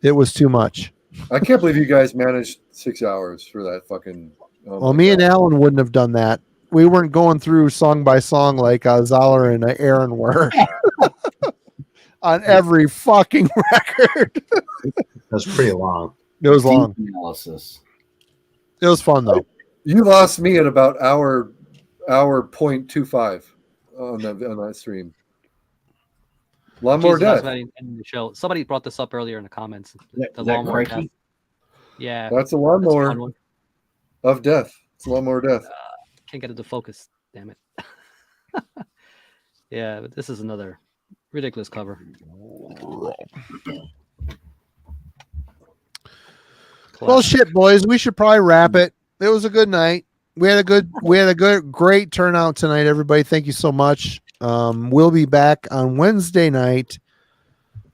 it was too much. I can't believe you guys managed 6 hours for that fucking. Oh Well, my me and God. Alan wouldn't have done that. We weren't going through song by song like Zoller and Aaron were on every fucking record. That was pretty long. It was long. Deep analysis. It was fun though. You lost me at about hour 0.25 on that stream. Lawnmower Jesus, I was death. ending the show. Somebody brought this up earlier in the comments. Is that lawnmower Crikey? death. Yeah. That's a that's a lawnmower fun one. of death. It's a lawnmower death. Can't get it to focus. Damn it. Yeah, but this is another ridiculous cover. Well, shit, boys, we should probably wrap it. It was a good night. We had a great turnout tonight, everybody. Thank you so much. We'll be back on Wednesday night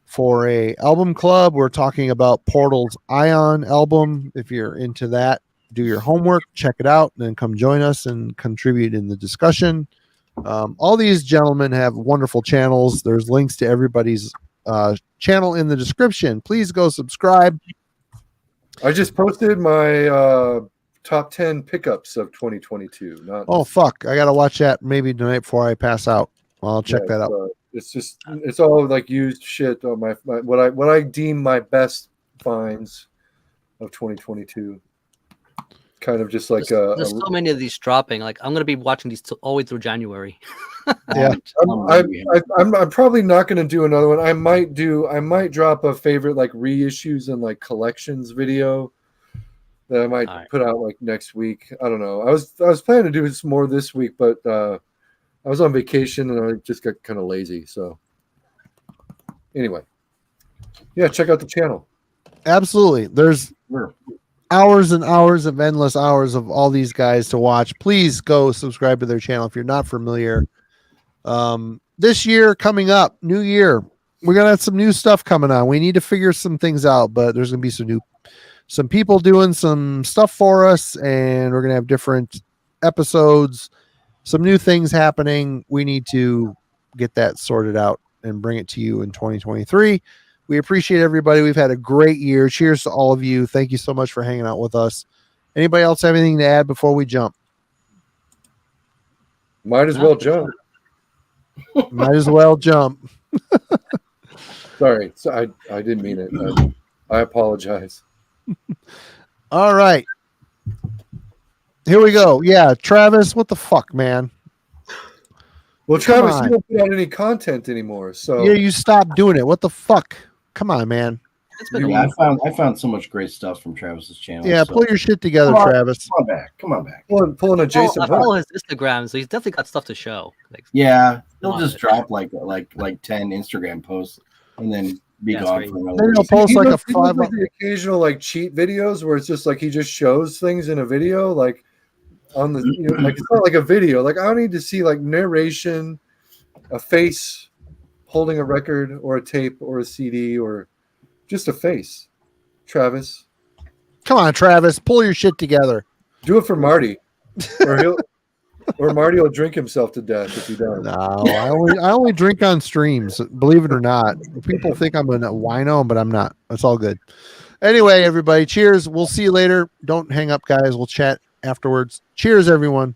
for a album club. We're talking about Portal's Ion album. If you're into that, do your homework, check it out, and then come join us and contribute in the discussion. All these gentlemen have wonderful channels. There's links to everybody's channel in the description. Please go subscribe. I just posted my top 10 pickups of 2022. Not Oh fuck! I gotta watch that maybe tonight before I pass out. I'll check that out. It's all like used shit on my what I deem my best finds of 2022. Kind of just like There's so many of these dropping. Like I'm gonna be watching these all the way through January. Yeah. I'm probably not going to do another one. I might drop a favorite like reissues and like collections video that I might All right. put out like next week. I don't know. I was planning to do some more this week, but I was on vacation and I just got kind of lazy. So anyway, yeah, check out the channel. Absolutely. There's hours and hours of endless hours of all these guys to watch. Please go subscribe to their channel if you're not familiar. This year coming up, new year, we're gonna have some new stuff coming on. We need to figure some things out, but there's gonna be some people doing some stuff for us, and we're gonna have different episodes, some new things happening. We need to get that sorted out and bring it to you in 2023. We appreciate everybody. We've had a great year. Cheers to all of you. Thank you so much for hanging out with us. Anybody else have anything to add before we jump? Might as well jump. Might as well jump. Sorry, so I didn't mean it. I apologize. All right. Here we go. Yeah, Travis, what the fuck, man? Well, Come Travis, on. you don't put out any content anymore, so Yeah, you stopped doing it. What the fuck? Come on, man. It's been a Yeah, while. I found so much great stuff from Travis's channel. Yeah, so- pull your shit together, Come on. Travis. Come on back. Come on back. pulling a Jason. I Hook. follow his Instagram, so he's definitely got stuff to show. Like, Yeah, he'll Come on. just drop like 10 Instagram posts and then be Yeah, it's gone great. for another Then he'll week. post He like a does five. like the occasional like cheat videos where it's just like he just shows things in a video, like on the like it's not like a video. Like I don't need to see like narration, a face holding a record or a tape or a CD or just a face. Travis, Come on, Travis, pull your shit together. do it for Marty, or Marty will drink himself to death if he does. No, I only drink on streams. Believe it or not, people think I'm a wino, but I'm not. That's all good. Anyway, everybody, cheers. We'll see you later. Don't hang up, guys. We'll chat afterwards. Cheers, everyone.